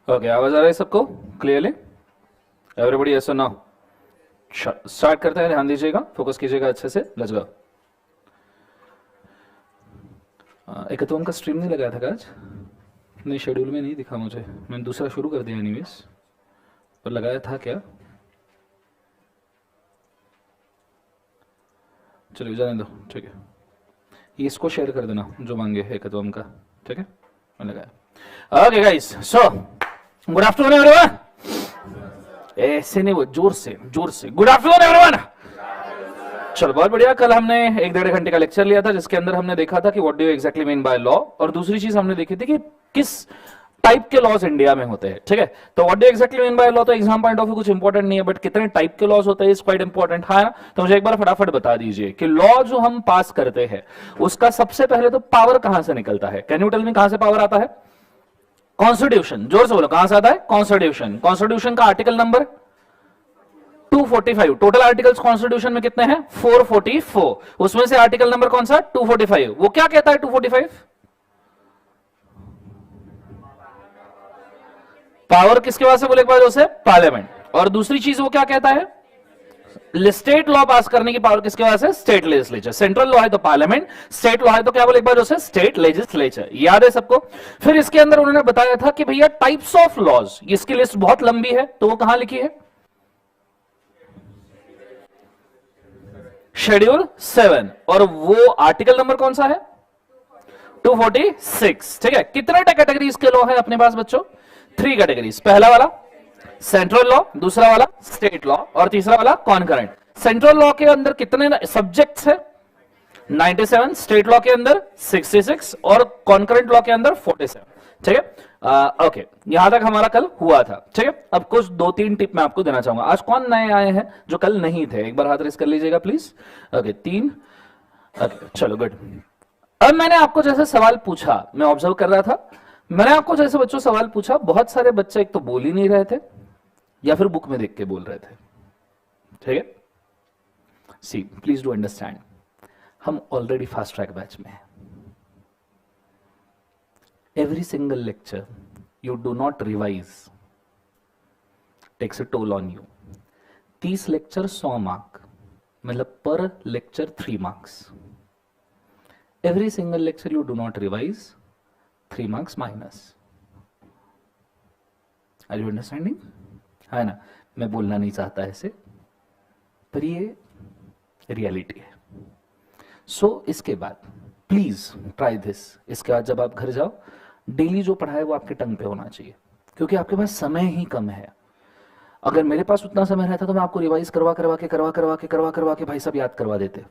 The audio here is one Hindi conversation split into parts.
ओके, आवाज आ रहा है सबको क्लियरली? एवरीबॉडी यस और नो? स्टार्ट करते हैं, ध्यान दीजिएगा, फोकस कीजिएगा अच्छे से। Let's go. एकत्वम का स्ट्रीम नहीं लगाया था आज? नहीं, शेड्यूल में नहीं दिखा मुझे, मैंने दूसरा शुरू कर दिया एनीवेज, पर लगाया था क्या? चलिए जाने दो, ठीक है। ये इसको शेयर कर देना जो मांगे एकत्वम का, ठीक है? मैं लगाया। Okay guys, so good afternoon everyone. ऐसे नहीं, वो जोर से गुड आफ्टरनून एवरीवन। चलो बहुत बढ़िया। कल हमने 1-1.5 घंटे का लेक्चर लिया था जिसके अंदर हमने देखा था कि what do you exactly mean by law, और दूसरी चीज हमने देखी थी कि किस टाइप के लॉज इंडिया में होते हैं, ठीक है? तो what do you exactly mean by law तो एग्जाम पॉइंट ऑफ व्यू कुछ इंपॉर्टेंट नहीं है, बट कितने टाइप के लॉज होते हैं इज क्वाइट इंपॉर्टेंट, है ना? तो मुझे एक बार फटाफट बता दीजिए कि लॉ जो हम पास करते हैं उसका सबसे पहले तो पावर कहां से निकलता है? कैन यू टेल मी कहां से पावर आता है? कॉन्स्टिट्यूशन। जोर से बोलो, कहां से आता है? कॉन्स्टिट्यूशन। कॉन्स्टिट्यूशन का article number 245। Total articles constitution में कितने हैं? 444। उसमें से आर्टिकल नंबर कौन सा? 245। वो क्या कहता है 245? पावर किसके पास है बोले एक बार जोर से? पार्लियामेंट। और दूसरी चीज वो क्या कहता है? स्टेट लॉ पास करने की पावर किसके पास है? State legislature. सेंट्रल लॉ है तो पार्लियामेंट, स्टेट लॉ है तो क्या बोले एक बार जैसे? State legislature. याद है सबको? फिर इसके अंदर उन्होंने बताया था कि भैया टाइप्स ऑफ लॉज, इसकी लिस्ट बहुत लंबी है, तो वो कहां लिखी है? शेड्यूल 7। और वो आर्टिकल नंबर कौन सा है? 246। ठीक है। कितने कैटेगरीज के लॉ है अपने पास बच्चों? 3 कैटेगरीज। पहला वाला सेंट्रल लॉ, दूसरा वाला स्टेट लॉ, और तीसरा वाला कॉन्करेंट। सेंट्रल लॉ के अंदर कितने सब्जेक्ट्स है? 97। स्टेट लॉ के अंदर 66 और कॉन्करेंट लॉ के अंदर 47। ठीक है। ओके, यहां तक हमारा कल हुआ था। ठीक है। अब कुछ 2-3 टिप मैं आपको देना चाहूंगा। आज कौन नए आए हैं जो कल नहीं थे? एक बार हाथ रेस कर लीजिएगा प्लीज। ओके, 3। ओके, चलो गुड। अब मैंने आपको जैसे सवाल पूछा, मैं ऑब्जर्व कर रहा था, मैंने आपको जैसे बच्चों सवाल पूछा, बहुत सारे बच्चे एक तो बोल ही नहीं रहे थे या फिर बुक में देख के बोल रहे थे। ठीक है। सी प्लीज डू अंडरस्टैंड, हम ऑलरेडी फास्ट ट्रैक बैच में हैं। Every single lecture you do not revise takes a toll on you. 30 lecture 100 mark, मतलब per lecture 3 marks. Every single lecture you do not revise, 3 marks minus. Are you understanding? है ना? मैं बोलना नहीं चाहता ऐसे, पर ये रियलिटी है। सो इसके बाद प्लीज ट्राई दिस। इसके बाद जब आप घर जाओ, डेली जो पढ़ाए वो आपके टंग पे होना चाहिए, क्योंकि आपके पास समय ही कम है। अगर मेरे पास उतना समय रहता तो मैं आपको रिवाइज करवा के भाई साहब याद करवा देते।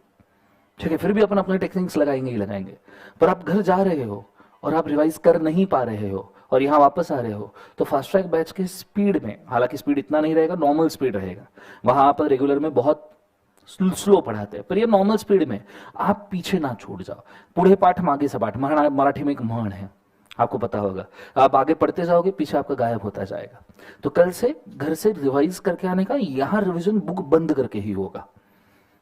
ठीक है। फिर भी अपन अपने टेक्निक्स लगाएंगे ही लगाएंगे, पर आप घर जा रहे हो और आप रिवाइज कर नहीं पा रहे हो और यहां वापस आ रहे हो, तो फास्ट ट्रैक बैच के स्पीड में, हालांकि स्पीड इतना नहीं रहेगा, नॉर्मल स्पीड रहेगा। वहां आप रेगुलर में बहुत स्लो पढ़ाते हैं, पर ये नॉर्मल स्पीड में आप पीछे ना छूट जाओ। पुढे पाठ मागे सपाठ, मराठी में एक म्हण है, आपको पता होगा। आप आगे पढ़ते जाओगे, पीछे आपका गायब होता जाएगा। तो कल से घर से रिवाइज करके आने का, यहां रिविजन बुक बंद करके ही होगा।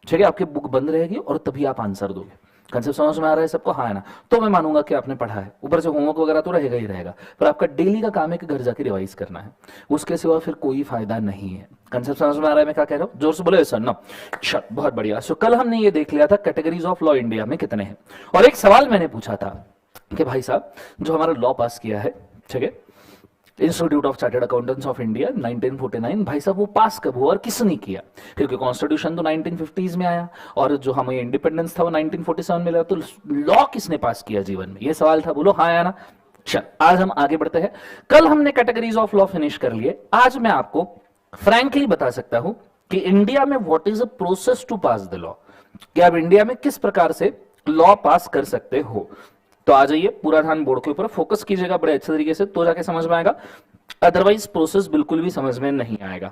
ठीक है। आपकी बुक बंद रहेगी और तभी आप आंसर दोगे। कंसेप्ट समझ में आ रहा है सबको? हाँ है ना? तो मैं मानूंगा कि आपने पढ़ा है। ऊपर से होमवर्क वगैरह तो रहेगा ही रहेगा, पर आपका डेली का काम है कि घर जाके रिवाइज करना है। उसके सिवा फिर कोई फायदा नहीं है। कंसेप्ट समझ में आ रहा है मैं क्या कह रहा हूं? जोर से बोले सर ना। बहुत बढ़िया। सो कल हमने ये देख लिया था कैटेगरीज ऑफ लॉ इंडिया में कितने हैं, और एक सवाल मैंने पूछा था कि भाई साहब जो हमारा लॉ पास किया है ठीक है, institute of chartered accountants of India 1949। भाई साहब वो पास कब हुआ और किसने किया? क्योंकि कॉन्स्टिट्यूशन तो 1950s में आया और जो हमें इंडिपेंडेंस था वो 1947 में लगा, तो लॉ किसने पास किया जीवन में? ये सवाल था, बोलो हाँ या ना। चल आज हम आगे बढ़ते हैं। कल हमने कैटेगरीज ऑफ लॉ फिनिश कर लिए, आज मैं आपको फ्रैंकली बता सकता हूं कि इंडिया में what is a process to pass the law, कि आप इंडिया में किस प्रकार से लॉ पास कर सकते हो। तो आ जाइए, पूरा ध्यान बोर्ड के ऊपर फोकस कीजिएगा बड़े अच्छे तरीके से, तो जाके समझ में आएगा, अदरवाइज प्रोसेस बिल्कुल भी समझ में नहीं आएगा।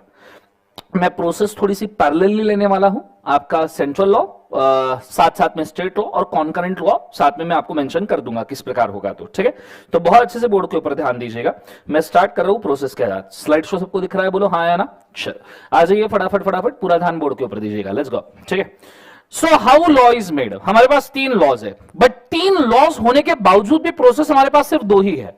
मैं प्रोसेस थोड़ी सी पैरेलली लेने वाला हूं, आपका सेंट्रल लॉ साथ साथ में स्टेट लॉ और कॉन्करेंट लॉ साथ में मैं आपको मेंशन कर दूंगा किस प्रकार होगा, तो ठीक है। तो बहुत अच्छे से बोर्ड के ऊपर ध्यान दीजिएगा। मैं स्टार्ट कर रहा हूं प्रोसेस के साथ। स्लाइड शो सबको दिख रहा है, बोलो हाँ या ना। चल आ जाइए फटाफट फटाफट, पूरा ध्यान बोर्ड के ऊपर दीजिएगा, लेट्स गो। ठीक है, so how law is made, हमारे पास 3 लॉज है, बट 3 लॉज होने के बावजूद भी प्रोसेस हमारे पास सिर्फ 2 ही है।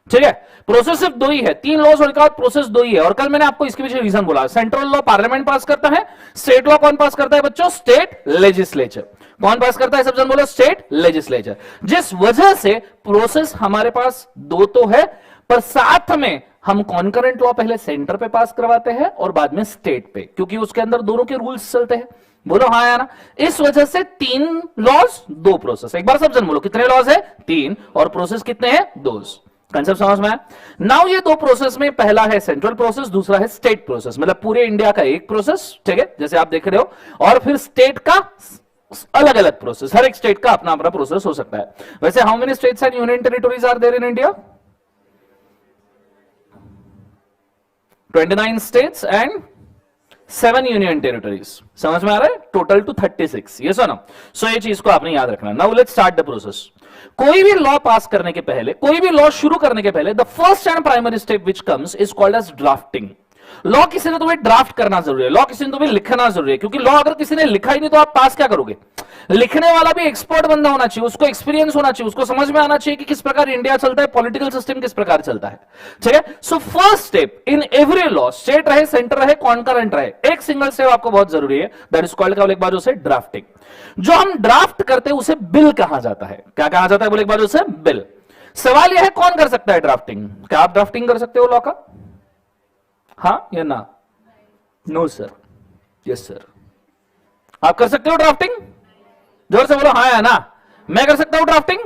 ठीक है, प्रोसेस सिर्फ 2 ही है, 3 लॉज होने के बाद प्रोसेस 2 ही है। और कल मैंने आपको इसके पीछे रीजन बोला, सेंट्रल लॉ पार्लियामेंट पास करता है, स्टेट लॉ कौन पास करता है बच्चों? State legislature. कौन पास करता है? सब जन बोलो, स्टेट लेजिस्लेचर। जिस वजह से प्रोसेस हमारे पास 2 तो है, पर साथ में हम कॉन्करेंट लॉ पहले सेंटर पे पास करवाते हैं और बाद में स्टेट पे, क्योंकि उसके अंदर दोनों के रूल्स चलते हैं। बोलो हाँ या ना। इस वजह से 3 लॉज 2 प्रोसेस। एक बार सब जन बोलो, कितने लॉज है? 3, और प्रोसेस कितने हैं? 2। कंसेप्ट समझ में आया? नाउ ये 2 प्रोसेस में पहला है सेंट्रल प्रोसेस, दूसरा है स्टेट प्रोसेस, मतलब पूरे इंडिया का एक प्रोसेस, ठीक है, जैसे आप देख रहे हो, और फिर स्टेट का अलग अलग प्रोसेस, हर एक स्टेट का अपना अपना प्रोसेस हो सकता है। वैसे how many states and union territories are there in India? 29 states and 7 union territories. समझ में आ रहा है? Total to 36। ये सुनो, सो ये चीज को आपने याद रखना। Now let's start the process. कोई भी लॉ पास करने के पहले, कोई भी लॉ शुरू करने के पहले, the first and primary step which comes is called as drafting. Law किसी ने तुम्हें ड्राफ्ट करना जरूरी है, लॉ किसी ने तुम्हें लिखना जरूरी है, क्योंकि लॉ अगर किसी ने लिखा ही नहीं तो आप पास क्या करोगे? लिखने वाला भी एक्सपर्ट बंदा होना चाहिए, उसको एक्सपीरियंस होना चाहिए, उसको समझ में आना चाहिए कि किस प्रकार इंडिया चलता है, पॉलिटिकल सिस्टम किस प्रकार चलता है। ठीक है, so first step in every law, state रहे, सेंटर रहे, कॉन्करेंट रहे, एक सिंगल स्टेप आपको बहुत जरूरी है, दैट इज कॉल्ड, एक बार उसे ड्राफ्टिंग। जो हम ड्राफ्ट करते हैं उसे बिल कहा जाता है। क्या कहा जाता है? बोले एक बार उसे बिल। सवाल यह है कौन कर सकता है ड्राफ्टिंग? क्या आप ड्राफ्टिंग कर सकते हो लॉ का? हाँ या ना? No sir, yes sir. आप कर सकते हो ड्राफ्टिंग? जोर से बोलो हाँ या ना। मैं कर सकता हूं drafting?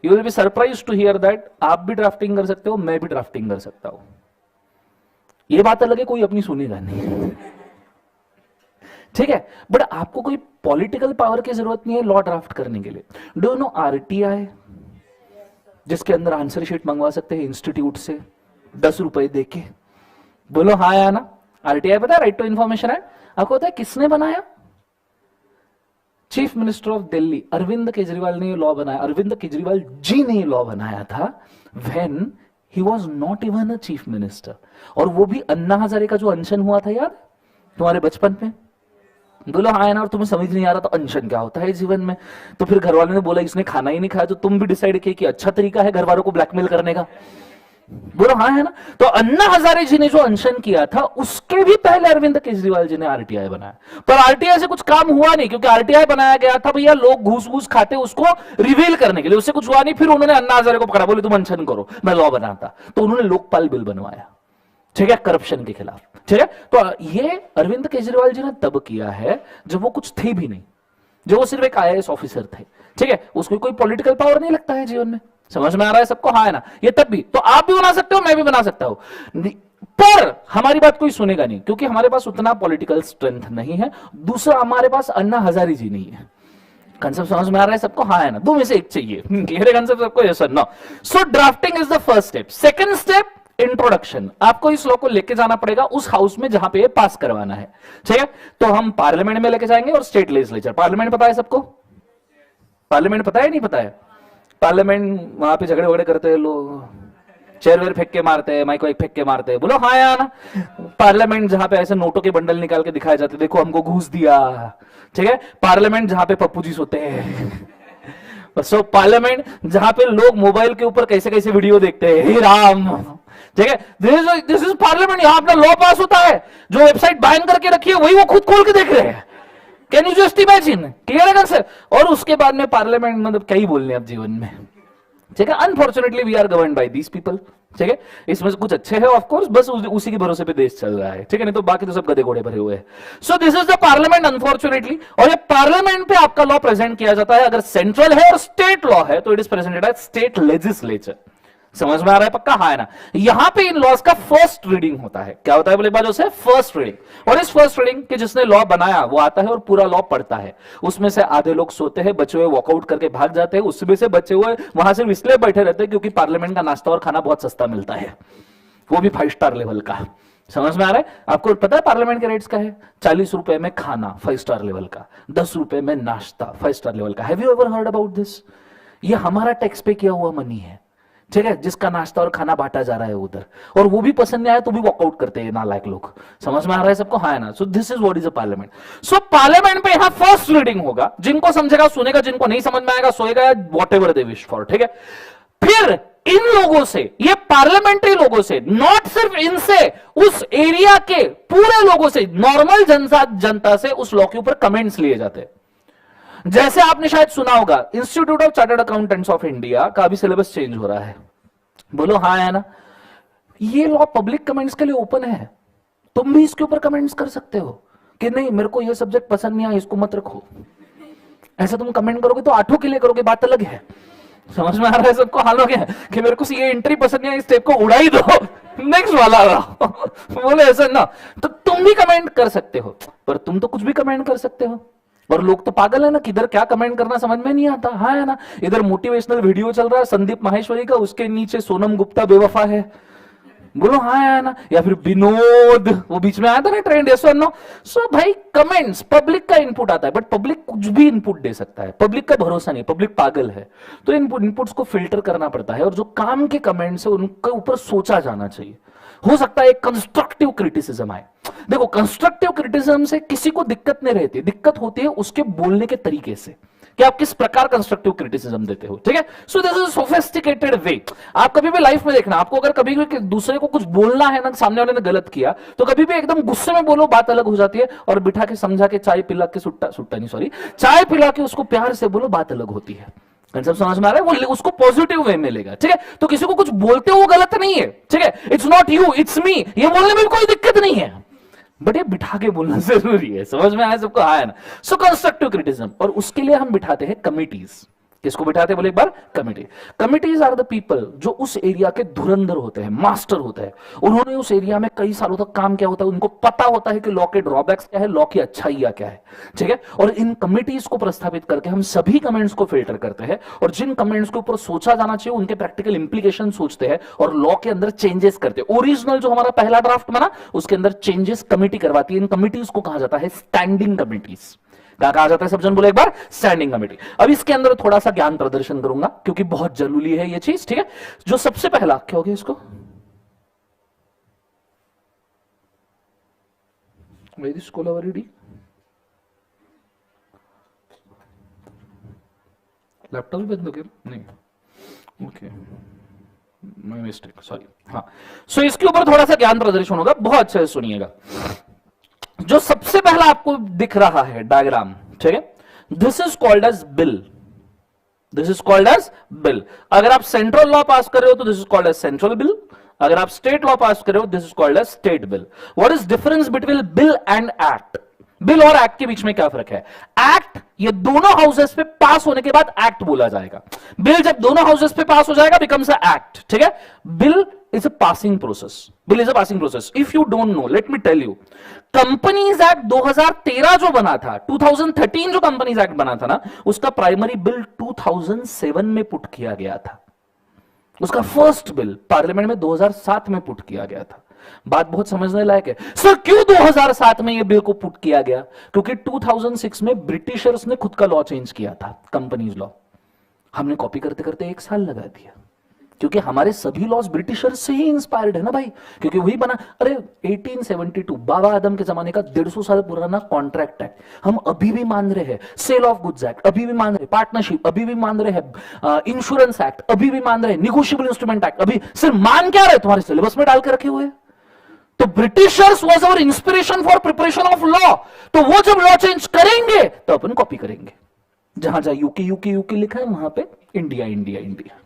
You will be surprise to hear that आप भी ड्राफ्टिंग कर सकते हो, मैं भी ड्राफ्टिंग कर सकता हूं। ये बात अलग है, कोई अपनी सुनेगा नहीं। ठीक है, बट आपको कोई पॉलिटिकल पावर की जरूरत नहीं है लॉ ड्राफ्ट करने के लिए। डू नो आरटीआई, जिसके अंदर आंसर शीट मंगवा सकते हैं इंस्टीट्यूट से 10 रुपए देके। बोलो हाँ या ना। आरटीआई पता है? राइट टू इंफॉर्मेशन है। आपको पता है किसने बनाया? Chief minister of Delhi Arvind Kejriwal ने ये लॉ बनाया। अरविंद केजरीवाल जी ने ये लॉ बनाया था when he was not even a chief minister. और वो भी अन्ना हजारे का जो अनशन हुआ था, याद तुम्हारे बचपन में? बोलो हाँ ना। और तुम्हें समझ नहीं आ रहा तो अनशन क्या होता है जीवन में? तो फिर घर वालों ने बोला इसने खाना ही नहीं खाया, तो तुम भी डिसाइड किया कि अच्छा तरीका है घर वालों को ब्लैकमेल करने का। बोलो हाँ है ना। तो अन्ना हजारे जी ने जो अनशन किया था उसके भी पहले अरविंद केजरीवाल जी ने आरटीआई बनाया। पर आरटीआई से कुछ काम हुआ नहीं, क्योंकि आरटीआई बनाया गया था भैया लोग घूस घूस खाते उसको रिवील करने के लिए, उससे कुछ हुआ नहीं। फिर उन्होंने अन्ना हजारे को पकड़ा, बोले तुम अनशन करो, मैं लॉ बनाता। तो उन्होंने लोकपाल बिल बनवाया, ठीक है, करप्शन के खिलाफ। ठीक है, तो ये अरविंद केजरीवाल जी ने तब किया है जब वो कुछ थे भी नहीं, जो वो सिर्फ एक आईएएस ऑफिसर थे। ठीक है, उसको कोई पॉलिटिकल पावर नहीं लगता है जीवन में। समझ में आ रहा है सबको? हाँ है ना। ये तब भी, तो आप भी बना सकते हो, मैं भी बना सकता हूं, पर हमारी बात कोई सुनेगा नहीं, क्योंकि हमारे पास उतना पॉलिटिकल स्ट्रेंथ नहीं है। दूसरा, हमारे पास अन्ना हजारे जी नहीं है। कंसेप्ट समझ में आ रहा है सबको? हाँ है ना। 2 में से एक चाहिए। क्लियर है कंसेप्ट सबको? यस और no. So drafting is the first step. Second step introduction. आपको इस लॉ को लेके जाना पड़ेगा उस हाउस में जहां पे ये पास करवाना है। ठीक है, तो हम पार्लियामेंट में लेके जाएंगे और स्टेट लेजिस्लेचर। पार्लियामेंट पता है सबको? पार्लियामेंट पता है नहीं पता है? पार्लियामेंट वहां पे झगड़े वगड़े करते हैं लोग, चेयर वेयर फेंक के मारते हैं, माइक वाइक फेंक के मारते हैं। बोलो हाँ या ना। पार्लियामेंट जहां पे ऐसे नोटों के बंडल निकाल के दिखाए जाते, देखो हमको घूस दिया। ठीक है, पार्लियामेंट जहां पे पप्पू जी सोते हैं। सो पार्लियामेंट जहां पे लोग मोबाइल के ऊपर कैसे कैसे वीडियो देखते हैं, हे राम। ठीक है, दिस इज पार्लियामेंट। यहां अपना लॉ पास होता है, जो वेबसाइट बैन करके रखी है वही वो खुद खोल के देख रहे हैं। Can you just imagine? Clear है सर? और उसके बाद में पार्लियामेंट, मतलब क्या ही बोलने अब जीवन में। ठीक है, unfortunately we are govern by these people. ठीक है, इसमें से कुछ अच्छे हैं ऑफ कोर्स, बस उसी के भरोसे पे देश चल रहा है। ठीक है, नहीं तो बाकी तो सब गधे घोड़े भरे हुए हैं। So this is the parliament unfortunately, और ये पार्लियामेंट पे आपका लॉ प्रेजेंट किया जाता है। अगर सेंट्रल है और स्टेट लॉ है तो it is presented as state legislature. समझ में आ रहा है पक्का? हाँ है ना। यहां पे इन लॉज का फर्स्ट रीडिंग होता है। क्या होता है बोले बात उसे? First reading. और इस फर्स्ट रीडिंग के जिसने लॉ बनाया वो आता है और पूरा लॉ पढ़ता है। उसमें से आधे लोग सोते हैं, बचे हुए वॉकआउट करके भाग जाते हैं, उसमें से बचे हुए वहां से इसलिए बैठे रहते हैं क्योंकि पार्लियामेंट का नाश्ता और खाना बहुत सस्ता मिलता है, वो भी 5 स्टार लेवल का। समझ में आ रहा है? आपको पता है पार्लियामेंट के रेट्स का है? 40 रुपए में खाना 5 स्टार लेवल का, 10 रुपए में नाश्ता 5 स्टार लेवल का। Have you ever heard about this? ये हमारा टैक्स पे किया हुआ मनी है। ठीक है, जिसका नाश्ता और खाना बांटा जा रहा है उधर, और वो भी पसंद नहीं आया तो भी वॉकआउट करते हैं नालायक लोग। समझ में आ रहा है सबको? हाँ है ना। सो this is what is a parliament. So parliament पे यहां फर्स्ट रीडिंग होगा। जिनको समझेगा सुनेगा, जिनको नहीं समझ में आएगा सोएगा, या what ever they wish for. ठीक है, फिर इन लोगों से, ये पार्लियामेंट्री लोगों से, नॉट सिर्फ इनसे, उस एरिया के पूरे लोगों से, नॉर्मल जनता से उस लॉ के ऊपर कमेंट्स लिए जाते हैं। जैसे आपने शायद सुना होगा institute of chartered accountants of India का भी सिलेबस चेंज हो रहा है। बोलो हाँ है ना। ये लॉ पब्लिक कमेंट्स के लिए ओपन है। तुम भी इसके ऊपर कमेंट्स कर सकते हो कि नहीं मेरे को ये सब्जेक्ट पसंद नहीं आया, इसको मत रखो। ऐसा तुम कमेंट करोगे तो 8 के लिए करोगे, बात अलग है। समझ में आ रहा है सबको? हालोगे कि मेरे को ये एंट्री पसंद नहीं है, इस टेप को उड़ा ही दो, नेक्स्ट वाला बोले ऐसा ना। तो तुम भी कमेंट कर सकते हो, पर तुम तो कुछ भी कमेंट कर सकते हो। और लोग तो पागल है ना, किधर क्या कमेंट करना समझ में नहीं आता। हाँ है ना। इधर मोटिवेशनल वीडियो चल रहा है संदीप माहेश्वरी का, उसके नीचे सोनम गुप्ता बेवफा है। बोलो हाँ है ना। या फिर विनोद, वो बीच में आया था ना ट्रेंड, यस और नो। सो भाई कमेंट्स, पब्लिक का इनपुट आता है, बट पब्लिक कुछ भी इनपुट दे सकता है। पब्लिक का भरोसा नहीं, पब्लिक पागल है। तो इनपुट्स को फिल्टर करना पड़ता है, और जो काम के कमेंट्स है उनके ऊपर सोचा जाना चाहिए। हो सकता है एक कंस्ट्रक्टिव क्रिटिसिज्म आए। देखो कंस्ट्रक्टिव क्रिटिसिज्म से किसी को दिक्कत नहीं रहती, दिक्कत होती है उसके बोलने के तरीके से कि आप किस प्रकार कंस्ट्रक्टिव क्रिटिसिज्म देते हो। ठीक है, सो दिस इज सोफिस्टिकेटेड वे। आप कभी भी लाइफ में देखना, आपको अगर कभी भी दूसरे को कुछ बोलना है ना, सामने वाले ने गलत किया तो कभी भी एकदम गुस्से में बोलो, बात अलग हो जाती है, और बिठा के समझा के चाय पिला के चाय पिला के उसको प्यार से बोलो, बात अलग होती है। कंसेप्ट समझ में आ रहा है? वो उसको पॉजिटिव वे में लेगा। ठीक है, तो किसी को कुछ बोलते हो वो गलत नहीं है। ठीक है, it's not you it's me, ये बोलने में कोई दिक्कत नहीं है, बट ये बिठा के बोलना जरूरी है। समझ में आया सबको? आया ना। सो कंस्ट्रक्टिव क्रिटिसिज्म, और उसके लिए हम बिठाते हैं कमिटीज। किसको बिठाते हैं बोले एक बार? Committee. Committees are the people जो उस एरिया के धुरंधर होते हैं, मास्टर होते हैं। उन्होंने उस एरिया में कई सालों तक काम किया होता है, उनको पता होता है कि लॉ के ड्रॉबैक्स क्या है, लॉ की अच्छाइयां क्या है। ठीक है, और इन कमिटीज को प्रस्तावित करके हम सभी कमेंट्स को फिल्टर करते हैं, और जिन कमेंट्स के ऊपर सोचा जाना चाहिए उनके प्रैक्टिकल इंप्लीकेशन सोचते हैं, और लॉ के अंदर चेंजेस करते हैं। ओरिजिनल जो हमारा पहला ड्राफ्ट बना उसके अंदर चेंजेस कमिटी करवाती है। इन कमिटीज को कहा जाता है स्टैंडिंग कमिटीज। क्या कहा जाता है सब जन बोले एक बार? Standing committee. अब इसके अंदर थोड़ा सा ज्ञान प्रदर्शन करूंगा क्योंकि बहुत जरूरी है ये चीज। ठीक है, जो सबसे पहला क्या हो गया इसको मेरी स्कॉलवरी लैपटॉप भी बंद हो गया? नहीं, ओके माय मिस्टेक, सॉरी। हाँ, सो इसके ऊपर थोड़ा सा ज्ञान प्रदर्शन होगा, बहुत अच्छे से सुनिएगा। जो सबसे पहला आपको दिख रहा है डायग्राम, ठीक है, this is called as bill. This is called as bill. अगर आप सेंट्रल लॉ पास कर रहे हो तो this is called as central bill. अगर आप स्टेट लॉ पास कर रहे हो this is called as state bill. What is difference between bill and act? Bill और एक्ट के बीच में क्या फर्क है? एक्ट ये दोनों हाउसेस पे पास होने के बाद एक्ट बोला जाएगा। बिल जब दोनों हाउसेस पे पास हो जाएगा बिकम्स अ एक्ट। ठीक है, bill is a passing process. Bill is a passing process. If you don't know, let me tell you. Companies act 2013 जो बना था, 2013 जो कंपनीज एक्ट बना था ना, उसका प्राइमरी बिल 2007 में पुट किया गया था। उसका फर्स्ट बिल पार्लियामेंट में 2007 में पुट किया गया था। बात बहुत समझने लायक है। सर क्यों 2007 में ये बिल को पुट किया गया? क्योंकि 2006 में ब्रिटिशर्स ने खुद का लॉ चेंज किया था, कंपनीज लॉ। हमने कॉपी करते करते 1 साल लगा दिया, क्योंकि हमारे सभी लॉज ब्रिटिशर्स से ही इंस्पायर्ड है ना भाई, क्योंकि वही बना। अरे 1872 बाबा आदम के जमाने का 150 साल पुराना कॉन्ट्रैक्ट एक्ट हम अभी भी मान रहे हैं। सेल ऑफ गुड्स एक्ट अभी भी मान रहे, पार्टनरशिप अभी भी मान रहे हैं, इंश्योरेंस एक्ट अभी भी मान रहे, निगोशिएबल इंस्ट्रूमेंट एक्ट अभी सिर्फ मान क्या रहे, तुम्हारे सिलेबस में डाल के रखे हुए। तो Britishers was our inspiration for preparation of law. तो वो जब लॉ चेंज करेंगे तो अपन कॉपी करेंगे। जहां जहां यूके यूके यूके लिखा है वहां पे इंडिया इंडिया इंडिया।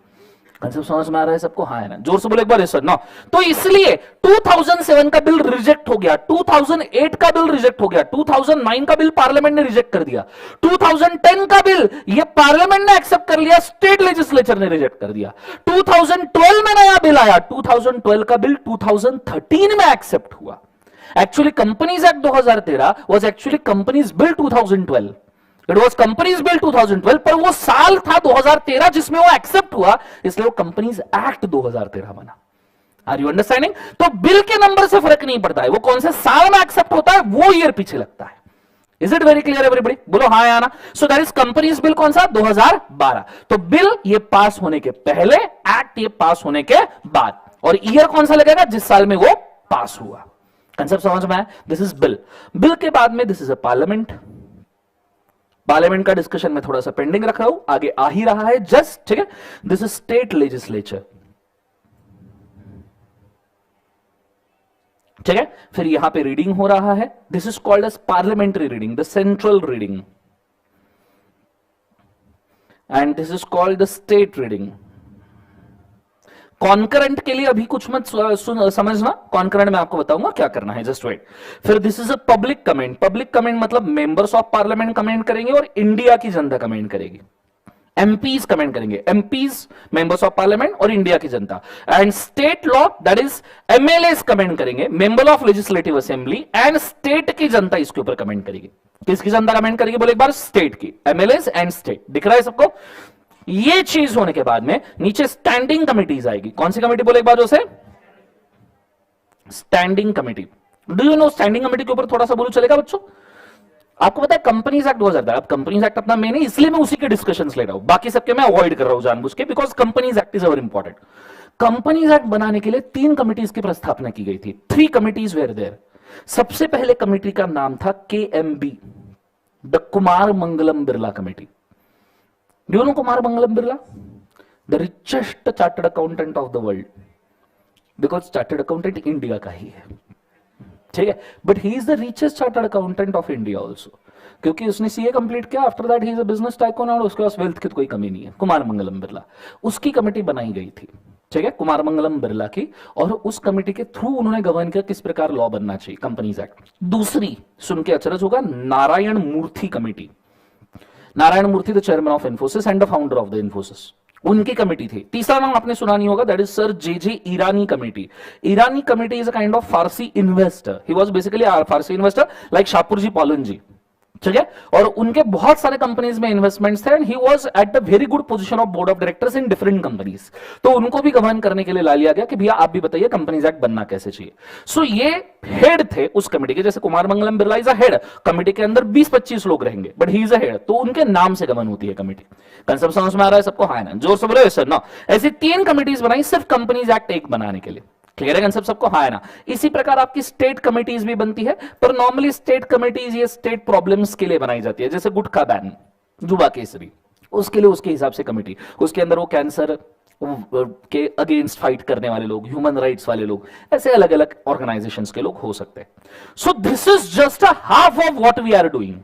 कंसेप्ट समझ में आ रहा है सबको? हाँ है ना? जोर से बोले एक बार सर ना। तो इसलिए 2007 का बिल रिजेक्ट हो गया, 2008 का बिल रिजेक्ट हो गया, 2009 का बिल पार्लियामेंट ने रिजेक्ट कर दिया, 2010 का बिल ये पार्लियामेंट ने एक्सेप्ट कर लिया, स्टेट लेजिस्लेचर ने रिजेक्ट कर दिया। 2012 में नया बिल आया, 2012 का बिल 2013 में एक्सेप्ट हुआ। Actually companies act 2013 was actually companies bill 2012, it was companies bill 2012, पर वो साल था 2013 जिसमें वो एक्सेप्ट हुआ, इसलिए वो कंपनीज एक्ट 2013 बना। Are you understanding? तो बिल के नंबर से फर्क नहीं पड़ता है, वो कौन से साल में एक्सेप्ट होता है वो ईयर पीछे लगता है। Is it very clear everybody? बोलो हाँ या ना? So that is companies bill कौन सा? 2012। तो बिल ये पास होने के पहले, एक्ट ये पास होने के बाद, और ईयर कौन सा लगेगा? जिस साल में वो पास हुआ। कंसेप्ट समझ में आया? This is bill. बिल के बाद में this is a parliament. Parliament का डिस्कशन में थोड़ा सा पेंडिंग रख रहा हूं, आगे आ ही रहा है जस्ट, ठीक है? दिस इज स्टेट लेजिस्लेचर, ठीक है? फिर यहां पे रीडिंग हो रहा है, this is called as parliamentary reading, the central reading, and this is called the state reading. Concurrent के लिए अभी कुछ मत समझना, कॉन्करेंट में आपको बताऊंगा क्या करना है, जस्ट वेट। फिर this is a public comment. Public comment मतलब मेंबर्स ऑफ पार्लियामेंट कमेंट करेंगे और इंडिया की जनता कमेंट करेगी। एमपीज कमेंट करेंगे, एमपीज मेंबर्स ऑफ पार्लियामेंट और इंडिया की जनता। And state law that is MLAs comment करेंगे, member of legislative assembly, and state की जनता इसके ऊपर कमेंट करेगी। किसकी जनता कमेंट करेगी? बोले एक बार, स्टेट की। एमएलएस एंड स्टेट, दिख रहा है सबको? ये चीज होने के बाद में नीचे स्टैंडिंग कमिटीज आएगी। कौन सी कमेटी? बोले एक बार उसे, standing committee. Do you know standing committee के ऊपर थोड़ा सा बोलो चलेगा बच्चों? आपको पता है कंपनीज एक्ट 2010, अब कंपनीज एक्ट अपना मेन है, इसलिए मैं उसी के डिस्कशंस ले रहा हूं, बाकी सबके मैं अवॉइड कर रहा हूं जानबूझ के, because companies act is very important. Companies act बनाने के लिए 3 कमिटीज की प्रस्थापना की गई थी। 3 कमिटीज वेर देयर। सबसे पहले कमेटी का नाम था KMB, the Kumar Mangalam Birla committee. Do you know Kumar Mangalam Birla? The richest chartered accountant of the world, because chartered accountant India का ही है, ठीक है? But he is the richest chartered accountant of India also, क्योंकि उसने सीए कंप्लीट किया। After that he is a business tycoon और उसके पास वेल्थ की तो कोई कमी नहीं है। कुमार मंगलम बिरला, उसकी कमेटी बनाई गई थी, ठीक है? कुमार मंगलम बिरला की, और उस कमेटी के थ्रू उन्होंने गवर्न किया किस प्रकार लॉ बनना चाहिए, कंपनीज एक्ट। दूसरी, सुन के अचरज होगा, Narayana Murthy committee. Narayana Murthy the chairman of Infosys and the founder of the Infosys, उनकी कमेटी थी। तीसरा नाम आपने सुना नहीं होगा, that is sir JJ Irani committee. Irani committee is a kind of Parsi investor, he was basically a Parsi investor like Shapoorji Pallonji, ठीक है? और उनके बहुत सारे कंपनीज में इन्वेस्टमेंट्स थे, and he was at the very good position of board of directors in different companies. तो उनको भी गवर्न करने के लिए ला लिया गया कि भैया आप भी बताइए कंपनीज एक्ट बनना कैसे चाहिए। सो ये हेड थे उस कमेटी के, जैसे Kumar Mangalam Birla is a head, committee के अंदर 20-25 लोग रहेंगे, but he is a head, तो उनके नाम से गवर्न होती है कमेटी। कंसेप्ट समझ में आ रहा है सबको? हाँ ना? जोर से बोलो सर ना। ऐसी 3 कमिटीज बनाई सिर्फ कंपनीज एक्ट 1 बनाने के लिए। क्लियर है कंसेप्ट सबको? हाँ है ना? इसी प्रकार आपकी स्टेट कमिटीज भी बनती है, पर नॉर्मली स्टेट कमिटीज ये स्टेट प्रॉब्लम्स के लिए बनाई जाती है, जैसे गुटखा बैन, जुबा केसरी, उसके लिए उसके हिसाब से कमिटी, उसके अंदर वो कैंसर के अगेंस्ट फाइट करने वाले लोग, ह्यूमन राइट्स वाले लोग, ऐसे अलग अलग ऑर्गेनाइजेशंस के लोग हो सकते हैं। So this is just a half of what we are doing,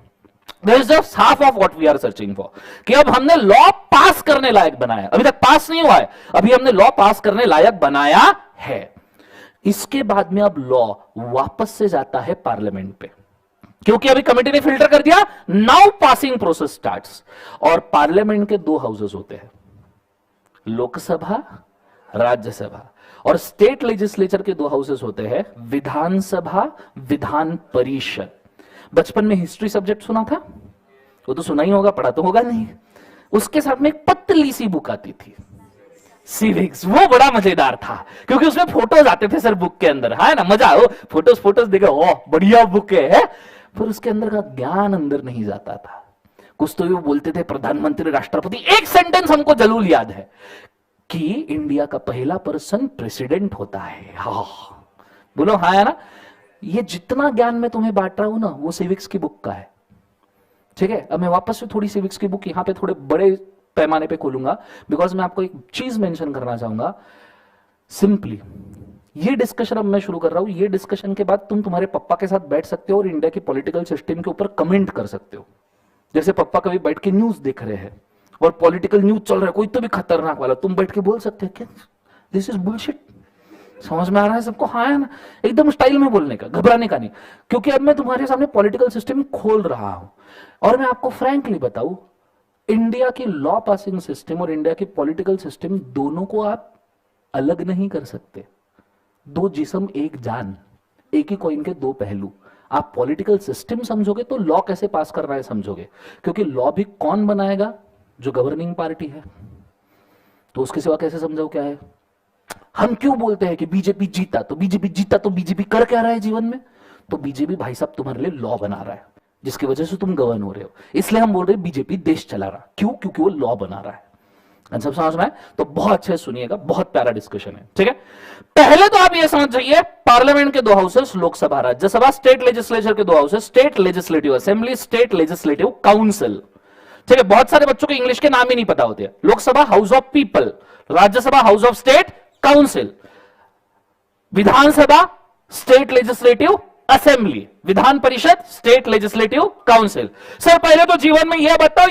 this is just half of what we are searching for, कि अब हमने लॉ पास करने लायक बनाया, अभी तक पास नहीं हुआ है, अभी हमने लॉ पास करने लायक बनाया है। इसके बाद में अब लॉ वापस से जाता है पार्लियामेंट पे, क्योंकि अभी कमेटी ने फिल्टर कर दिया, नाउ पासिंग प्रोसेस स्टार्ट्स। और पार्लियामेंट के 2 हाउसेस होते हैं, लोकसभा, राज्यसभा, और स्टेट लेजिस्लेचर के 2 हाउसेस होते हैं, विधानसभा, विधान परिषद। बचपन में हिस्ट्री सब्जेक्ट सुना था? वो तो सुना ही होगा, पढ़ा तो होगा नहीं। उसके साथ में एक पतली सी बुक आती थी, सिविक्स। वो बड़ा मजेदार था, क्योंकि उसमें फोटोज आते थे सर बुक के अंदर, है ना? मजा हो, फोटोज देखे, ओ बढ़िया बुक है, पर उसके अंदर का ज्ञान अंदर नहीं जाता था। कुछ तो वो बोलते थे प्रधानमंत्री, राष्ट्रपति, एक सेंटेंस हमको जरूर याद है कि इंडिया का पहला पर्सन प्रेसिडेंट होता है। हाँ बोलो हाँ है ना? ये जितना ज्ञान मैं तुम्हें बांट रहा हूं ना, वो सिविक्स की बुक का है, ठीक है? अब मैं वापस से थोड़ी सिविक्स की बुक यहां पे थोड़े बड़े पैमाने पे खोलूंगा, बिकॉज मैं आपको एक चीज मेंशन करना चाहूंगा। सिंपली ये डिस्कशन अब मैं शुरू कर रहा हूं, ये डिस्कशन के बाद तुम तुम्हारे पप्पा के साथ बैठ सकते हो और इंडिया की पॉलिटिकल सिस्टम के ऊपर कमेंट कर सकते हो। जैसे पप्पा कभी बैठ के न्यूज देख रहे हैं और पॉलिटिकल न्यूज चल रहा है कोई तो भी खतरनाक वाला, तुम बैठ के बोल सकते हैं क्या दिस इज बुलशिट? समझ में आ रहा है सबको? हाँ है ना, एकदम स्टाइल में बोलने का, घबराने का नहीं, क्योंकि अब मैं तुम्हारे सामने पॉलिटिकल सिस्टम खोल रहा हूं और मैं आपको फ्रैंकली बताऊं, इंडिया की लॉ पासिंग सिस्टम और इंडिया की पॉलिटिकल सिस्टम दोनों को आप अलग नहीं कर सकते। दो जिस्म एक जान, एक ही कॉइन के दो पहलू। आप पॉलिटिकल सिस्टम समझोगे तो लॉ कैसे पास कर रहा है समझोगे, क्योंकि लॉ भी कौन बनाएगा? जो गवर्निंग पार्टी है। तो उसके सिवा कैसे समझाओ क्या है? हम क्यों बोलते हैं कि बीजेपी जीता? तो बीजेपी कर क्या रहा है जीवन में? तो बीजेपी भाई साहब तुम्हारे लिए लॉ बना रहा है, जिसकी वजह से तुम गवर्न हो रहे हो। इसलिए हम बोल रहे हैं बीजेपी देश चला रहा। क्यों? क्योंकि वो लॉ बना रहा है। सब समझ में आए? तो बहुत अच्छे सुनिएगा, बहुत प्यारा डिस्कशन है, ठीक है। पहले तो आप ये समझ जाइए, पार्लियामेंट के दो houses, Lok Sabha Rajya Sabha, state legislature के दो houses, state legislative assembly, state legislative council, ठीक है। बहुत सारे बच्चों को इंग्लिश के नाम ही नहीं पता होते। Lok Sabha house of people, Rajya Sabha house of state council, Vidhan Sabha state legislative assembly, Vidhan Parishad state legislative council. Sir पहले तो जीवन में यह बताओ,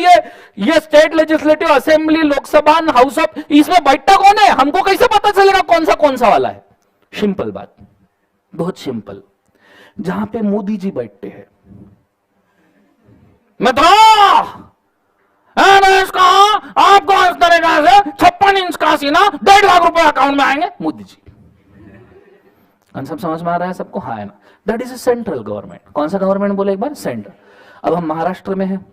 ये state legislative assembly, Lok Sabha, house of, इसमें बैठता कौन है? हमको कैसे पता चलेगा कौन सा वाला है? सिंपल बात, बहुत सिंपल। जहां पे मोदी जी बैठते हैं, आपको इस तरीका से 56 इंच का सीना 1.5 लाख रुपए अकाउंट में आएंगे, मोदी जी। सब समझ में आ रहा है सबको? हाँ है ना। That is a central government. कौन सा गवर्नमेंट बोले एक बार? सेंटर। अब हम महाराष्ट्र में हैं,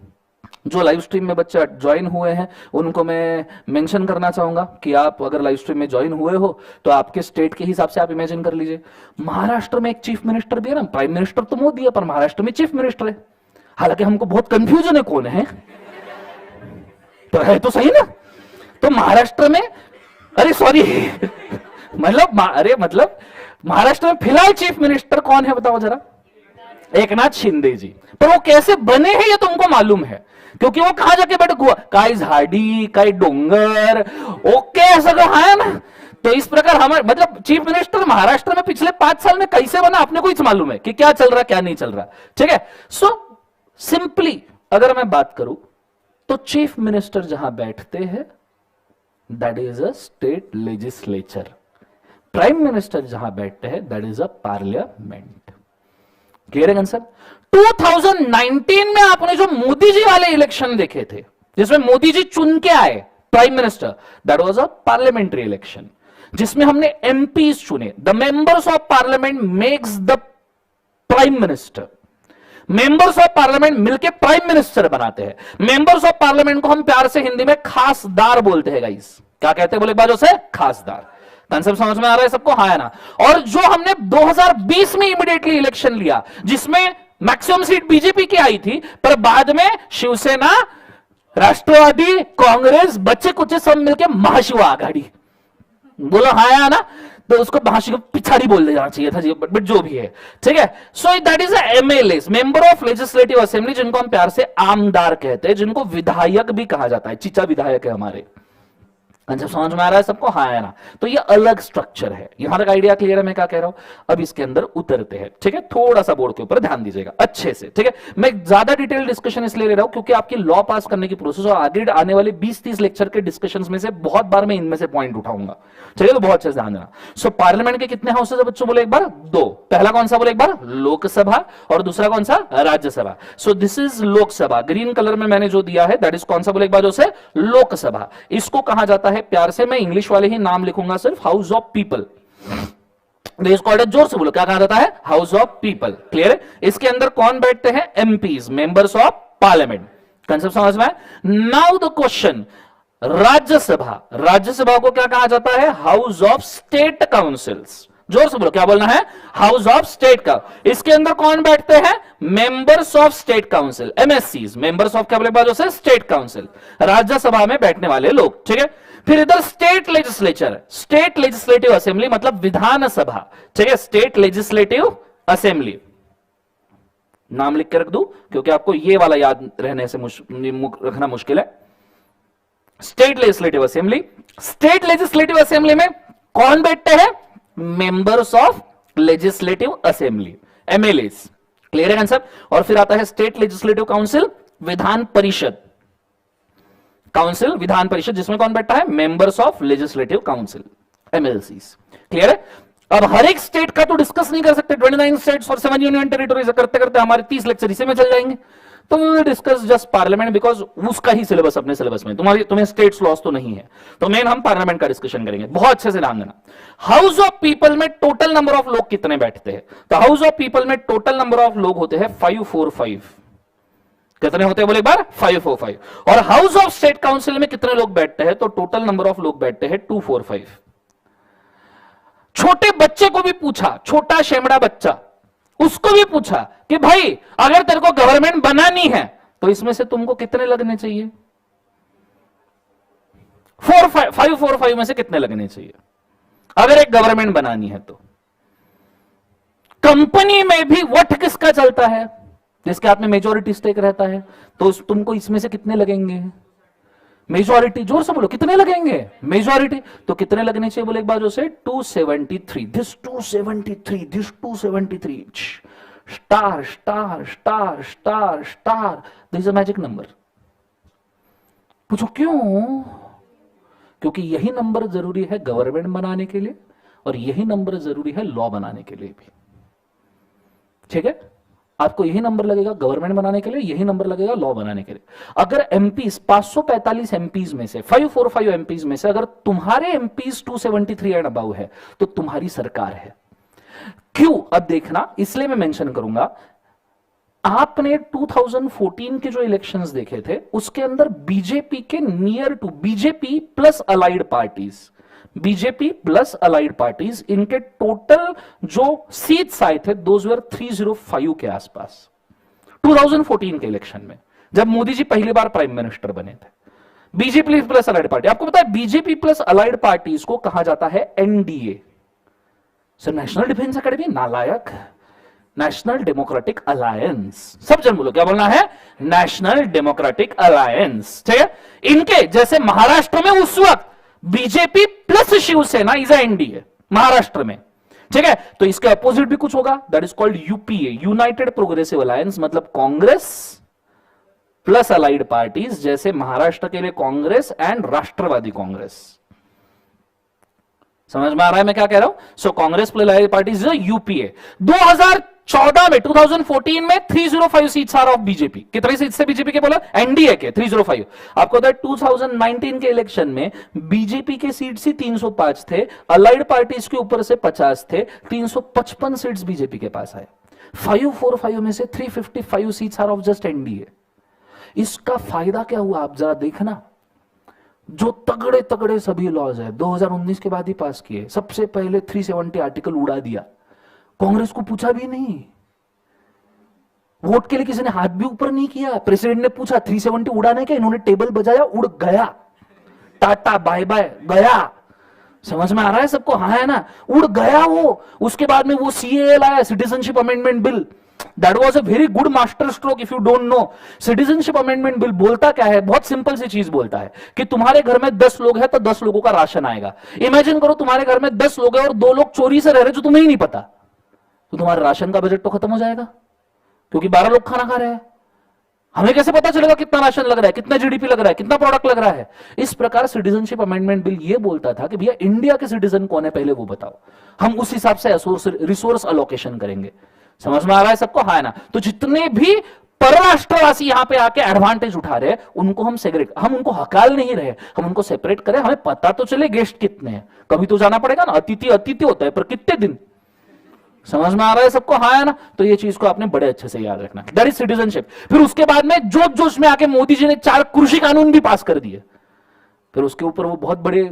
जो लाइव स्ट्रीम में बच्चे ज्वाइन हुए हैं उनको मैं मेंशन करना चाहूंगा कि आप अगर लाइव स्ट्रीम में ज्वाइन हुए हो तो आपके स्टेट के हिसाब से आप इमेजिन कर लीजिए। महाराष्ट्र में एक चीफ मिनिस्टर भी है ना, प्राइम मिनिस्टर तो मोदी है पर महाराष्ट्र में चीफ मिनिस्टर है। हालांकि हमको बहुत कंफ्यूजन है कौन है, तो है तो सही ना। तो महाराष्ट्र में, अरे सॉरी मतलब महाराष्ट्र में फिलहाल चीफ मिनिस्टर कौन है बताओ जरा? एकनाथ शिंदे जी। पर वो कैसे बने हैं ये तुमको मालूम है, क्योंकि वो कहां जाके बैठे? काय झाड़ी, काय डोंगर, ओके सगळं है ना। तो इस प्रकार हमारे मतलब चीफ मिनिस्टर महाराष्ट्र में पिछले 5 साल में कैसे बना अपने को ही मालूम है कि क्या चल रहा क्या नहीं चल रहा, ठीक है। सो सिंपली अगर मैं बात करूं तो चीफ मिनिस्टर जहां बैठते हैं that is a state legislature. Prime minister जहां बैठते हैं that is a parliament. Clear है आंसर? 2019 में आपने जो मोदी जी वाले इलेक्शन देखे थे जिसमें मोदी जी चुन के आए prime minister, that was a parliamentary election, जिसमें हमने एमपीज चुने। The members of parliament makes the prime minister. Members of parliament मिलकर प्राइम मिनिस्टर बनाते हैं। मेंबर्स ऑफ पार्लियामेंट को हम प्यार से हिंदी में खासदार बोलते हैं गाइस। क्या कहते हैं बोले एक बार उसे? खासदार। कंसेप्ट समझ में आ रहा है सबको? हाँ है ना। और जो हमने 2020 में इमीडिएटली इलेक्शन लिया जिसमें मैक्सिमम सीट बीजेपी की आई थी, पर बाद में शिवसेना, राष्ट्रवादी कांग्रेस, बच्चे कुछ सब मिलकर महाशिवा आघाड़ी, बोलो हाँ है ना, तो उसको महाशिव पिछाड़ी बोल देना चाहिए था जी, बट जो भी है, ठीक है। So that is MLA, member of legislative assembly, जिनको हम प्यार से आमदार कहते हैं, जिनको विधायक भी कहा जाता है। चीचा विधायक है हमारे। अच्छा समझ में आ रहा है सबको? हाँ है ना। तो ये अलग स्ट्रक्चर है। यहां तक आइडिया क्लियर है मैं क्या कह रहा हूं? अब इसके अंदर उतरते हैं, ठीक है। थोड़ा सा बोर्ड के ऊपर ध्यान दीजिएगा अच्छे से, ठीक है। मैं ज्यादा डिटेल डिस्कशन इसलिए ले रहा हूं क्योंकि आपकी लॉ पास करने की प्रोसेस और आगे आने वाले 20-30 लेक्चर के डिस्कशन में से बहुत बार मैं इनमें से पॉइंट उठाऊंगा, ठीक है। तो बहुत अच्छे से ध्यान देना। सो पार्लियामेंट के कितने हाउसेज है बच्चों बोले एक बार? 2। पहला कौन सा बोले एक बार? लोकसभा, और दूसरा कौन सा? राज्यसभा। सो this is Lok Sabha, green colour में मैंने जो दिया है दैट इज कौन सा बोले एक बार? जो लोकसभा। इसको कहा जाता है प्यार से, मैं इंग्लिश वाले ही नाम लिखूंगा सिर्फ, हाउस ऑफ पीपल। जोर से बोलो क्या कहा जाता है? House of people. क्लियर है? इसके अंदर कौन बैठते हैं? MPs, members of parliament. Concept समझ में? Now the question, Rajya Sabha, Rajya Sabha को क्या कहा जाता है? House of state councils. जोर से बोलो क्या बोलना है? हाउस ऑफ स्टेट का। इसके अंदर कौन बैठते हैं? Members of state council, MSCs, members of क्या बोले बाजू से? स्टेट काउंसिल, राज्यसभा में बैठने वाले लोग, ठीक है। फिर इधर state legislature, state legislative assembly मतलब विधानसभा, ठीक है। स्टेट लेजिस्लेटिव असेंबली नाम लिख के रख दूं क्योंकि आपको ये वाला याद रहने से रखना मुश्किल है। State legislative assembly, state legislative assembly में कौन बैठते हैं? Members of legislative assembly, MLAs. Clear है आंसर? और फिर आता है state legislative council, Vidhan Parishad. Council, Vidhan Parishad, जिसमें कौन बैठता है? Members of legislative council, MLCs. Clear है? अब हर एक स्टेट का तो डिस्कस नहीं कर सकते, 29 स्टेट्स और 7 यूनियन टेरिटोरीज, करते करते हमारे 30 लेक्चर इसी में चल जाएंगे। तो we will discuss just parliament, because उसका ही सिलेबस अपने सिलेबस में, तुम्हें स्टेट्स लॉस तो नहीं है, तो मेन हम पार्लियामेंट का डिस्कशन करेंगे। बहुत अच्छे से ध्यान देना। हाउस ऑफ पीपल में टोटल नंबर ऑफ लोग कितने बैठते हैं? तो हाउस ऑफ पीपल में टोटल नंबर ऑफ लोग होते हैं 545। कितने होते हैं बोले एक बार? 545। और हाउस ऑफ स्टेट काउंसिल में कितने लोग बैठते हैं? तो टोटल नंबर ऑफ लोग बैठते हैं 245। छोटे बच्चे को भी पूछा, छोटा शेमड़ा बच्चा, उसको भी पूछा कि भाई अगर तेरे को गवर्नमेंट बनानी है तो इसमें से तुमको कितने लगने चाहिए? 545 में से कितने लगने चाहिए अगर एक गवर्नमेंट बनानी है? तो कंपनी में भी वोट किसका चलता है? जिसके हाथ में मेजॉरिटी स्टेक रहता है। तो तुमको इसमें से कितने लगेंगे? मेजॉरिटी, जोर से बोलो, कितने लगेंगे? मेजॉरिटी। तो कितने लगने चाहिए बोले एक बार जो से? 273। This 273, this 273, star star star star star, this is a magic number. पूछो क्यों? क्योंकि यही नंबर जरूरी है गवर्नमेंट बनाने के लिए, और यही नंबर जरूरी है लॉ बनाने के लिए भी। ठीक है? आपको यही नंबर लगेगा गवर्नमेंट बनाने के लिए, यही नंबर लगेगा लॉ बनाने के लिए। अगर एमपीज 545 एमपीज में से, 545 एमपीज में से अगर तुम्हारे एमपीज 273 एंड अबव है तो तुम्हारी सरकार है। क्यों? अब देखना, इसलिए मैं मेंशन करूंगा। आपने 2014 के जो इलेक्शंस देखे थे उसके अंदर बीजेपी के near to, BJP plus allied parties, BJP plus allied parties, इनके टोटल जो सीट्स आए थे दोज वर 305 के आसपास 2014 के इलेक्शन में, जब मोदी जी पहली बार प्राइम मिनिस्टर बने थे। बीजेपी प्लस अलाइड पार्टी, आपको पता है बीजेपी प्लस अलाइड पार्टीज को कहा जाता है NDA. Sir national defence academy नालायक, नेशनल डेमोक्रेटिक अलायंस। सब जन बोलो, क्या बोलना है? National democratic alliance. ठीक है? इनके जैसे महाराष्ट्र में उस वक्त BJP plus Shiv Sena is NDA Maharashtra में। ठीक है? तो इसके अपोजिट भी कुछ होगा, that is called UPA, united progressive alliance, मतलब कांग्रेस प्लस अलाइड पार्टीज, जैसे महाराष्ट्र के लिए कांग्रेस एंड राष्ट्रवादी कांग्रेस। समझ में आ रहा है मैं क्या कह रहा हूं? So Congress plus allied parties UPA. 2014 में, 2014 में 305 सीट्स आर ऑफ बीजेपी। कितनी सीट्स थे बीजेपी के? बोला एनडीए के 305। आपको पता है 2019 के इलेक्शन में बीजेपी के सीट्स ही 305 थे, अलाइड पार्टीज के ऊपर से 50 थे, 355 सीट्स बीजेपी के पास आए। 545 में से 355 seats are of just NDA. इसका फायदा क्या हुआ आप जरा देखना। जो तगड़े तगड़े सभी लॉज है 2019 के बाद ही पास किए, सबसे पहले 370 आर्टिकल उड़ा दिया, कांग्रेस को पूछा भी नहीं, वोट के लिए किसी ने हाथ भी ऊपर नहीं किया। प्रेसिडेंट ने पूछा 370 उड़ाने के, इन्होंने टेबल बजाया, उड़ गया, टाटा बाय बाय गया। समझ में आ रहा है सबको? हाँ है ना, उड़ गया वो। उसके बाद में वो सीएए लाया, citizenship amendment bill. That was a very good master stroke if you don't know. Citizenship amendment bill बोलता क्या है? बहुत सिंपल सी चीज बोलता है कि तुम्हारे घर में 10 लोग हैं तो 10 लोगों का राशन आएगा। इमेजिन करो तुम्हारे घर में 10 लोग हैं और 2 लोग चोरी से रह रहे जो तुम्हें ही नहीं पता, तो तुम्हारे राशन का बजट तो खत्म हो जाएगा, क्योंकि 12 लोग खाना खा रहे हैं। हमें कैसे पता चलेगा कितना राशन लग रहा है, कितना जीडीपी लग रहा है, कितना प्रोडक्ट लग रहा है? इस प्रकार सिटीजनशिप अमेंडमेंट बिल ये बोलता था कि भैया इंडिया के सिटीजन कौन है पहले वो बताओ, हम उस हिसाब से रिसोर्स अलोकेशन करेंगे। समझ में आ रहा है सबको? हाँ है ना? तो जितने भी परराष्ट्रवासी यहां पे आके एडवांटेज उठा रहे हैं उनको हम सेग्रेट, हम उनको हकाल नहीं रहे, हम उनको सेपरेट करें। हमें पता तो चले गेस्ट कितने हैं, कभी तो जाना पड़ेगा ना। अतिथि अतिथि होता है पर कितने दिन। समझ में आ रहा है सबको? हाँ है ना? तो ये चीज को आपने बड़े अच्छे से याद रखना, दैट इज सिटीजनशिप। फिर उसके बाद में जोश जोश में आके मोदी जी ने 4 कृषि कानून भी पास कर दिए। फिर उसके ऊपर वो बहुत बड़े,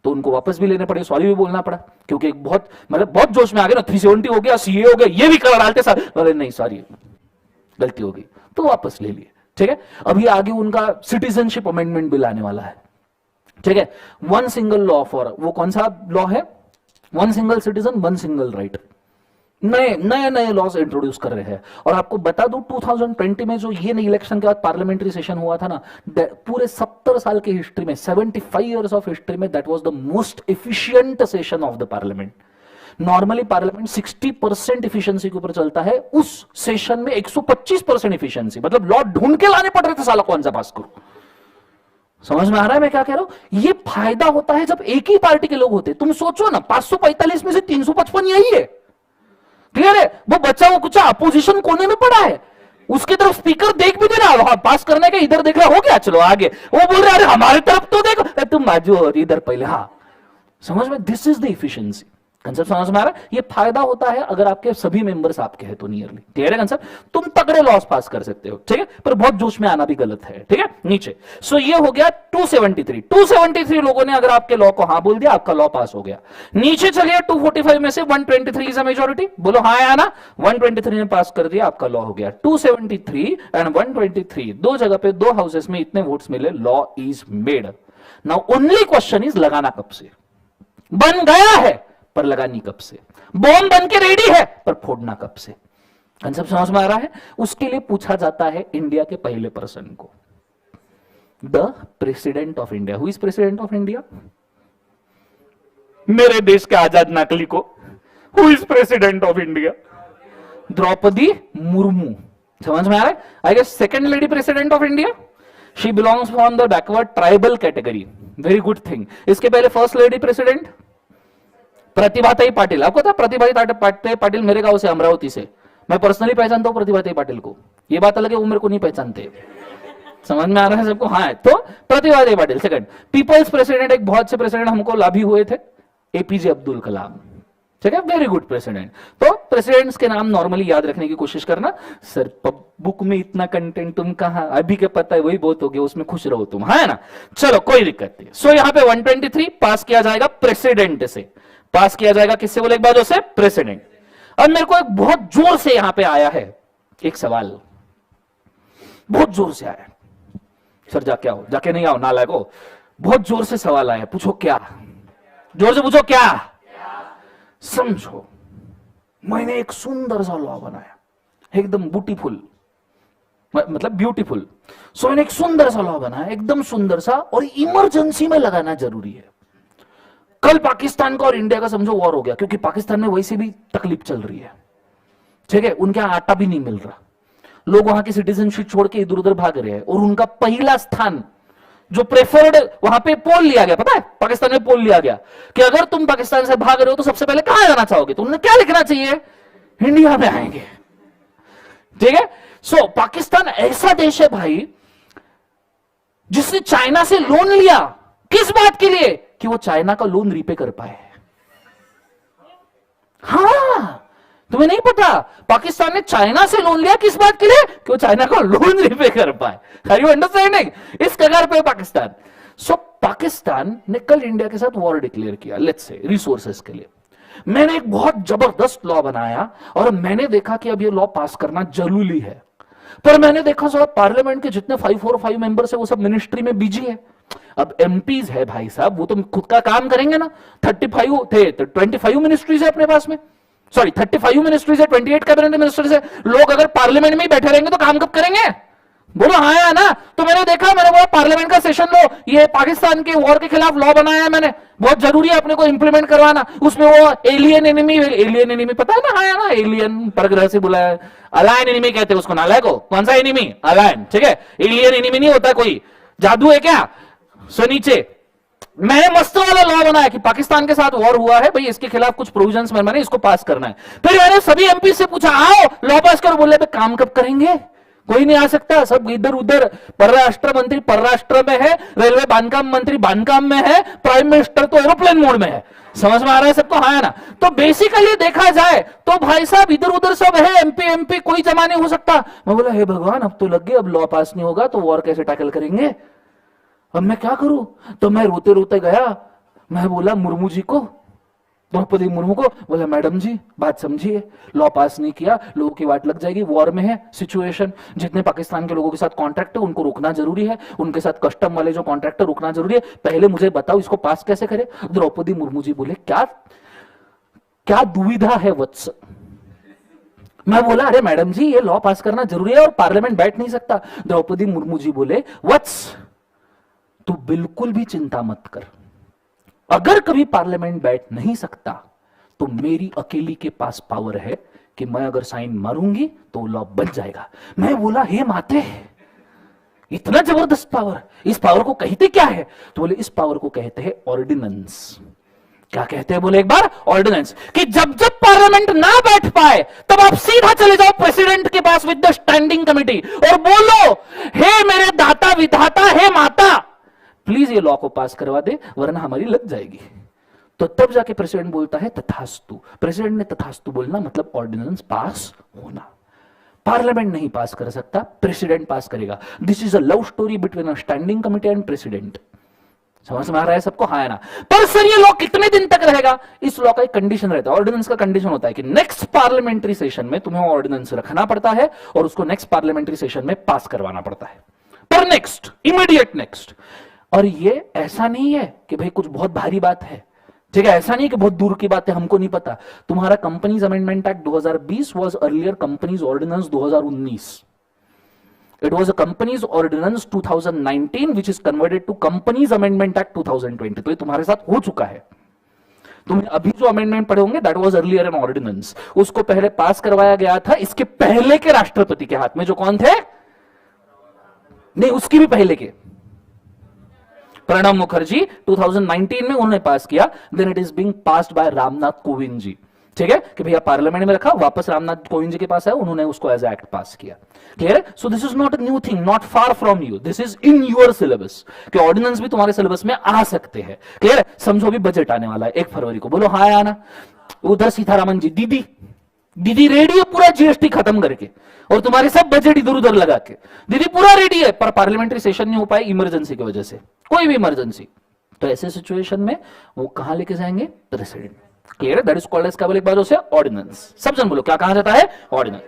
तो उनको वापस भी लेने पड़े, सॉरी भी बोलना पड़ा, क्योंकि बहुत बहुत जोश में आ गए ना, 370 हो गया, सीए हो गया, ये भी कर डालते सारे, अरे नहीं सॉरी गलती हो गई, तो वापस ले लिए। ठीक है? अभी आगे उनका सिटीजनशिप अमेंडमेंट बिल आने वाला है। ठीक है? 1 सिंगल लॉ फॉर, वो कौन सा लॉ है? 1 सिंगल सिटीजन 1 सिंगल राइट। नए लॉज इंट्रोड्यूस कर रहे हैं। और आपको बता दूं 2020 में जो ये इलेक्शन के बाद पार्लियामेंट्री सेशन हुआ था ना, पूरे 70 साल की हिस्ट्री में, 75 इयर्स ऑफ हिस्ट्री में, that was the most efficient session of the parliament. Normally parliament 60% efficiency के ऊपर चलता है, उस सेशन में 125% एफिशिएंसी, मतलब लॉ ढूंढ के लाने पड़ रहे थे, साला कौन सा पास करो। समझ में आ रहा है मैं क्या कह रहा हूं? ये फायदा होता है जब एक ही पार्टी के लोग होते। तुम सोचो ना, 545 में से 355 यही है। क्लियर है? वो बच्चा वो कुछ अपोजिशन कोने में पड़ा है, उसकी तरफ स्पीकर देख भी नहीं रहा, पास करने का इधर देख रहा, हो गया चलो आगे। वो बोल रहा है हमारे तरफ तो देखो, तुम बाजू और इधर पहले। हाँ, समझ में? This is the efficiency. Concept समझ में आ रहा है? ये फायदा होता है अगर आपके सभी मेंबर्स आपके हैं तो नियरली। क्लियर है कंसेप्ट? तुम तगड़े लॉस पास कर सकते हो, ठीक है, पर बहुत जोश में आना भी गलत है, ठीक है। नीचे सो ये हो गया 273 लोगों ने अगर आपके लॉ को हाँ बोल दिया, आपका लॉ पास हो गया। नीचे चलिए 245 में से 123 इज अ मेजोरिटी, बोलो हाँ या ना। 123 ने पास कर दिया, आपका लॉ हो गया। 273 एंड 123 दो जगह पे, दो हाउसेस में इतने वोट्स मिले, law is made. Now only question is लगाना कब से। बन गया है पर लगानी कब से। बॉम्ब बन के रेडी है पर फोड़ना कब से। कंसेप्ट समझ में आ रहा है? उसके लिए पूछा जाता है इंडिया के पहले पर्सन को, the president of India. Who is president of India? मेरे देश के आजाद नाकली को who is president of India? Droupadi Murmu. समझ में आ रहा है? I guess second lady president of India. She belongs from the backward tribal category. Very good thing. इसके पहले first lady president Pratibhatai Patil. आपको था प्रतिभाताई पाटिल मेरे गांव से, अमरावती से। मैं पर्सनली पहचानता हूं प्रतिभाताई पाटिल को। ये बात अलग है, वो मेरे को नहीं पहचानते। समझ में आ रहा है सबको? हाँ, तो Pratibhatai Patil second. People's president, एक बहुत से प्रेसिडेंट हमको लाभी हुए थे, एपीजे अब्दुल कलाम। ठीक है, वेरी गुड प्रेसिडेंट। तो प्रेसिडेंट्स के नाम नॉर्मली याद रखने की कोशिश करना। सर बुक में इतना कंटेंट तुम कहां, अभी के पता है वही बहुत हो गया, उसमें खुश रहो तुम, है ना। चलो कोई दिक्कत नहीं। सो यहां पे 123 पास किया जाएगा प्रेसिडेंट से। पास किया जाएगा किससे बोले एक बार से? प्रेसिडेंट। अब मेरे को एक बहुत जोर से यहां पे आया है एक सवाल, बहुत जोर से आया। सर जाके आओ, जाके नहीं आओ नालायक हो। बहुत जोर से सवाल आया, पूछो क्या? जोर से पूछो क्या? समझो, मैंने एक सुंदर सा लॉ बनाया, एकदम ब्यूटीफुल, मतलब ब्यूटीफुल। सो मैंने एक सुंदर सा लॉ बनाया, एकदम सुंदर सा, और इमरजेंसी में लगाना जरूरी है। कल पाकिस्तान का और इंडिया का समझो वॉर हो गया, क्योंकि पाकिस्तान में वैसे भी तकलीफ चल रही है, ठीक है, उनके यहां आटा भी नहीं मिल रहा, लोग वहां की सिटीजनशिप छोड़ के इधर उधर भाग रहे हैं, और उनका पहला स्थान जो प्रेफर्ड, वहां पे पोल लिया गया, पता है पाकिस्तान में पोल लिया गया कि अगर तुम पाकिस्तान से भाग रहे हो तो सबसे पहले कहां जाना चाहोगे? तो उन्हें क्या लिखना चाहिए? इंडिया में आएंगे, ठीक है। सो पाकिस्तान ऐसा देश है भाई जिसने चाइना से लोन लिया, किस बात के लिए? कि वो चाइना का लोन रीपे कर पाए। हाँ, तुम्हें नहीं पता, पाकिस्तान ने चाइना से लोन लिया किस बात के लिए? कि वो चाइना का लोन रीपे कर पाए। Are you understanding? इस कगार पे पाकिस्तान। सो पाकिस्तान ने कल इंडिया के साथ वॉर डिक्लेयर किया, लेट्स से रिसोर्सेस के लिए। मैंने एक बहुत जबरदस्त लॉ बनाया और मैंने देखा कि अब ये लॉ पास करना जरूरी है, पर मैंने देखा सारा पार्लियामेंट के जितने 545 मेंबर्स है वो सब मिनिस्ट्री में बिजी है। अब एमपीज है भाई साहब, वो तो खुद का काम करेंगे ना। 35 थे तो 25 मिनिस्ट्रीज है अपने पास में, सॉरी 35 मिनिस्ट्रीज है, 28 कैबिनेट मिनिस्टर्स है। लोग अगर पार्लियामेंट में ही बैठे रहेंगे तो काम कब करेंगे? बोलो हाँ या ना। तो मैंने देखा, मैंने बोला पार्लियामेंट का सेशन लो, ये पाकिस्तान के वॉर के खिलाफ लॉ बनाया है मैंने, बहुत जरूरी है अपने को इंप्लीमेंट करवाना। उसमें वो एलियन एनिमी पता है ना? हाँ या ना, एलियन परग्रह से बुलाया, अलायन एनिमी कहते हैं उसको, नालायक को। कौन सा एनिमी? अलायन, ठीक है। एलियन एनिमी नहीं होता, कोई जादू है क्या? सो नीचे मैंने मस्त वाला लॉ बनाया कि पाकिस्तान के साथ वॉर हुआ है भाई, इसके खिलाफ कुछ प्रोविजंस मैंने इसको पास करना है। फिर मैंने सभी एमपी से पूछा, आओ लॉ पास करो। बोले काम कब करेंगे? कोई नहीं आ सकता, सब इधर उधर। परराष्ट्र मंत्री परराष्ट्र में है, रेलवे बांधकाम मंत्री बांधकाम में है, प्राइम मिनिस्टर तो एरोप्लेन मोड में है। समझ में आ रहा है सबको? हाँ ना। तो बेसिकली देखा जाए तो भाई साहब इधर उधर सब है, एमपी कोई जमा नहीं हो सकता। मैं बोला हे भगवान, अब तो लग गए, अब लॉ पास नहीं होगा तो वॉर कैसे टैकल करेंगे? अब मैं क्या करूं? तो मैं रोते रोते गया, मैं बोला मुर्मू जी को, द्रौपदी मुर्मू को, बोला मैडम जी बात समझिए, लॉ पास नहीं किया, लोगों की वाट लग जाएगी, वॉर में है सिचुएशन, जितने पाकिस्तान के लोगों के साथ कॉन्ट्रैक्ट है उनको रोकना जरूरी है, उनके साथ कस्टम वाले जो कॉन्ट्रैक्टर रोकना जरूरी है, पहले मुझे बताओ इसको पास कैसे करे। द्रौपदी मुर्मू जी बोले क्या क्या दुविधा है वत्स? मैं बोला अरे मैडम जी ये लॉ पास करना जरूरी है और पार्लियामेंट बैठ नहीं सकता। द्रौपदी मुर्मू जी बोले वत्स तू बिल्कुल भी चिंता मत कर, अगर कभी पार्लियामेंट बैठ नहीं सकता तो मेरी अकेली के पास पावर है कि मैं अगर साइन मारूंगी तो लॉ बन जाएगा। मैं बोला हे माते, इतना जबरदस्त पावर, इस पावर को कहते क्या है? तो बोले इस पावर को कहते हैं ऑर्डिनेंस। क्या कहते हैं बोले एक बार? ऑर्डिनेंस। कि जब जब पार्लियामेंट ना बैठ पाए तब आप सीधा चले जाओ प्रेसिडेंट के पास विद द स्टैंडिंग कमिटी और बोलो, हे मेरे दाता विधाता, हे माता, प्लीज ये लॉ को पास करवा दे वरना हमारी लग जाएगी। तो तब जाके प्रेसिडेंट बोलता है तथास्तु। प्रेसिडेंट ने तथास्तु बोलना मतलब ऑर्डिनेंस पास होना। पार्लियामेंट नहीं पास कर सकता, प्रेसिडेंट पास करेगा। This is a love story between a standing committee and president. समझ में आ रहा है सबको? हाँ है ना? पर सर ये लॉ कितने दिन तक रहेगा? इस लॉ का एक कंडीशन रहता है, ऑर्डिनेंस का कंडीशन होता है कि नेक्स्ट पार्लियामेंट्री सेशन में तुम्हें ऑर्डिनेंस रखना पड़ता है और उसको नेक्स्ट पार्लियामेंट्री सेशन में पास करवाना पड़ता है। पर नेक्स्ट, इमीडिएट नेक्स्ट। और ये ऐसा नहीं है कि भाई कुछ बहुत भारी बात है, ठीक है? ऐसा नहीं कि बहुत दूर की बात है, हमको नहीं पता। तुम्हारा companies amendment act 2020 was earlier companies ordinance 2019। It was a Companies Ordinance 2019 which is converted to Companies Amendment Act 2020। तो ये तुम्हारे साथ हो चुका है। तुम्हें अभी जो अमेंडमेंट पढ़े होंगे that was earlier an ordinance. उसको पहले पास करवाया गया था इसके पहले के राष्ट्रपति के हाथ में, जो कौन थे? नहीं, उसकी भी पहले के प्रणब मुखर्जी 2019 में उन्होंने पास किया। Then it is being passed by Ramnath Kovind ji, ठीक है? कि भैया पार्लियामेंट में रखा, वापस रामनाथ कोविंद जी के पास है, उन्होंने उसको एज एक्ट पास किया। क्लियर है? सो this is not a new thing, not far from you, this is in your syllabus. कि ऑर्डिनेंस भी तुम्हारे सिलेबस में आ सकते हैं। क्लियर है? समझो भी बजट आने वाला है 1 फरवरी को, बोलो हाँ आना। उधर सीतारामन जी दीदी रेडी है पूरा जीएसटी खत्म करके, और तुम्हारे सब बजट इधर उधर लगा के। दीदी पूरा रेडी है, पर पार्लियामेंट्री सेशन नहीं हो पाए इमरजेंसी की वजह से, कोई भी इमरजेंसी। तो ऐसे सिचुएशन में वो कहां लेके जाएंगे? प्रेसिडेंट। क्लियर है? दैट इज कॉल्ड एज क्या बोले एक बार उसे? ऑर्डिनेंस। सब जन बोलो क्या कहा जाता है? ऑर्डिनेंस।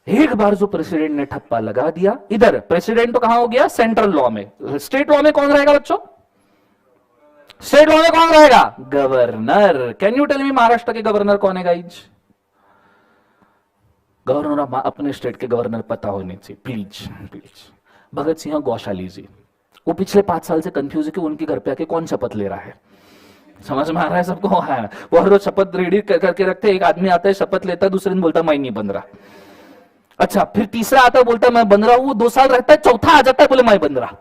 एक बार जो प्रेसिडेंट ने ठप्पा लगा दिया, इधर प्रेसिडेंट तो कहां हो गया? सेंट्रल लॉ में। स्टेट लॉ में कौन रहेगा बच्चों? स्टेट लॉ में कौन रहेगा? Governor. Can you tell me Maharashtra के गवर्नर कौन है गाइज? गवर्नर अपने स्टेट के गवर्नर पता होने चाहिए प्लीज प्लीज। भगत सिंह गौशाली जी, वो पिछले 5 साल से कंफ्यूज है कि उनके घर पे आके कौन शपथ ले रहा है। समझ में आ रहा है सबको? है वो हर रोज शपथ रेडी करके रखते हैं। एक आदमी आता है शपथ लेता है, दूसरे दिन बोलता है मैं नहीं बन रहा। अच्छा, फिर तीसरा आता है बोलता है मैं बन रहा हूं, वो 2 साल रहता है, चौथा आ जाता है बोले मैं बन रहा।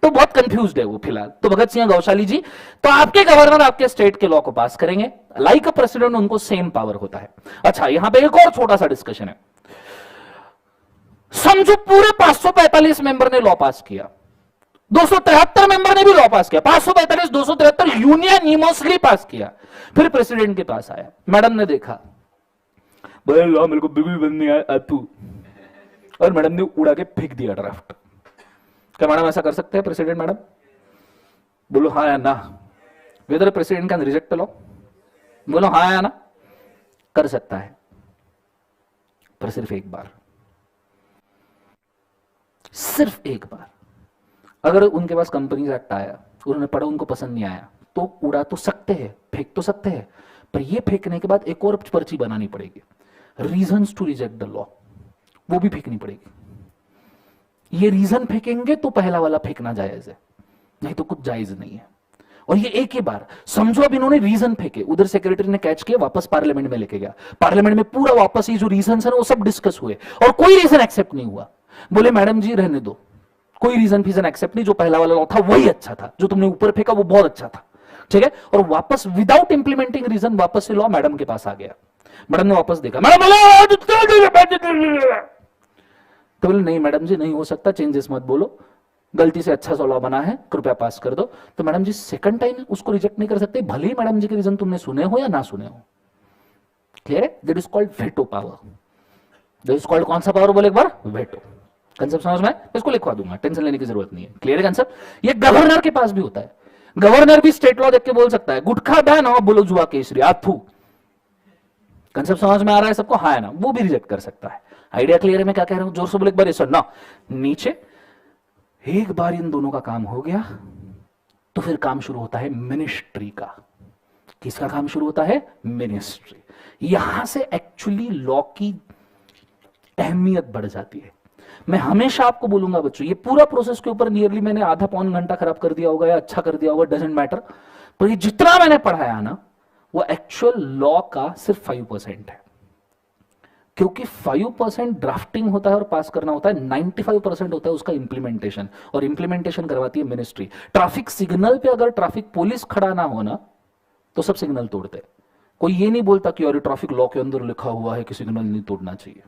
तो बहुत कंफ्यूज्ड है वो फिलहाल। तो भगत सिंह गौशाली जी, तो आपके गवर्नर आपके स्टेट के लॉ को पास करेंगे, लाइक अ प्रेसिडेंट उनको सेम पावर होता है। अच्छा, यहां पे एक और छोटा सा डिस्कशन है। समझो पूरे 545 मेंबर ने लॉ पास किया, 273 मेंबर ने भी लॉ पास किया, 545 273 यूनियनिमसली पास किया। फिर प्रेसिडेंट के पास आया, मैडम ने देखा, बोले लॉ मेरे को बिल्कुल बंद नहीं आया तू, और मैडम ने उड़ा के फेंक दिया ड्राफ्ट। क्या मैडम ऐसा कर सकते हैं प्रेसिडेंट? मैडम बोलो हाँ या ना। Whether president can reject law? बोलो हाँ या ना। कर सकता है, पर सिर्फ एक बार, सिर्फ एक बार। अगर उनके पास कंपनीज एक्ट आया, उन्होंने पढ़ा, उनको पसंद नहीं आया, तो उड़ा तो सकते हैं, फेंक तो सकते हैं, पर ये फेंकने के बाद एक और पर्ची बनानी पड़ेगी, reasons to reject the law, वो भी फेंकनी पड़ेगी। ये रीजन फेंकेंगे तो पहला वाला फेंकना जायज है, नहीं तो कुछ जायज नहीं है। और ये एक ही बार समझो, अब इन्होंने रीजन फेंके, उधर सेक्रेटरी ने कैच किया, वापस पार्लियामेंट में लेके गया, पार्लियामेंट में पूरा वापस ये जो रीजन है वो सब डिस्कस हुए, और कोई रीजन एक्सेप्ट नहीं हुआ। बोले मैडम जी रहने दो, कोई रीजन फीजन एक्सेप्ट नहीं, जो पहला वाला लॉ था वही अच्छा था, जो तुमने ऊपर फेंका वो बहुत अच्छा था, ठीक है? और वापस विदाउट इंप्लीमेंटिंग रीजन वापस से लॉ मैडम के पास आ गया। मैडम ने वापस देखा, मैडम तो बोले नहीं मैडम जी नहीं हो सकता, चेंजेस मत बोलो, गलती से अच्छा सा लॉ बना है, कृपया पास कर दो। तो मैडम जी सेकंड टाइम उसको रिजेक्ट नहीं कर सकते, भले ही मैडम जी के रीजन तुमने सुने हो या ना सुने हो। क्लियर है? That is called veto power. That is called कौन सा पावर बोले एक बार? वेटो। कंसेप्ट समझ में? इसको लिखवा दूंगा, टेंशन लेने की जरूरत नहीं है। क्लियर है कंसेप्ट? ये गवर्नर के पास भी होता है, गवर्नर भी स्टेट लॉ देख के बोल सकता है गुटखा बैन हो, बोलो जुआ केसरी आथू। कंसेप्ट समझ में आ रहा है सबको? हाँ है ना? वो भी रिजेक्ट कर सकता है। आइडिया क्लियर है मैं क्या कह रहा हूं? जोर से बोले एक बार सर ना। नीचे एक बार इन दोनों का काम हो गया तो फिर काम शुरू होता है मिनिस्ट्री का। किसका काम शुरू होता है? मिनिस्ट्री। यहां से एक्चुअली लॉ की अहमियत बढ़ जाती है। मैं हमेशा आपको बोलूंगा बच्चों, ये पूरा प्रोसेस के ऊपर नियरली मैंने आधा पौन घंटा खराब कर दिया होगा या अच्छा कर दिया होगा, डजेंट मैटर, पर ये जितना मैंने पढ़ाया ना वो एक्चुअल लॉ का सिर्फ 5% है। क्योंकि 5% ड्राफ्टिंग होता है और पास करना होता है, 95% होता है उसका इंप्लीमेंटेशन, और इंप्लीमेंटेशन करवाती है मिनिस्ट्री। ट्रैफिक सिग्नल पे अगर ट्रैफिक पुलिस खड़ा ना हो ना तो सब सिग्नल तोड़ते हैं। कोई ये नहीं बोलता कि अरे ट्रैफिक लॉ के अंदर लिखा हुआ है कि सिग्नल नहीं तोड़ना चाहिए।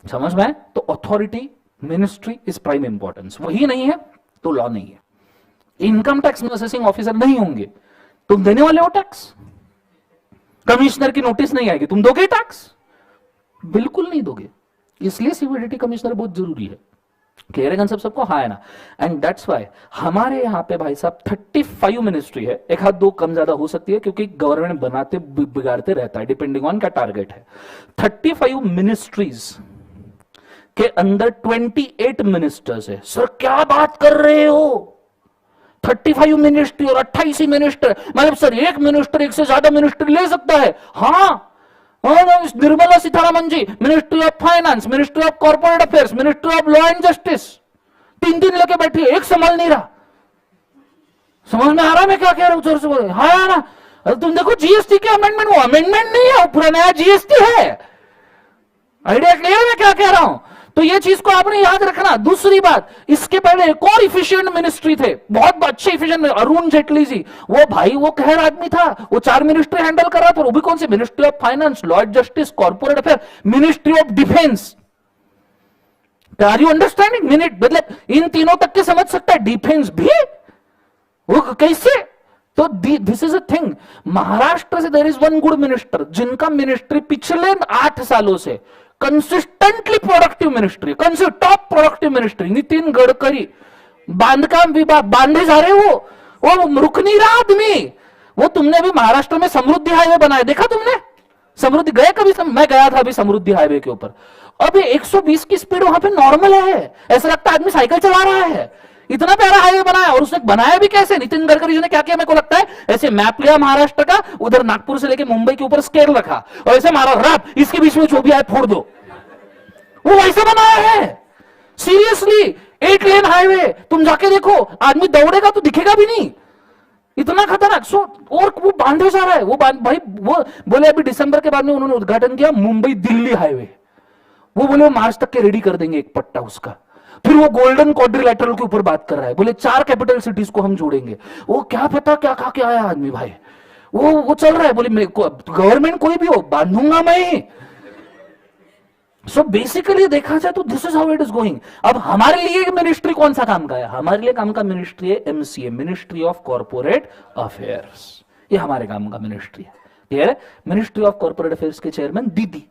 समझ में? तो authority, ministry is prime importance. वही नहीं है तो लॉ नहीं है। इनकम टैक्स में असेसिंग ऑफिसर नहीं होंगे, तुम देने वाले हो टैक्स। कमिश्नर की नोटिस नहीं आएगी, तुम दोगे टैक्स? बिल्कुल नहीं दोगे। इसलिए सीबीडीटी कमिश्नर बहुत जरूरी है। क्लियर है कंसेप्ट सबको? हाँ है ना? एंड दैट्स व्हाई हमारे यहाँ पे भाई साहब 35 मिनिस्ट्री है, एक हाथ दो कम ज्यादा हो सकती है क्योंकि गवर्नमेंट बनाते बिगाड़ते रहता है डिपेंडिंग ऑन क्या टारगेट है। 35 मिनिस्ट्रीज के अंदर 28 मिनिस्टर्स है। सर क्या बात कर रहे हो? 35 मिनिस्ट्री और 28 मिनिस्टर, मतलब सर एक मिनिस्टर एक से ज्यादा मिनिस्ट्री ले सकता है? हाँ, Nirmala Sitharaman ji, ministry of finance, ministry of corporate affairs, ministry of law and justice, 3 लेके बैठी है, एक संभाल नहीं रहा। समझ में आ रहा मैं क्या कह रहा हूं? जोर से बोले। हाँ ना? अरे तुम देखो जीएसटी के अमेंडमेंट, वो अमेंडमेंट नहीं है, पूरा नया जीएसटी है। आइडिया क्लियर मैं क्या कह रहा हूं? तो ये चीज को आपने याद रखना। दूसरी बात, इसके पहले एक और इफिशिएंट मिनिस्ट्री थे, बहुत अच्छे इफिशिएंट, अरुण जेटली जी। वो भाई वो कहर आदमी था, वो 4 मिनिस्ट्री हैंडल कर रहा था। वो भी कौन सी? Ministry of finance, law and justice, corporate affair, ministry of defence. Are you understanding? Minute मतलब इन तीनों तक के समझ सकता है, डिफेंस भी वो कैसे? तो this is a thing. Maharashtra से there is one good minister जिनका मिनिस्ट्री पिछले 8 सालों से consistently productive ministry, top productive ministry, Nitin Gadkari. बांधकाम विभाग, बांधे जा रहे वो रुक नहीं रहा आदमी। वो तुमने भी महाराष्ट्र में समृद्धि हाईवे बनाया, देखा तुमने? समृद्धि गए कभी? मैं गया था अभी समृद्धि हाईवे के ऊपर। अभी 120 की स्पीड वहां पे नॉर्मल है, ऐसा लगता है आदमी साइकिल चला रहा है। इतना प्यारा हाईवे बनाया, और उसने बनाया भी कैसे? नितिन गडकरी जी ने क्या किया मेरे को लगता है, ऐसे मैप लिया महाराष्ट्र का, उधर नागपुर से लेके मुंबई के ऊपर स्केल रखा और ऐसे मारा रात, इसके बीच में जो भी आए फोड़ दो। वो वैसे बनाया है सीरियसली। 8 लेन हाईवे, तुम जाके देखो, आदमी दौड़ेगा तो दिखेगा भी नहीं, इतना खतरनाक। सो और वो बांधे जा रहा है। वो भाई वो बोले अभी दिसंबर के बाद में उन्होंने उद्घाटन किया मुंबई दिल्ली हाईवे। वो बोले वो मार्च तक के रेडी कर देंगे एक पट्टा उसका। फिर वो गोल्डन क्वाड्रिलैटरल के ऊपर बात कर रहा है, बोले 4 कैपिटल सिटीज को हम जोड़ेंगे। वो क्या पता क्या खा के आया आदमी भाई। वो चल रहा है, बोले गवर्नमेंट कोई भी हो बांधूंगा मैं। सो बेसिकली देखा जाए तो this is how it is going. अब हमारे लिए मिनिस्ट्री कौन सा काम का है? हमारे लिए काम का मिनिस्ट्री है MCA, ministry of corporate affairs. ये हमारे काम का मिनिस्ट्री है। क्लियर है? मिनिस्ट्री ऑफ कॉर्पोरेट अफेयर्स के चेयरमैन दीदी,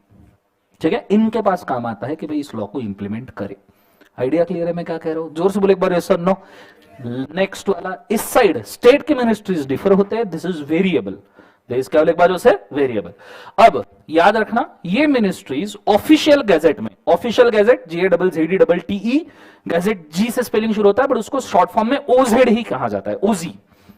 ठीक है, इनके पास काम आता है कि भाई इस लॉ को इंप्लीमेंट करे। आइडिया क्लियर है मैं क्या कह रहा हूं? जोर से बोले एक बार, यस और नो। नेक्स्ट वाला, इस साइड स्टेट के मिनिस्ट्रीज डिफर होते हैं, दिस इज वेरिएबल। इसका एक बार जो वेरिएबल। अब याद रखना, ये मिनिस्ट्रीज ऑफिशियल गैजेट में, ऑफिशियल गैजेट GAZZEDEE, गैजेट जी से स्पेलिंग शुरू होता है, बट उसको शॉर्ट फॉर्म में ओजेड ही कहा जाता है, ओजी,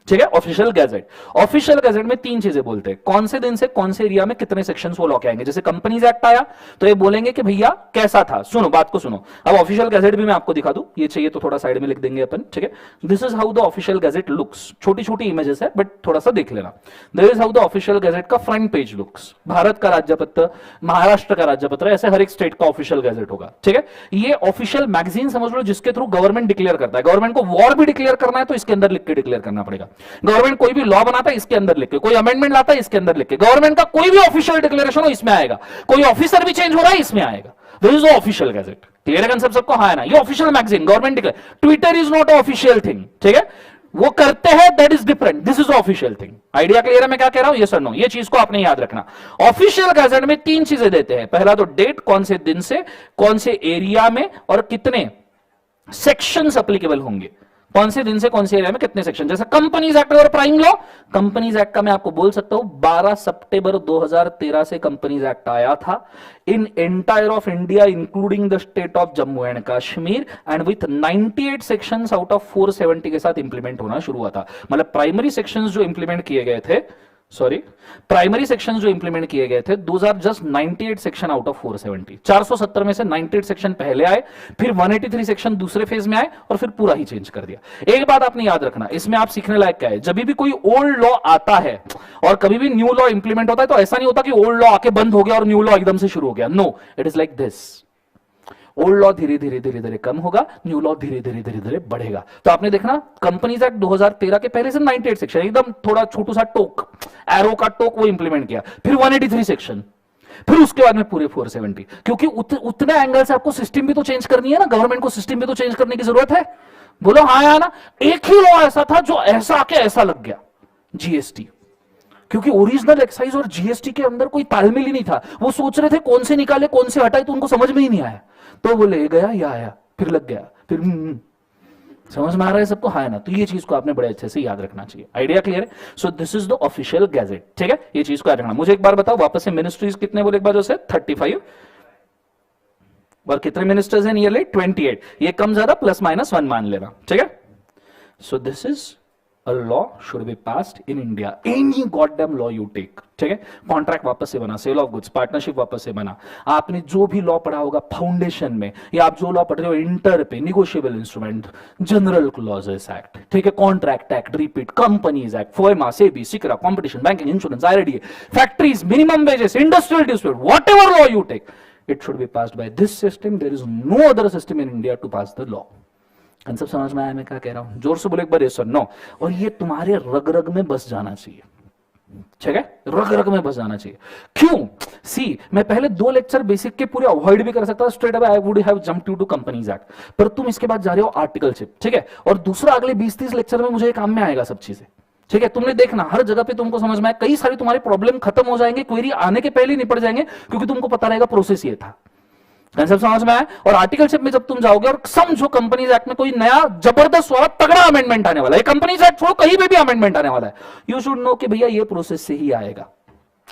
ठीक है, ऑफिशियल गैजेट। ऑफिशियल गैजेट में 3 चीजें बोलते हैं, कौन से दिन से कौन से एरिया में कितने सेक्शंस वो लॉ के आएंगे। जैसे कंपनीज एक्ट आया तो ये बोलेंगे कि भैया कैसा था, सुनो बात को सुनो। अब ऑफिशियल गैजेट भी मैं आपको दिखा दूं, ये चाहिए तो थोड़ा साइड में लिख देंगे अपन, ठीक है। This is how the official gazette looks. छोटी छोटी इमेजेस है बट थोड़ा सा देख लेना। This is how the official gazette का फ्रंट पेज लुक्स। भारत का राज्यपत्र, महाराष्ट्र का राज्यपत्र, ऐसे हर एक स्टेट का ऑफिशियल गैजेट होगा, ठीक है। ये ऑफिशियल मैगजीन समझ लो जिसके थ्रू गवर्नमेंट डिक्लेयर करता है। गवर्नमेंट को वॉर भी डिक्लेयर करना है तो इसके अंदर लिख के डिक्लेयर करना पड़ेगा। गवर्नमेंट कोई भी लॉ बनाता है इसके अंदर लिख के, कोई अमेंडमेंट लाता है इसके अंदर लिख के, गवर्नमेंट का कोई भी ऑफिशियल डिक्लेरेशन हो इसमें आएगा, कोई ऑफिसर भी चेंज हो रहा है इसमें आएगा। This is official gazette. Clear है कंसेप्ट सबको? हाँ है ना? ये official magazine, government declare. Twitter is not official thing, ठीक है, वो करते हैं, that is different, this is official thing. Idea clear है मैं क्या कह रहा हूं? यस और नो? ये चीज को आपने याद रखना। ऑफिशियल गैजेट में 3 चीजें देते हैं। पहला तो डेट, कौन से दिन से कौन से एरिया में और कितने सेक्शंस एप्लीकेबल होंगे, कौन से दिन से कौन से एरिया में कितने सेक्शन। जैसे कंपनीज एक्ट और प्राइम लॉ, कंपनीज एक्ट का मैं आपको बोल सकता हूं 12 सितंबर 2013 से कंपनीज एक्ट आया था in entire of India including the state of Jammu and Kashmir, and with 98 sections out of 470 के साथ इंप्लीमेंट होना शुरू हुआ था। मतलब प्राइमरी सेक्शंस जो इंप्लीमेंट किए गए थे सॉरी, प्राइमरी सेक्शन जो इंप्लीमेंट किए गए थे, those are just 98 section out of 470। 470 में से 98 सेक्शन पहले आए, फिर 183 सेक्शन दूसरे फेज में आए, और फिर पूरा ही चेंज कर दिया। एक बात आपने याद रखना, इसमें आप सीखने लायक क्या है, जब भी कोई ओल्ड लॉ आता है और कभी भी न्यू लॉ इंप्लीमेंट होता है, तो ऐसा नहीं होता कि ओल्ड लॉ आके बंद हो गया और न्यू लॉ एकदम से शुरू हो गया। No, it is like this. Old law धीरे धीरे धीरे धीरे कम होगा, न्यू लॉ धीरे धीरे धीरे धीरे बढ़ेगा। तो आपने देखना, कंपनीज एक्ट 2013 के पहले से 98 सेक्शन, एकदम थोड़ा छोटू सा टोक, एरो का टोक, वो इंप्लीमेंट किया, फिर 183 सेक्शन, फिर उसके बाद में पूरे 470। क्योंकि उतने एंगल से आपको सिस्टम भी तो चेंज करनी है ना, गवर्नमेंट को सिस्टम भी तो चेंज करने की जरूरत है। बोलो हाँ या ना। एक ही लॉ ऐसा था जो ऐसा आके ऐसा लग गया, जीएसटी। क्योंकि ओरिजिनल एक्साइज और जीएसटी के अंदर कोई तालमेल ही नहीं था। वो सोच रहे थे कौन से निकाले कौन से हटाए, तो उनको समझ में ही नहीं आया। तो वो ले गया या आया, फिर लग गया, फिर समझ में आ रहा है सबको, हाँ है ना। तो ये चीज को आपने बड़े अच्छे से याद रखना चाहिए। आइडिया क्लियर है? सो this is the official gazette, ठीक है। ये चीज को याद रखना। मुझे एक बार बताओ वापस से, मिनिस्ट्रीज कितने बोले एक बार, जो से 35, और कितने मिनिस्टर्स हैं नियरली 28। ये कम ज्यादा प्लस माइनस 1 मान लेना, ठीक है। सो this is a law should be passed in India, any goddamn law you take, ठीक है। कॉन्ट्रैक्ट वापस से बना, सेल ऑफ गुड्स, पार्टनरशिप वापस से बना, आपने जो भी लॉ पढ़ा होगा फाउंडेशन में, या आप जो लॉ पढ़ रहे हो इंटर पे, negotiable instrument, general clauses act, ठीक है, contract act, repeat, companies act, FEMA, SEBI, सिकरा, competition, banking, insurance, IRDA, factories, minimum wages, industrial dispute, whatever law you take, it should be passed by this system. There is no other system in India to pass the law. Concept समझ में आया मैं क्या कह रहा हूं? जोर से बोले एक बार, यस और नो। और ये तुम्हारे रग रग में बस जाना चाहिए, ठीक है, रग रग में बस जाना चाहिए। क्यों? सी, मैं पहले 2 लेक्चर बेसिक के पूरे अवॉइड भी कर सकता हूं, straight away I would have jumped to companies act, पर तुम इसके बाद जा रहे हो आर्टिकलशिप, ठीक है। और दूसरा अगले 20-30 लेक्चर में मुझे काम में आएगा सब चीजें, ठीक है। तुमने देखना हर जगह पे तुमको समझ में आए, कई सारी तुम्हारे प्रॉब्लम खत्म हो जाएंगे, क्वेरी आने के पहले निपट जाएंगे, क्योंकि तुमको पता रहेगा प्रोसेस ये था। कंसेप्ट समझ में आया? और आर्टिकलशिप में जब तुम जाओगे और समझो कंपनीज एक्ट में कोई नया जबरदस्त वाला तगड़ा अमेंडमेंट आने वाला है, कंपनीज एक्ट छोड़ो कहीं पे भी अमेंडमेंट आने वाला है, यू शुड नो कि भैया ये प्रोसेस से ही आएगा,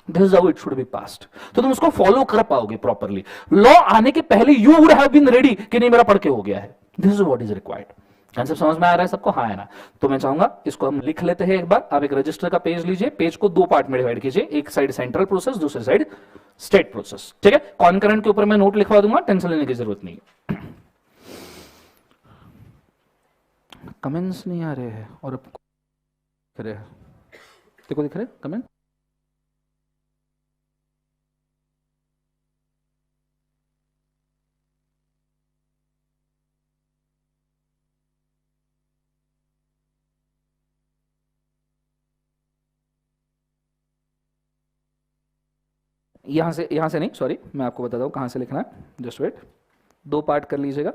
this is how it should be passed. तो तुम उसको फॉलो कर पाओगे प्रॉपरली। लॉ आने के पहले you would have been ready कि नहीं मेरा पढ़ के हो गया है। This is what is required. Concept समझ में आ रहा है सबको? हाँ है ना। तो मैं चाहूंगा इसको हम लिख लेते हैं एक बार। आप एक रजिस्टर का पेज लीजिए, पेज को 2 पार्ट में डिवाइड कीजिए, एक साइड सेंट्रल प्रोसेस, दूसरी साइड स्टेट प्रोसेस, ठीक है। कॉन्करेंट के ऊपर मैं नोट लिखवा दूंगा, टेंशन लेने की जरूरत नहीं है। कमेंट्स नहीं आ रहे हैं, और अब देखो दिख रहे कमेंट? यहां से नहीं, सॉरी, मैं आपको बताता हूं कहां से लिखना है, जस्ट वेट। 2 पार्ट कर लीजिएगा।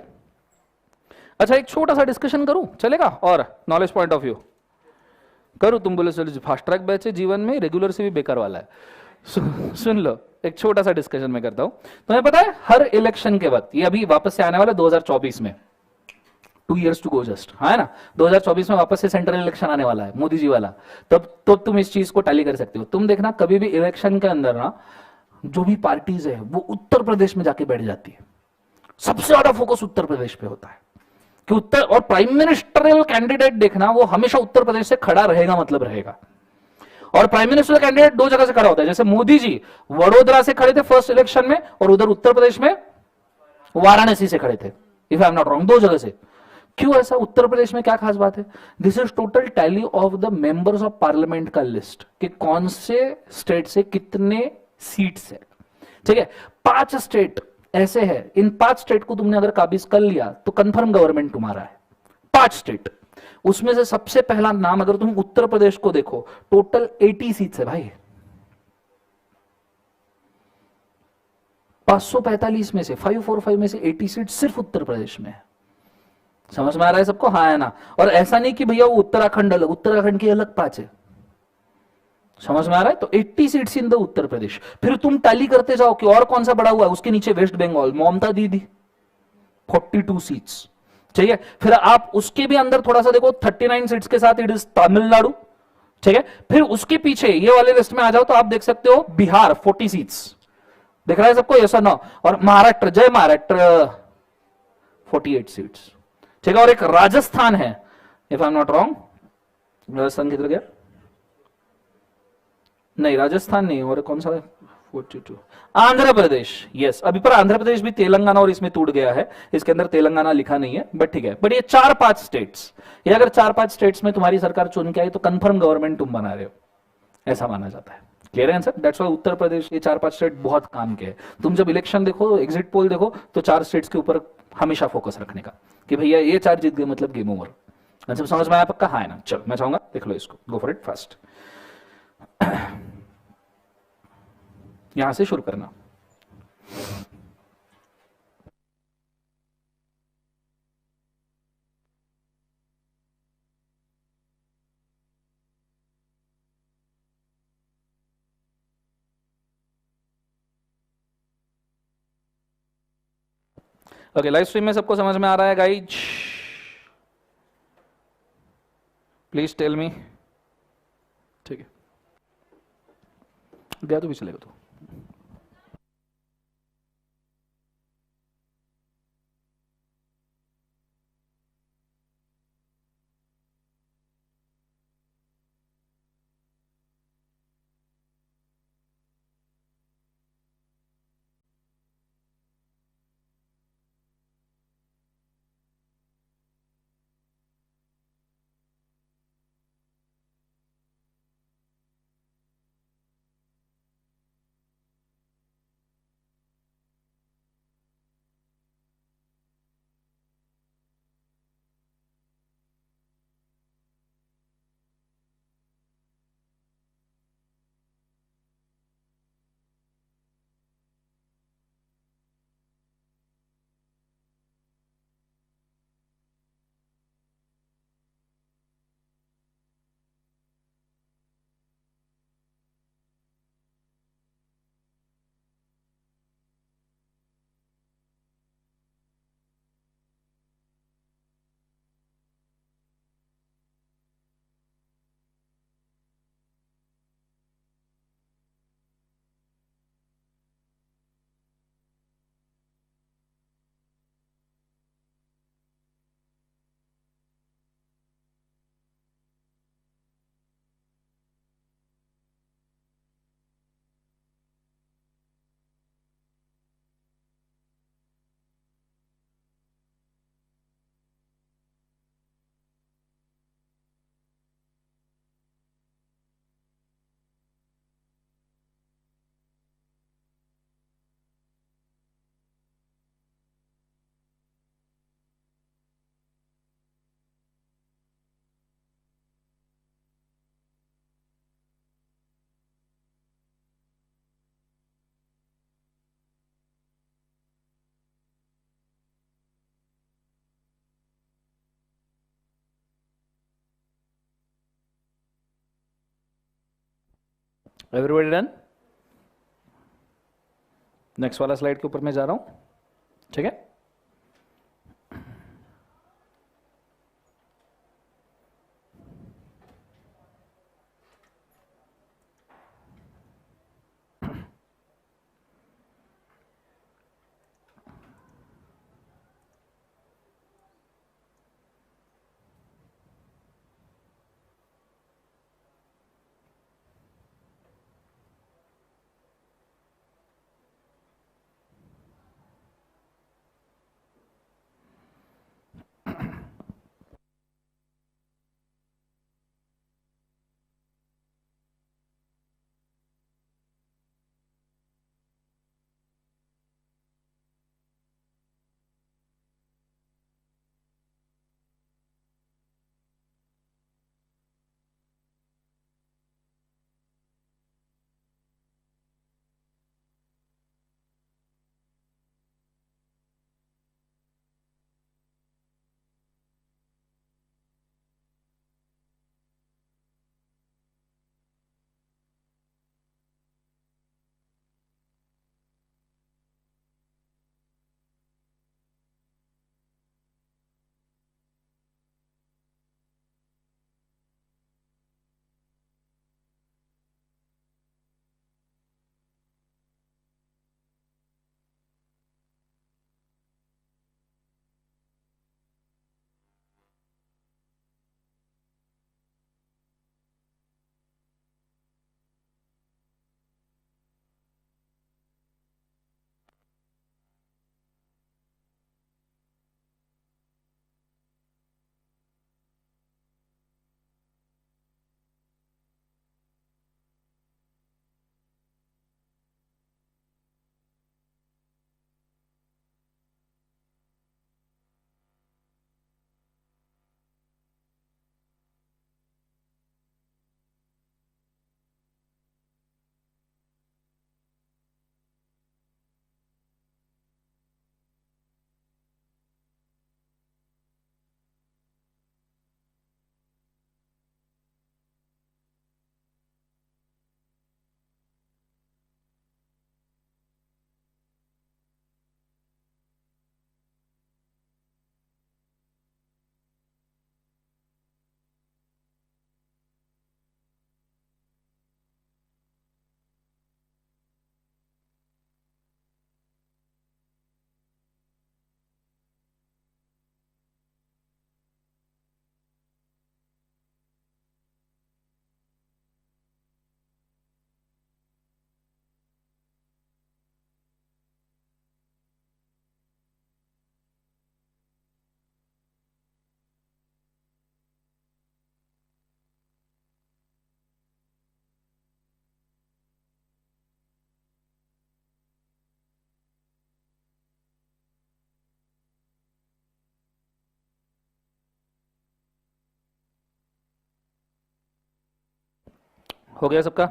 अच्छा, एक छोटा सा डिस्कशन करूं, चलेगा? और नॉलेज पॉइंट ऑफ व्यू करूं? तुम बोले चलो फास्ट ट्रैक बैच है, जीवन में रेगुलर से भी बेकार वाला है। सुन लो, एक छोटा सा डिस्कशन मैं करता हूं। तुम्हें पता है हर इलेक्शन के वक्त, ये अभी वापस से आने वाला 2024 में, 2 years टू गो जस्ट, है ना। 2024 में वापस से सेंट्रल इलेक्शन आने वाला है, मोदी जी वाला। तब तो तुम इस चीज को टैली कर सकते हो। तुम देखना कभी भी इलेक्शन के अंदर ना, जो भी पार्टीज है वो उत्तर प्रदेश में जाके बैठ जाती है। सबसे ज्यादा फोकस उत्तर प्रदेश पे होता है कि उत्तर, और प्राइम मिनिस्टरियल कैंडिडेट देखना वो हमेशा उत्तर प्रदेश से खड़ा रहेगा, मतलब रहेगा। और प्राइम मिनिस्टर कैंडिडेट 2 जगह से खड़ा होता है। जैसे मोदी जी वडोदरा से खड़े थे फर्स्ट इलेक्शन में, और उधर उत्तर प्रदेश में वाराणसी से खड़े थे, if I am not wrong, 2 जगह से। क्यों ऐसा? उत्तर प्रदेश में क्या खास बात है? This is total tally of the members of parliament का लिस्ट, कि कौन से स्टेट से कितने सीट्स है, ठीक है। 5 स्टेट ऐसे है, इन 5 स्टेट को तुमने अगर काबिज कर लिया तो कंफर्म गवर्नमेंट तुम्हारा है। 5 स्टेट, उसमें से सबसे पहला नाम अगर तुम उत्तर प्रदेश को देखो, टोटल 80 सीट्स है भाई। 545 में से 545 में से 80 सीट सिर्फ उत्तर प्रदेश में है। समझ में आ रहा है सबको? हाँ है ना। और ऐसा नहीं कि भैया वो उत्तराखंड अलग, उत्तराखंड की अलग 5 है। समझ में आ रहा है? तो 80 seats in the Uttar Pradesh. फिर तुम टैली करते जाओ कि और कौन सा बड़ा हुआ है, उसके नीचे वेस्ट बंगाल, ममता दीदी 42 सीट्स, ठीक है। फिर आप उसके भी अंदर थोड़ा सा देखो, 39 सीट्स के साथ इट इज तमिलनाडु, ठीक है। फिर उसके पीछे ये वाले लिस्ट में आ जाओ तो आप देख सकते हो बिहार 40 सीट्स, दिख रहा है सबको? यस और नो? और महाराष्ट्र, जय महाराष्ट्र 48 सीट्स, ठीक है। और एक राजस्थान है, if I am not wrong, Rajasthan किधर गया? नहीं, राजस्थान नहीं, और कौन सा है? 42। आंध्र प्रदेश, यस। अभी पर आंध्र प्रदेश भी तेलंगाना और इसमें टूट गया है, इसके अंदर तेलंगाना लिखा नहीं है, बट ठीक है। बट ये 4-5 स्टेट्स, ये अगर 4-5 स्टेट्स में तुम्हारी सरकार चुन के आई तो कंफर्म गवर्नमेंट तुम बना रहे हो, ऐसा माना जाता है। क्लियर है answer? That's why Uttar Pradesh, ये 4-5 स्टेट बहुत काम के हैं। तुम जब इलेक्शन देखो, एग्जिट पोल देखो, तो 4 स्टेट्स के ऊपर हमेशा फोकस रखने का, कि भैया ये 4 जीत गए मतलब गेम ओवर। आंसर समझ में आया पक्का? हाँ है ना? चलो मैं चाहूंगा देख लो इसको, गो फॉर इट फास्ट। यहां से शुरू करना। ओके, लाइव स्ट्रीम में सबको समझ में आ रहा है गाइज? Please tell me. ठीक है, गया तो भी चलेगा तो। Everybody done? नेक्स्ट वाला स्लाइड के ऊपर मैं जा रहा हूं, ठीक है? हो गया सबका?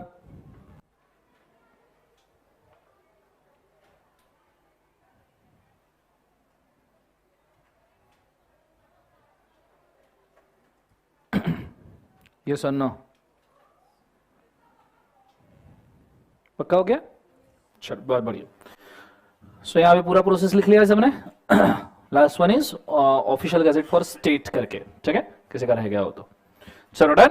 ये सुनो, पक्का हो गया? चलो बहुत बढ़िया। सो यहाँ पे पूरा प्रोसेस लिख लिया सबने। Last one is official gazette for state करके, ठीक है, किसी का रह गया हो तो। चलो डन।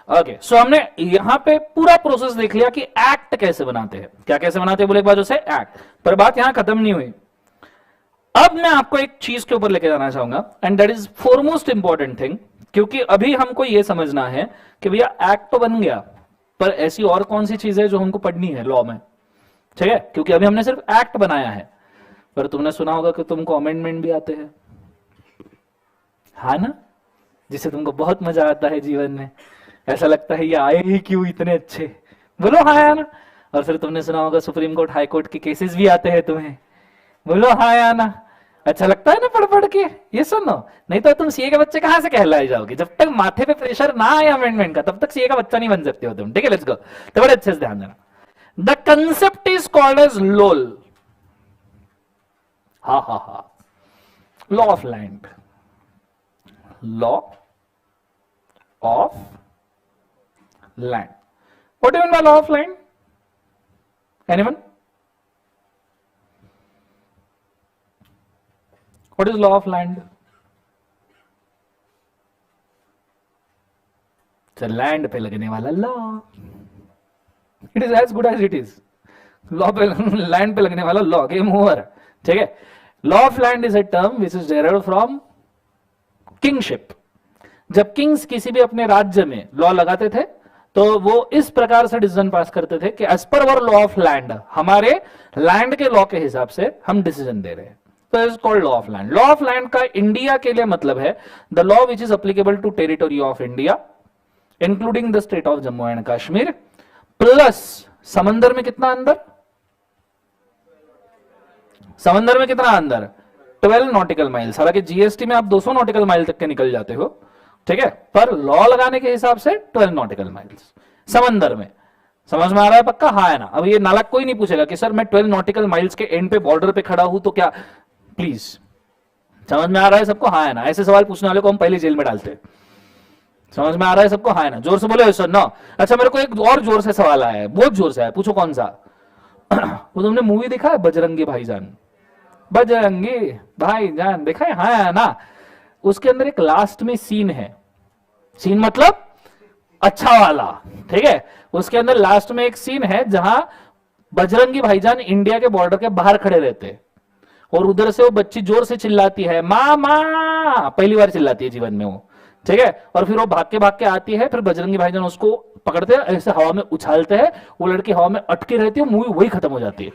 ओके, सो हमने यहां पे पूरा प्रोसेस देख लिया कि एक्ट कैसे बनाते हैं, क्या कैसे बनाते हैं बोले एक बार से एक्ट। पर बात यहां खत्म नहीं हुई। अब मैं आपको एक चीज के ऊपर लेके जाना चाहूंगा, and that is foremost important thing, क्योंकि अभी हमको यह समझना है कि भैया एक्ट तो बन गया, पर ऐसी और कौन सी चीज है जो हमको पढ़नी है लॉ में, ठीक है, क्योंकि अभी हमने सिर्फ एक्ट बनाया है। पर तुमने सुना होगा कि तुमको अमेंडमेंट भी आते हैं, हाँ ना, जिससे तुमको बहुत मजा आता है जीवन में, ऐसा लगता है ये आए ही क्यों इतने अच्छे, बोलो हाँ या ना। और फिर तुमने सुना होगा supreme court high court cases cases भी आते हैं तुम्हें, बोलो हाँ या ना। अच्छा लगता है ना पढ़ पढ़ के, ये सुनो, नहीं तो तुम सीए के बच्चे कहां से कहलाए जाओगे, जब तक माथे पे प्रेशर ना आए अमेंडमेंट का तब तक सीए का बच्चा नहीं बन सकते हो तुम, ठीक है। लेट्स गो, तो बड़े अच्छे से ध्यान देना। The concept is called as lol, हा हा हा, law of land, law of land. What do you mean by law of land? Anyone? What is law of land? लैंड पे लगने वाला law, it is as good as it is. Law पे, लैंड पे लगने वाला लॉ, गेम ओवर, ठीक है। Law of land is a term which is derived from kingship. जब किंग्स किसी भी अपने राज्य में लॉ लगाते थे तो वो इस प्रकार से डिसीजन पास करते थे कि as per our law of land, हमारे लैंड के लॉ के हिसाब से हम डिसीजन दे रहे हैं, तो is called law of land. Law of land का इंडिया के लिए मतलब है the law which is applicable to territory of India including the state of Jammu and Kashmir, plus समंदर में कितना अंदर, समंदर में कितना अंदर, 12 नॉटिकल माइल्स। हालांकि जीएसटी में आप 200 नॉटिकल माइल तक के निकल जाते हो, ठीक है, पर लॉ लगाने के हिसाब से 12 नॉटिकल माइल्स समंदर में। समझ में आ रहा है पक्का? हाँ है ना। अब ये नालक कोई नहीं पूछेगा कि सर मैं 12 नॉटिकल माइल्स के एंड पे बॉर्डर पे खड़ा हूं तो क्या, प्लीज समझ में आ रहा है सबको? हाँ है ना। ऐसे सवाल पूछने वाले को हम पहले जेल में डालते हैं। समझ में आ रहा है सबको? हाँ है ना। जोर से बोले सर ना। अच्छा मेरे को एक और जोर से सवाल आया है, बहुत जोर से आया, पूछो कौन सा? वो तुमने मूवी देखा है बजरंगी भाईजान? बजरंगी भाईजान देखा है? हाँ है ना। उसके अंदर एक लास्ट में सीन है, सीन मतलब अच्छा वाला, ठीक है। उसके अंदर लास्ट में एक सीन है जहां बजरंगी भाईजान इंडिया के बॉर्डर के बाहर खड़े रहते हैं और उधर से वो बच्ची जोर से चिल्लाती है माँ माँ, पहली बार चिल्लाती है जीवन में वो, ठीक है। और फिर वो भाग के आती है, फिर बजरंगी भाईजान उसको पकड़ते हैं, ऐसे हवा में उछालते हैं, वो लड़की हवा में अटकी रहती है, मूवी वही खत्म हो जाती है।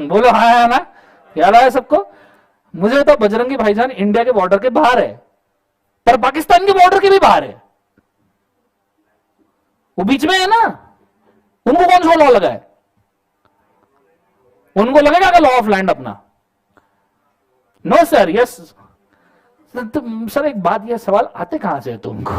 बोलो हाँ ना, याद आया सबको? मुझे तो बजरंगी भाईजान इंडिया के बॉर्डर के बाहर है, पर पाकिस्तान के बॉर्डर के भी बाहर है, वो बीच में है ना। उनको कौन सा लॉ लगा है? उनको लगेगा लॉ ऑफ लैंड अपना? No sir, yes sir. एक बात, ये सवाल आते कहां से तुमको?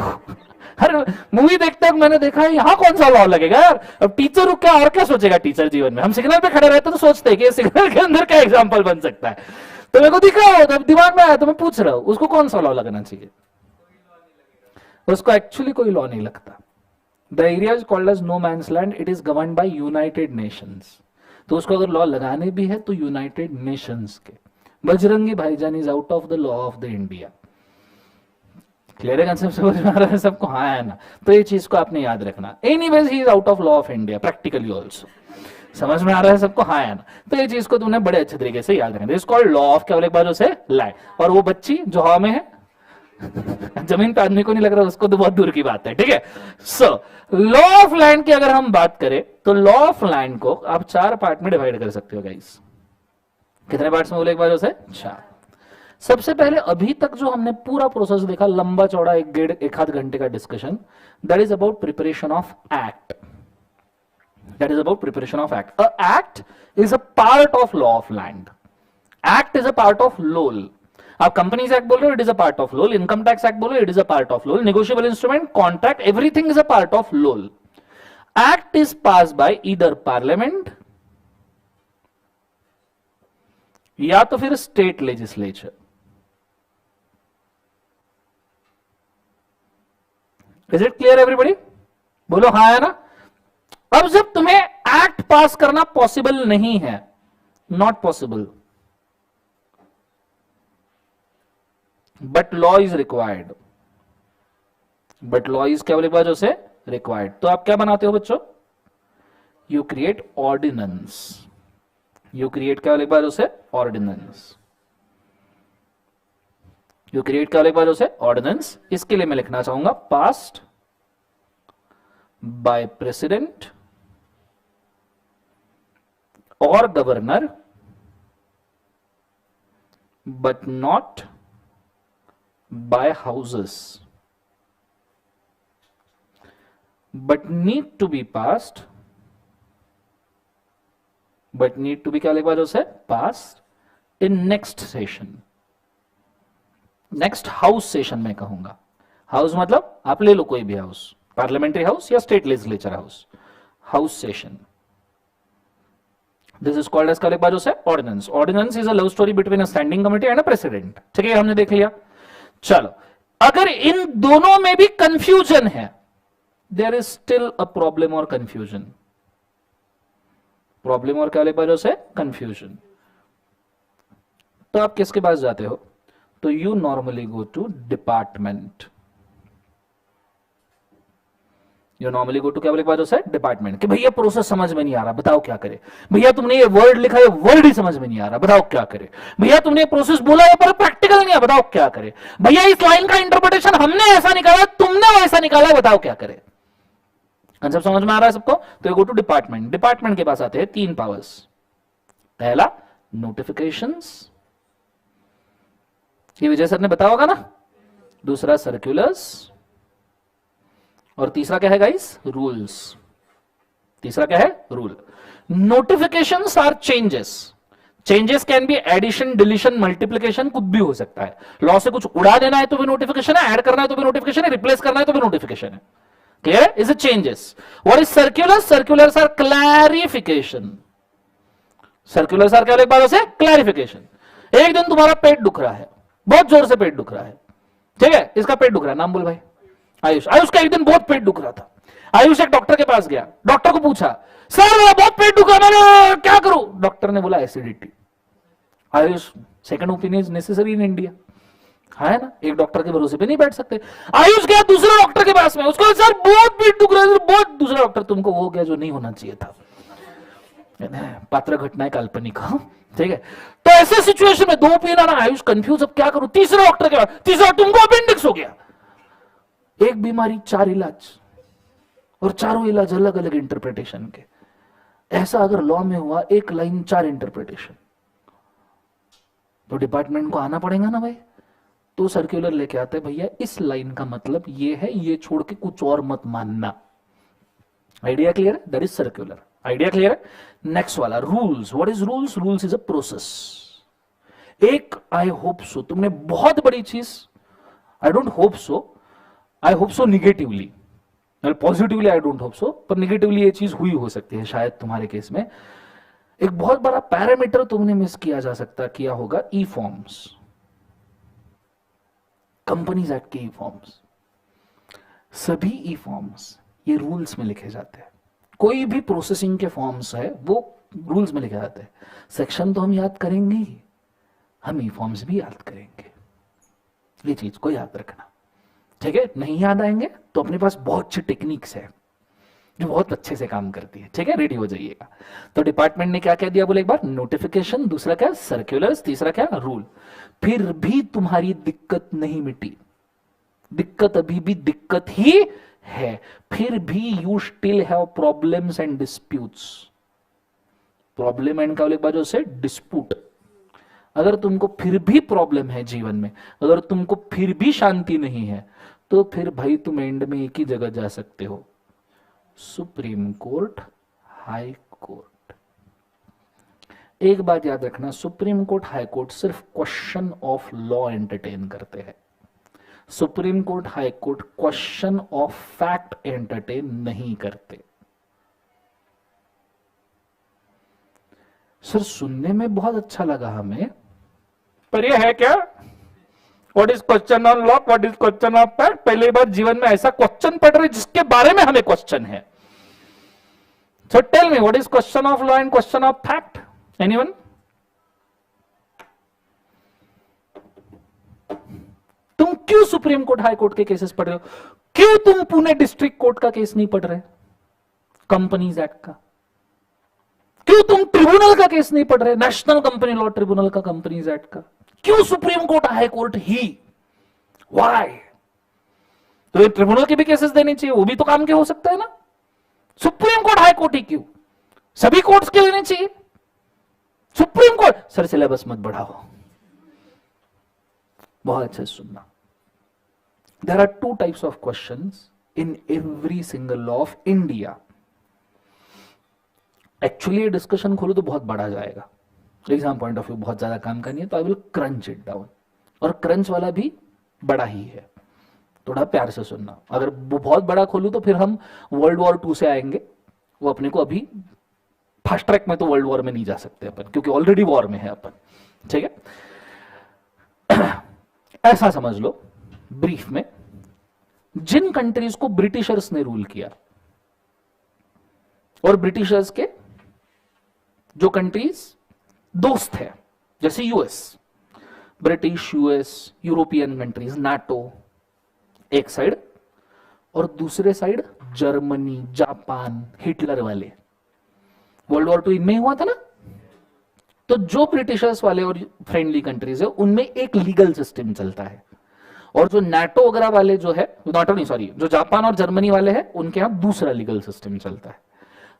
हर मूवी देखते हैं मैंने देखा है, यहां कौन सा लॉ लगेगा यार? अब टीचर क्या और क्या सोचेगा टीचर जीवन में? हम सिग्नल पे खड़े रहते तो सोचते हैं कि सिग्नल के अंदर क्या एग्जाम्पल बन सकता है, तो मेरे को दिखा हो, तो दिमाग में आया तो मैं पूछ रहा हूं उसको कौन सा लॉ लगना चाहिए। उसको एक्चुअली कोई लॉ नहीं लगता। The area is called as no man's land, it is governed by United Nations. तो उसको अगर लॉ लगाने भी है तो यूनाइटेड नेशंस के। बजरंगी भाईजान is out of the law of the India. Clear है कंसेप्ट? समझ में आ रहा है सबको? हाँ है ना। तो ये चीज को आपने याद रखना। Anyways he is out of law of India practically also. समझ में आ रहा है सबको? हाँ है ना। तो ये चीज को तुमने बड़े अच्छे तरीके से याद रखना। इज कॉल्ड लॉ ऑफ, क्या बोले एक बार उसे, लैंड। और वो बच्ची जो हवा में है, जमीन पे आदमी को नहीं लग रहा, उसको तो बहुत दूर की बात है, ठीक है। सो लॉ ऑफ लैंड की अगर हम बात करें तो लॉ ऑफ लैंड को आप 4 पार्ट में डिवाइड कर सकते हो गाइस। कितने पार्ट्स में बोले एक बार उसे? 4। सबसे पहले अभी तक जो हमने पूरा प्रोसेस देखा, लंबा चौड़ा 1-1.5 घंटे का discussion, that is about preparation of act. That is about preparation of act. A act is a part of law of land. Act is a part of law. आप कंपनीज एक्ट बोल रहे हो, it is a part of law. Income tax act बोल रहे हो, it is a part of law. Negotiable instrument, contract, everything is a part of law. Act is pass by either parliament या तो फिर state legislature. Is it clear everybody? बोलो हाँ है ना. अब जब तुम्हें एक्ट पास करना पॉसिबल नहीं है, not possible, but law is required, but law is क्या बोले बाजू से रिक्वायर्ड, तो आप क्या बनाते हो बच्चों? You create ordinance. You create क्या बोले बाजू से ऑर्डिनेंस. यू क्रिएट क्या बोले बाजू से ऑर्डिनेंस. इसके लिए मैं लिखना चाहूंगा पास्ड बाय प्रेसिडेंट और governor but not by houses, but need to be passed, but need to be क्या लिखवा जो से passed in next session. Next house session में कहूंगा. हाउस मतलब आप ले लो कोई भी हाउस, पार्लियामेंट्री हाउस या state legislature house. House session. This is called as क्या लिखवा जो से ordinance. Ordinance is a love story between a standing committee and a president. ठीक है, हमने देख लिया. चलो, अगर इन दोनों में भी कंफ्यूजन है, there is still a problem और कंफ्यूजन. प्रॉब्लम और क्या लिखवा जो से कंफ्यूजन. तो आप किसके पास जाते हो? तो you normally go to department. You normally go to क्या लिखवा जो से डिपार्टमेंट. कि भैया प्रोसेस समझ में नहीं आ रहा, बताओ क्या करे. भैया तुमने ये वर्ड लिखा है, वर्ड ही समझ में नहीं आ रहा, बताओ क्या करे. भैया तुमने ये प्रोसेस बोला है पर प्रैक्टिकल नहीं है, बताओ क्या करे. भैया इस लाइन का इंटरप्रिटेशन हमने ऐसा निकाला, तुमने वैसा निकाला, बताओ क्या करे. कंसेप्ट समझ में आ रहा है सबको? तो ये गो टू डिपार्टमेंट. डिपार्टमेंट के पास आते हैं 3 पावर्स. पहला नोटिफिकेशंस, ये विजय सर ने बताया होगा ना. दूसरा सर्कुलर्स, और तीसरा क्या है गाइस? रूल्स. तीसरा क्या है? Rule. Notifications are changes. Changes can be addition, deletion, multiplication, कुछ भी हो सकता है. लॉ से कुछ उड़ा देना है तो भी नोटिफिकेशन है, ऐड करना है तो भी नोटिफिकेशन है, रिप्लेस करना है तो भी नोटिफिकेशन है. क्लियर है? Is a changes. What is circular? Circulars are clarification. Circulars are क्या एक बात से क्लैरिफिकेशन. एक दिन तुम्हारा पेट दुख रहा है, बहुत जोर से पेट दुख रहा है. ठीक है, इसका पेट दुख रहा है, नाम बोल भाई. आयुष. आयुष का एक दिन बहुत पेट दुख रहा था. आयुष एक डॉक्टर के पास गया. डॉक्टर को पूछा, सर मेरा बहुत पेट दुख रहा है, क्या करूं? डॉक्टर ने बोला acidity. Ayush, second opinion is necessary in India, है ना. एक डॉक्टर के भरोसे पे नहीं बैठ सकते. आयुष गया दूसरे डॉक्टर के पास में, उसको सर बहुत पेट दुख रहा है, बहुत. दूसरा डॉक्टर, तुमको हो गया जो नहीं होना चाहिए था. पात्र घटनाएं काल्पनिक. ठीक है, तो ऐसे सिचुएशन में 2 ओपिनियन आना. आयुष कंफ्यूज, अब क्या करूं? तीसरे डॉक्टर के पास. तीसरा, तुमको अपेंडिक्स हो गया. एक बीमारी 4 इलाज, और चारों इलाज अलग अलग इंटरप्रिटेशन के. ऐसा अगर लॉ में हुआ, 1 लाइन 4 इंटरप्रिटेशन, तो डिपार्टमेंट को आना पड़ेगा ना भाई. तो सर्कुलर लेके आते हैं, भैया इस लाइन का मतलब ये है, ये छोड़ के कुछ और मत मानना. आइडिया क्लियर है? That is circular. Idea clear है? नेक्स्ट वाला rules. What is rules? Rules is a process. एक, आई होप सो, तुमने बहुत बड़ी चीज, I don't hope so, I hope so negatively, positively I don't hope so, पर निगेटिवली ये चीज हुई हो सकती है शायद तुम्हारे केस में. एक बहुत बड़ा पैरामीटर तुमने मिस किया होगा, ई फॉर्म्स. कंपनीज एक्ट के ई फॉर्म्स. सभी ई फॉर्म्स ये रूल्स में लिखे जाते हैं. कोई भी प्रोसेसिंग के फॉर्म्स है वो रूल्स में लिखे जाते हैं. सेक्शन तो हम याद करेंगे ही, हम ई फॉर्म्स भी याद करेंगे. ये चीज को याद रखना. ठीक है, नहीं याद आएंगे तो अपने पास बहुत अच्छी टेक्निक्स है जो बहुत अच्छे से काम करती है. ठीक है, रेडी हो जाइएगा. तो डिपार्टमेंट ने क्या कह दिया बोले एक बार? नोटिफिकेशन. दूसरा क्या? सर्कुलर्स. तीसरा क्या? रूल. फिर भी तुम्हारी दिक्कत नहीं मिटी. दिक्कत अभी भी दिक्कत ही है. फिर भी you still have problems and disputes. Problem and का बाजू से डिस्प्यूट. अगर तुमको फिर भी प्रॉब्लम है जीवन में, अगर तुमको फिर भी शांति नहीं है, तो फिर भाई तुम एंड में एक ही जगह जा सकते हो, सुप्रीम कोर्ट, हाई कोर्ट. एक बात याद रखना, सुप्रीम कोर्ट हाई कोर्ट सिर्फ क्वेश्चन ऑफ लॉ एंटरटेन करते हैं। Supreme court high court question of fact entertain नहीं करते। सर सुनने में बहुत अच्छा लगा हमें, पर यह है क्या? What is question on law, what is question of fact? पहली बार जीवन में ऐसा क्वेश्चन पढ़ रहे जिसके बारे में हमें क्वेश्चन है। So tell me, what is question of law and question of fact? Anyone? तुम क्यों supreme court high court cases केसेस पढ़ रहे हो? क्यों तुम पुणे डिस्ट्रिक्ट कोर्ट का केस नहीं पढ़ रहे, कंपनीज एक्ट का? क्यों तुम ट्रिब्यूनल का केस नहीं पढ़ रहे, नेशनल कंपनी लॉ ट्रिब्यूनल का, कंपनीज एक्ट का? क्यों supreme court high court he? Why? तो ये ट्रिब्यूनल के भी केसेस देने चाहिए, वो भी तो काम के हो सकता है ना। सुप्रीम कोर्ट हाई कोर्ट ही क्यों? सभी कोर्ट्स के लेने चाहिए। सुप्रीम कोर्ट, सर सिलेबस मत बढ़ाओ। बहुत अच्छे से सुनना, there are two types of questions in every single law of India. Actually ये डिस्कशन खोलो तो बहुत बड़ा जाएगा, एग्जाम पॉइंट ऑफ व्यू बहुत ज्यादा काम का नहीं है, तो I will crunch it down. और क्रंच वाला भी बड़ा ही है, थोड़ा प्यार से सुनना। अगर वो बहुत बड़ा खोलूं तो फिर हम वर्ल्ड वॉर 2 से आएंगे, वो अपने को अभी फास्ट ट्रैक में तो वर्ल्ड वॉर में नहीं जा सकते अपन, क्योंकि ऑलरेडी वॉर में है अपन। ठीक है, ऐसा समझ लो ब्रीफ में, जिन कंट्रीज को ब्रिटिशर्स ने रूल किया और ब्रिटिशर्स के जो कंट्रीज दोस्त है, जैसे US, British, US, European countries, NATO एक साइड, और दूसरे साइड जर्मनी, जापान, हिटलर वाले। वर्ल्ड वॉर 2 इनमें हुआ था ना। तो जो ब्रिटिशर्स वाले और फ्रेंडली कंट्रीज है उनमें एक लीगल सिस्टम चलता है, और जो नाटो वगैरह वाले जो है, नाटो नहीं सॉरी, जो जापान और जर्मनी वाले हैं उनके यहां दूसरा लीगल सिस्टम चलता है।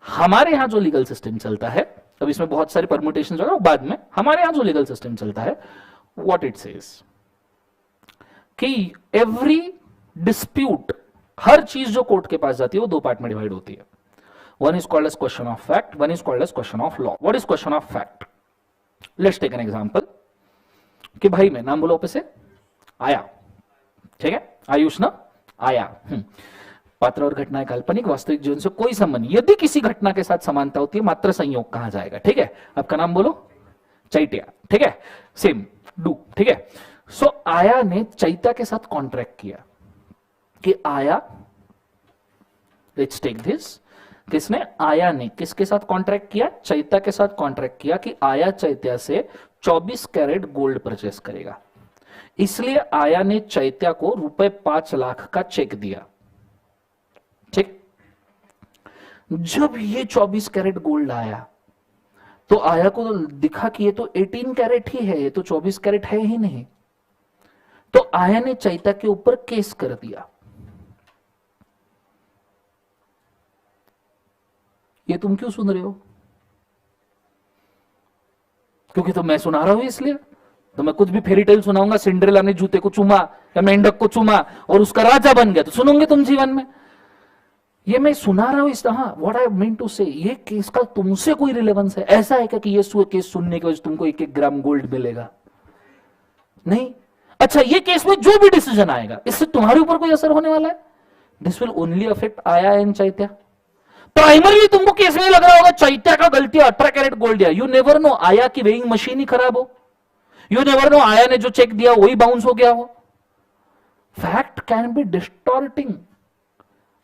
हमारे यहां जो लीगल सिस्टम चलता है, अब इसमें बहुत सारे परम्यूटेशन जो है बाद में, हमारे यहां जो लीगल सिस्टम चलता है, व्हाट इट सेज कि एवरी डिस्प्यूट, हर चीज जो कोर्ट के पास जाती है वो 2 पार्ट में डिवाइड होती है। One is called as question of fact, one is called as question of law. What is question of fact? Let's take an example कि भाई मैं, नाम बोलो पे से, आया, ठीक है, आयुष ना, आया। पात्र और घटना काल्पनिक, वास्तविक जीवन से कोई संबंध, यदि किसी घटना के साथ समानता होती है मात्र संयोग कहा जाएगा। ठीक है, आपका नाम बोलो, चैत्या। ठीक है, सेम डू। ठीक है, सो आया ने चैत्या के साथ कॉन्ट्रैक्ट किया कि आया, लेट्स टेक दिस, किसने? आया ने किसके साथ कॉन्ट्रैक्ट किया? चैत्या के साथ कॉन्ट्रैक्ट किया कि आया चैत्या से 24 कैरेट गोल्ड परचेस करेगा। इसलिए आया ने चैत्या को ₹5 लाख का चेक दिया। ठीक, जब ये 24 कैरेट गोल्ड आया तो आया को तो दिखा कि ये तो 18 कैरेट ही है, ये तो 24 कैरेट है ही नहीं। तो आया ने चैत्या के ऊपर केस कर दिया। ये तुम क्यों सुन रहे हो? क्योंकि तो मैं सुना रहा हूं इसलिए। तो मैं कुछ भी फेरी टेल सुनाऊंगा, सिंड्रेला ने जूते को चूमा या मेंढक को चूमा और उसका राजा बन गया, तो सुनोगे तुम जीवन में? ये मैं सुना रहा हूं इस तरह। व्हाट आई मीन टू से, ये केस का तुमसे कोई रिलेवेंस है? ऐसा है क्या कि ये केस सुनने के वजह तुमको 1-1 ग्राम गोल्ड मिलेगा? नहीं। अच्छा, ये केस में जो भी डिसीजन आएगा इससे तुम्हारे ऊपर कोई असर होने वाला है? दिस विल ओनली अफेक्ट आया एंड चैत्या। प्राइमरी तुमको केस में लग रहा होगा चैत्या का गलती 18 कैरेट गोल्ड दिया। यू नेवर नो आया की वेइंग मशीन ही खराब हो, यू नेवर नो आया ने जो चेक दिया वही बाउंस हो गया हो। फैक्ट कैन बी डिस्टॉर्टिंग,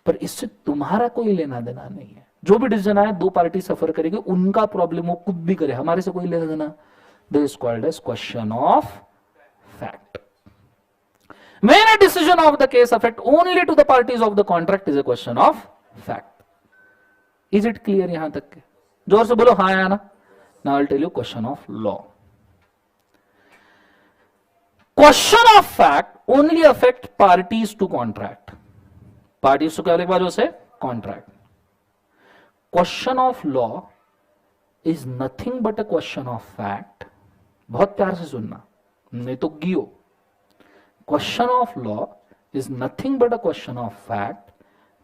पर इससे तुम्हारा कोई लेना देना नहीं है। जो भी डिसीजन आया 2 पार्टी सफर करेगी, उनका प्रॉब्लम, वो कुछ भी करे, हमारे से कोई लेना देना। This is called as question of fact. When a decision of the case affect only to the parties of the contract is a question of fact. Is it clear यहां तक के? जोर से बोलो हाँ या ना। Now I'll tell you question of law. Question of fact only affect parties to contract. Parties to क्या लिखा जो से? Contract. Question of law is nothing but a question of fact. बहुत प्यार से सुनना, नहीं तो गियो। Question of law is nothing but a question of fact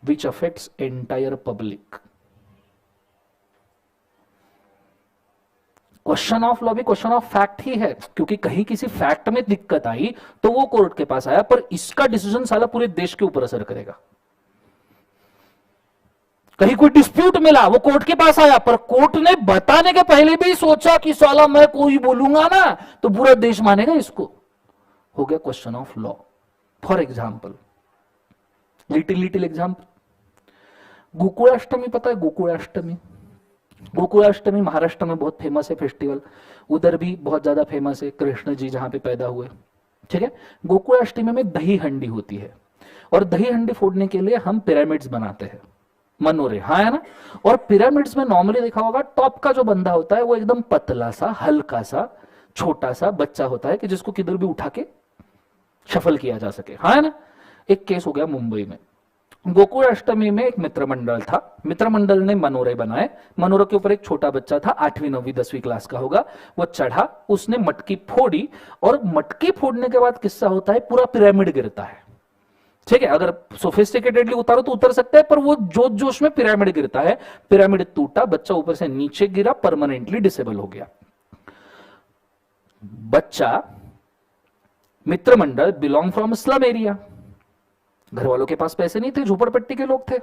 which affects entire public. Question of law भी क्वेश्चन ऑफ फैक्ट ही है, क्योंकि कहीं किसी फैक्ट में दिक्कत आई तो वो कोर्ट के पास आया, पर इसका डिसीजन साला पूरे देश के ऊपर असर करेगा। कहीं कोई डिस्प्यूट मिला, वो कोर्ट के पास आया, पर कोर्ट ने बताने के पहले भी सोचा कि साला मैं कोई बोलूंगा ना तो पूरा देश मानेगा इसको, हो गया question of law. For example, little example, Gokulashtami पता है? गोकुलाष्टमी, गोकुलाष्टमी महाराष्ट्र में बहुत फेमस है फेस्टिवल, उधर भी बहुत ज्यादा फेमस है, कृष्ण जी जहां पे पैदा हुए, ठीक है। गोकुलाष्टमी में दही हंडी होती है, और दही हंडी फोड़ने के लिए हम पिरामिड्स बनाते हैं, मनोरे, हाँ है ना। और पिरामिड्स में नॉर्मली देखा होगा टॉप का जो बंदा होता है वो एकदम पतला सा, हल्का सा, छोटा सा बच्चा होता है कि जिसको किधर भी उठा के शफल किया जा सके, हाँ है ना। एक केस हो गया मुंबई में, गोकुलाष्टमी में एक मित्र मंडल था, मित्र मंडल ने मनोरे बनाए, मनोरे के ऊपर एक छोटा बच्चा था, 8वीं 9वीं 10वीं क्लास का होगा, वो चढ़ा, उसने मटकी फोड़ी, और मटकी फोड़ने के बाद किस्सा होता है पूरा पिरामिड गिरता है, ठीक है। अगर सोफिस्टिकेटेडली उतारो तो उतर सकता है, पर वो जोश जोश में पिरामिड गिरता है, पिरामिड टूटा, बच्चा ऊपर से नीचे गिरा, परमानेंटली डिसेबल हो गया। बच्चा, मित्र मंडल बिलोंग फ्रॉम स्लम एरिया, घर वालों के पास पैसे नहीं थे, झोपड़पट्टी के लोग थे,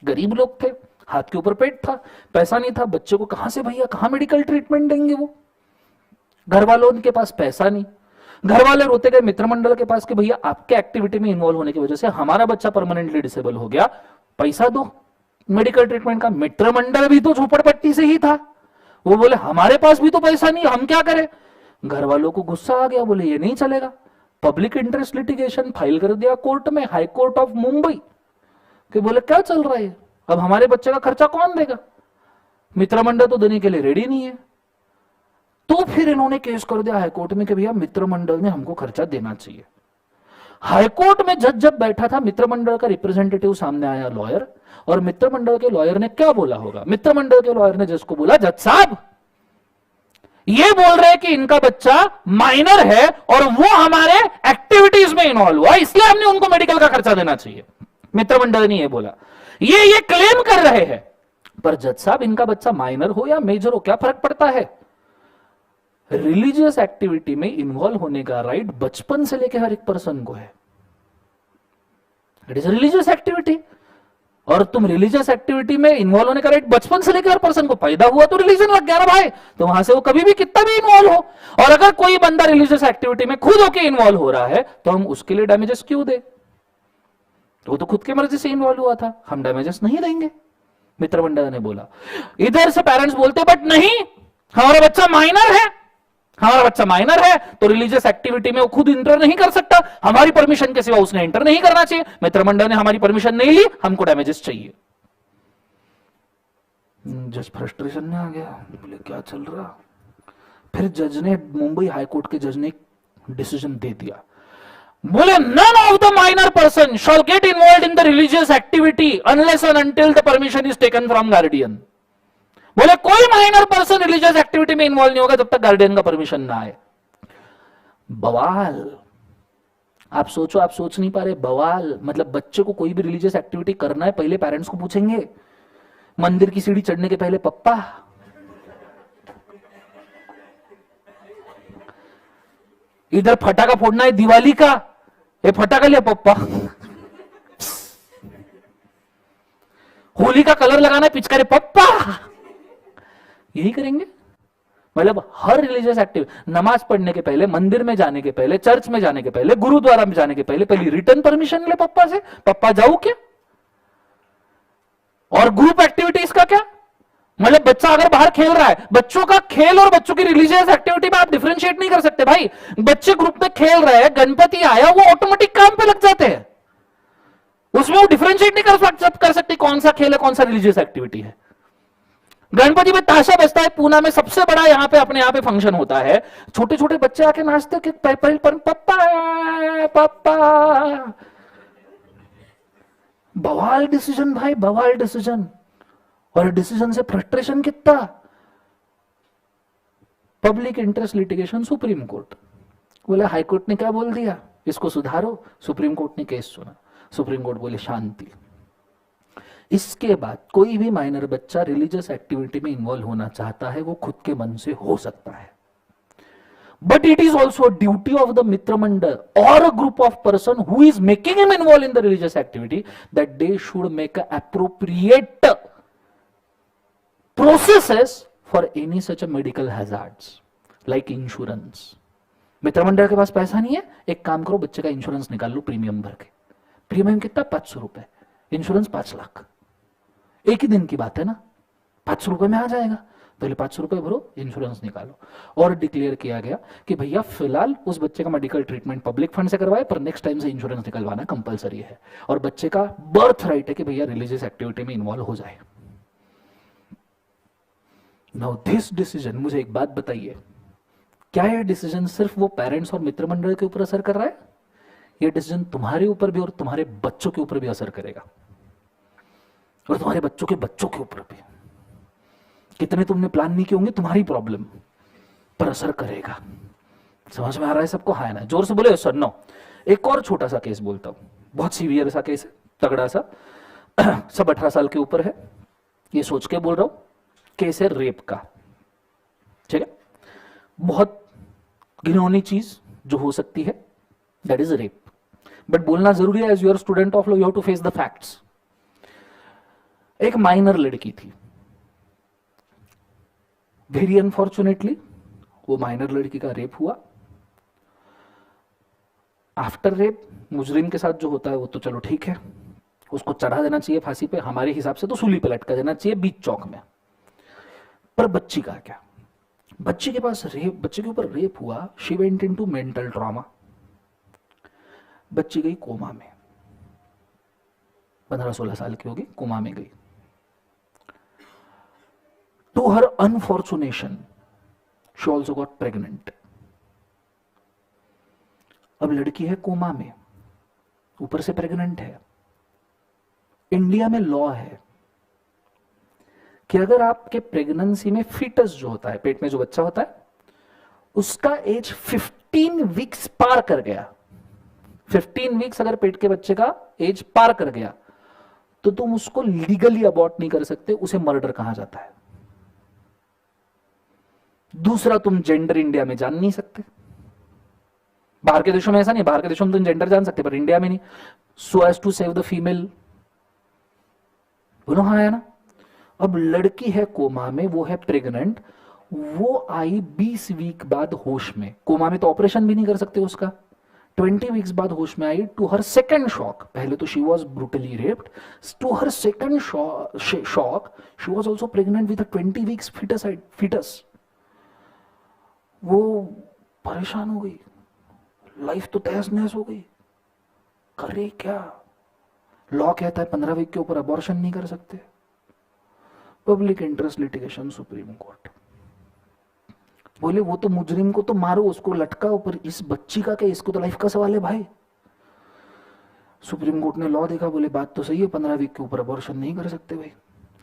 गरीब लोग थे, हाथ के ऊपर पेट था, पैसा नहीं था, बच्चे को कहां से भैया, कहां मेडिकल ट्रीटमेंट देंगे वो, घर वालों के पास पैसा नहीं, घर वाले रोते गए मित्र मंडल के पास कि भैया आपके एक्टिविटी में इन्वॉल्व होने की वजह से हमारा बच्चा परमानेंटली डिसेबल हो गया, पैसा दो मेडिकल ट्रीटमेंट का। मित्र मंडल भी तो झोपड़पट्टी से ही था, वो बोले हमारे पास भी तो पैसा नहीं, हम क्या करें। घर वालों को गुस्सा आ गया, बोले ये नहीं चलेगा, पब्लिक इंटरेस्ट लिटिगेशन फाइल कर दिया कोर्ट में, हाई कोर्ट ऑफ मुंबई, कि बोले क्या चल रहा है, अब हमारे बच्चे का खर्चा कौन देगा, मित्र मंडल तो देने के लिए रेडी नहीं है। तो फिर इन्होंने केस कर दिया हाईकोर्ट में कि भैया मित्र मंडल ने हमको खर्चा देना चाहिए। हाईकोर्ट में जज जब बैठा था, मित्र मंडल का रिप्रेजेंटेटिव सामने आया, लॉयर, और मित्र मंडल के लॉयर ने क्या बोला होगा, मित्र मंडल के लॉयर ने जज को बोला, जज साहब ये बोल रहे हैं कि इनका बच्चा माइनर है और वो हमारे एक्टिविटीज में इन्वॉल्व हुआ, इसलिए हमने उनको मेडिकल का खर्चा देना चाहिए। मित्र मंडल ने ये बोला, ये क्लेम कर रहे हैं, पर जज साहब इनका बच्चा माइनर हो या मेजर हो क्या फर्क पड़ता है, रिलीजियस एक्टिविटी में इन्वॉल्व होने का राइट बचपन से लेकर हर एक पर्सन को है। इट इज रिलीजियस एक्टिविटी, और तुम रिलीजियस एक्टिविटी में इन्वॉल्व होने का राइट बचपन से लेकर हर पर्सन को, पैदा हुआ तो रिलीजन लग गया ना भाई, तो वहां से वो कभी भी कितना भी इन्वॉल्व हो। और अगर कोई बंदा रिलीजियस एक्टिविटी में खुद होकर इन्वॉल्व हो रहा है तो हम उसके लिए डैमेजेस क्यों दे, वो तो खुद की मर्जी से इन्वॉल्व हुआ था, हम डैमेजेस नहीं देंगे। मित्र मंडल ने बोला, इधर से पेरेंट्स बोलते बट नहीं, हमारा बच्चा माइनर है, हमारा बच्चा माइनर है तो रिलीजियस एक्टिविटी में वो खुद इंटर नहीं कर सकता, हमारी परमिशन के सिवा उसने इंटर नहीं करना चाहिए। मित्र मंडल ने हमारी परमिशन नहीं ली, हमको डैमेजेस चाहिए। जज फ्रस्ट्रेशन में आ गया, बोले क्या चल रहा। फिर जज ने, मुंबई हाईकोर्ट के जज ने डिसीजन दे दिया, बोले none of the minor person shall get involve in the religious activity unless and until the permission is taken from guardian. बोले कोई माइनर पर्सन रिलीजियस एक्टिविटी में इन्वॉल्व नहीं होगा जब तक गार्डियन का परमिशन ना आए। बवाल, आप सोचो, आप सोच नहीं पा रहे, बवाल मतलब बच्चे को कोई भी रिलीजियस एक्टिविटी करना है, पहले पेरेंट्स को पूछेंगे, मंदिर की सीढ़ी चढ़ने के पहले पप्पा, इधर फटाका फोड़ना है दिवाली का, ये फटाका लिया पप्पा, होली का कलर लगाना है पिचकारी पप्पा, यही करेंगे। मतलब हर रिलीजियस एक्टिविटी, नमाज पढ़ने के पहले, मंदिर में जाने के पहले, चर्च में जाने के पहले, गुरुद्वारा में जाने के पहले पहली रिटर्न परमिशन ले पप्पा से, पप्पा जाऊं क्या। और ग्रुप एक्टिविटीज का क्या, मतलब बच्चा अगर बाहर खेल रहा है, बच्चों का खेल और बच्चों की रिलीजियस एक्टिविटी में आप डिफरेंशिएट नहीं कर सकते भाई। बच्चे ग्रुप में खेल रहे हैं, गणपति आया, वो ऑटोमेटिक काम पे लग जाते हैं, उसमें वो डिफरेंशिएट नहीं कर सकते कौन सा खेल है कौन सा रिलीजियस एक्टिविटी है। गणपति में ताशा बजता है, पूना में सबसे बड़ा यहां पे अपने यहां पे फंक्शन होता है, छोटे छोटे बच्चे आके नाचते कि पप्पा पप्पा। बवाल डिसीजन भाई, बवाल डिसीजन, और डिसीजन से फ्रस्ट्रेशन कितना। Public interest litigation, supreme court बोले, हाई कोर्ट ने क्या बोल दिया, इसको सुधारो। सुप्रीम कोर्ट ने केस सुना, सुप्रीम कोर्ट बोले शांति, इसके बाद कोई भी माइनर बच्चा रिलीजियस एक्टिविटी में इन्वॉल्व होना चाहता है, वो खुद के मन से हो सकता है, but it is also a duty of the Mitra Mandal or a group of person who is making him involved in the religious activity that they should make a appropriate processes for any such a medical hazards like insurance. मित्र मंडल के पास पैसा नहीं है, एक काम करो, बच्चे का इंश्योरेंस निकाल लो प्रीमियम भर के। प्रीमियम कितना? 500 रुपए, इंश्योरेंस 5 लाख। एक ही दिन की बात है ना, 500 रुपए में आ जाएगा। पहले 500 रुपए भरो, इंश्योरेंस निकालो। और डिक्लेयर किया गया कि भैया फिलहाल उस बच्चे का मेडिकल ट्रीटमेंट पब्लिक फंड से करवाए, पर नेक्स्ट टाइम से इंश्योरेंस निकलवाना कंपलसरी है। और बच्चे का बर्थ राइट है कि भैया रिलीजियस एक्टिविटी में इन्वॉल्व हो जाए। नाउ दिस डिसीजन, मुझे एक बात बताइए, क्या यह डिसीजन सिर्फ वो पेरेंट्स और मित्र मंडल के ऊपर असर कर रहा है? यह डिसीजन तुम्हारे ऊपर भी और तुम्हारे बच्चों के ऊपर भी असर करेगा, और तुम्हारे बच्चों के बच्चों के ऊपर भी। कितने तुमने प्लान नहीं किए होंगे, तुम्हारी प्रॉब्लम पर असर करेगा। समझ में आ रहा है सबको? हाँ ना? जोर से बोले सर। नो, एक और छोटा सा केस बोलता हूं, बहुत सीवियर सा केस है, तगड़ा सा। सब 18 साल के ऊपर है, ये सोच के बोल रहा हूं। केस है रेप का, ठीक है? बहुत घिनौनी चीज जो हो सकती है, दैट इज रेप। बट बोलना जरूरी है, as you are student of law, you have to face the facts. एक माइनर लड़की थी, वेरी अनफॉर्चुनेटली वो माइनर लड़की का रेप हुआ। आफ्टर रेप मुजरिम के साथ जो होता है वो तो चलो ठीक है, उसको चढ़ा देना चाहिए फांसी पे, हमारे हिसाब से तो सूली पे लटका देना चाहिए बीच चौक में। पर बच्ची का क्या? बच्ची के पास रेप, बच्चे के ऊपर रेप हुआ। She went into mental trauma, बच्ची गई कोमा में, 15-16 साल की होगी, कोमा में गई। To her unfortunation, she also got pregnant. अब लड़की है कोमा में, ऊपर से प्रेग्नेंट है। इंडिया में लॉ है कि अगर आपके प्रेगनेंसी में फीटस जो होता है, पेट में जो बच्चा होता है, उसका एज 15 वीक्स पार कर गया, 15 वीक्स अगर पेट के बच्चे का एज पार कर गया, तो तुम उसको लीगली अबॉर्ट नहीं कर सकते, उसे मर्डर कहा जाता है। दूसरा, तुम जेंडर इंडिया में जान नहीं सकते। बाहर के देशों में ऐसा नहीं, बाहर के देशों में तुम जेंडर जान सकते, पर इंडिया में नहीं। So as to save the female, बोलो हाँ है ना? अब लड़की है कोमा में, वो है प्रेग्नेंट, वो आई 20 वीक बाद होश में। कोमा में तो ऑपरेशन भी नहीं कर सकते उसका। 20 वीक्स बाद होश में आई। टू हर सेकेंड शॉक, पहले तो she was brutally raped, to her second shock she was also pregnant with 20 weeks foetus. वो परेशान हो गई, लाइफ तो तहस नहस हो गई, करे क्या? लॉ कहता है 15 वीक के ऊपर अबॉर्शन नहीं कर सकते। Public interest litigation, supreme court बोले वो तो मुजरिम को तो मारो, उसको लटकाओ, पर इस बच्ची का क्या, इसको तो लाइफ का सवाल है भाई। सुप्रीम कोर्ट ने लॉ देखा, बोले बात तो सही है, 15 वीक के ऊपर अबॉर्शन नहीं कर सकते भाई,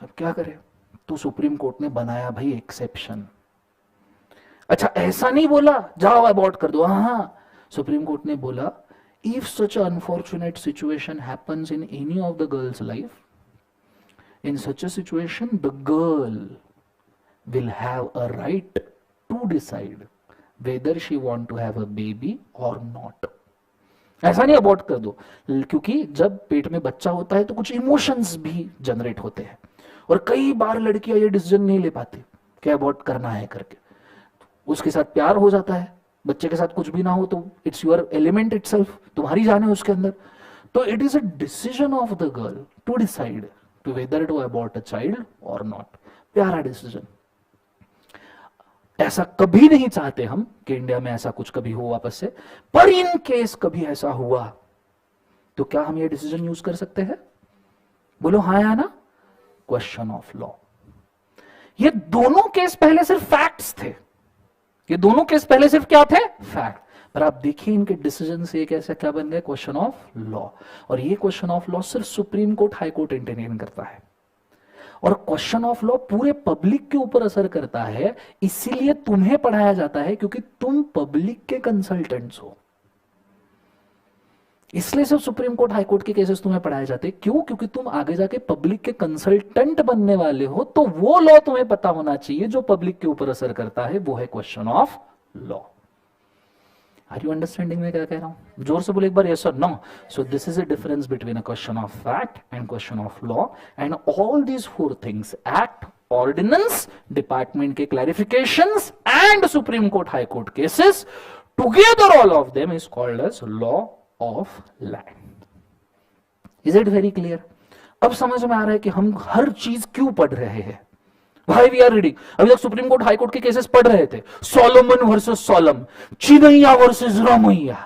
अब क्या करें? तो सुप्रीम कोर्ट ने बनाया भाई एक्सेप्शन। अच्छा, ऐसा नहीं बोला जाओ अबॉर्ट कर दो, हाँ, सुप्रीम कोर्ट ने बोला if such unfortunate situation happens in any of the girls life, in such a situation the girl will have a right to decide whether she want to have a baby or not. ऐसा नहीं अबॉर्ट कर दो, क्योंकि जब पेट में बच्चा होता है तो कुछ इमोशंस भी जनरेट होते हैं, और कई बार लड़कियां ये डिसीजन नहीं ले पाती कि अबॉर्ट करना है करके। उसके साथ प्यार हो जाता है, बच्चे के साथ कुछ भी ना हो तो इट्स योर एलिमेंट इटसेल्फ, तुम्हारी जान है उसके अंदर। तो it is a decision of the girl to decide to whether to abort a child or not. प्यारा डिसीजन। ऐसा कभी नहीं चाहते हम कि इंडिया में ऐसा कुछ कभी हो वापस से, पर इन केस कभी ऐसा हुआ तो क्या हम ये डिसीजन यूज कर सकते हैं? बोलो हाँ या ना? Question of law. ये दोनों केस पहले सिर्फ फैक्ट्स थे, ये दोनों केस पहले सिर्फ क्या थे? फैक्ट। पर आप देखिए इनके डिसीजन से एक ऐसा क्या बन गया? Question of law. और ये क्वेश्चन ऑफ लॉ सिर्फ supreme court, high court intervene करता है, और क्वेश्चन ऑफ लॉ पूरे पब्लिक के ऊपर असर करता है। इसीलिए तुम्हें पढ़ाया जाता है, क्योंकि तुम पब्लिक के कंसल्टेंट्स हो। इसलिए सिर्फ supreme court high court cases cases तुम्हें पढ़ाए जाते हैं। क्यों? क्योंकि तुम आगे जाके पब्लिक के कंसल्टेंट बनने वाले हो, तो वो लॉ तुम्हें पता होना चाहिए जो पब्लिक के ऊपर असर करता है, वो है question of law. Are you understanding मैं क्या कह रहा हूं? जोर से बोले एक बार, यस और no. So this is a difference between a question of fact and question of law, and all these four things, act, ordinance, department के clarifications and supreme court high court cases, together all of them is called as law of land. Is it very clear? अब समझ में आ रहा है कि हम हर चीज क्यों पढ़ रहे हैं, भाई वी आर रीडिंग। अभी तक supreme court high court cases केसेस पढ़ रहे थे, Salomon versus Salomon, Chinnaiah versus Ramaiah.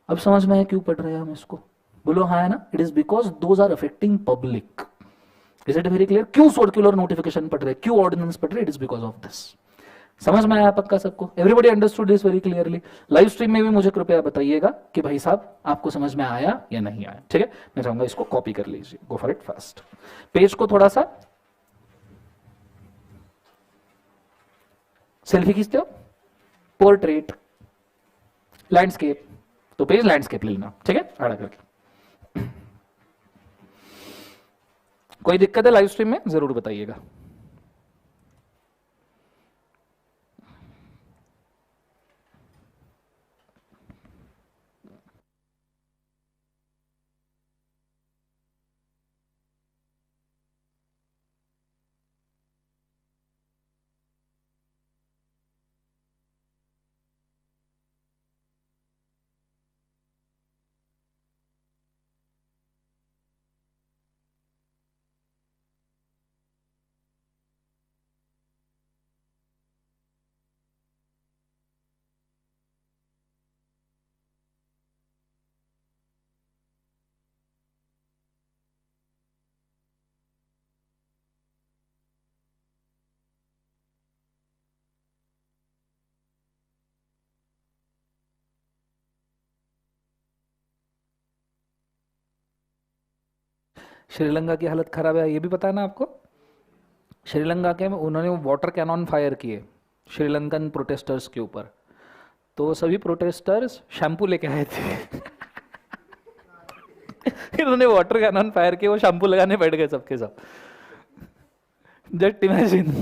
अब समझ में आया क्यों पढ़ रहे हैं हम इसको? बोलो हाँ है ना? It is because those are affecting public. Is it very clear? क्यों सर्कुलर नोटिफिकेशन पढ़ रहे, क्यों ऑर्डिनेंस पढ़ रहे? It is because of this. समझ में आया पक्का सबको? Everybody understood this very clearly? Live stream में भी मुझे कृपया बताइएगा कि भाई साहब आपको समझ में आया या नहीं आया। ठीक है, मैं चाहूंगा इसको कॉपी कर लीजिए, go for it fast. Page को थोड़ा सा सेल्फी खींचते हो, पोर्ट्रेट, लैंडस्केप, तो पेज लैंडस्केप ले लेना। ठीक है, आड़ा करके। कोई दिक्कत है लाइव स्ट्रीम में जरूर बताइएगा। श्रीलंका की हालत खराब है, ये भी पता है ना आपको? श्रीलंका के उन्होंने वाटर कैनॉन फायर किए श्रीलंकन प्रोटेस्टर्स के ऊपर, तो सभी प्रोटेस्टर्स शैम्पू लेके आए थे। इन्होंने वाटर कैनॉन फायर किए, वो शैम्पू लगाने बैठ गए सबके सब। Just imagine.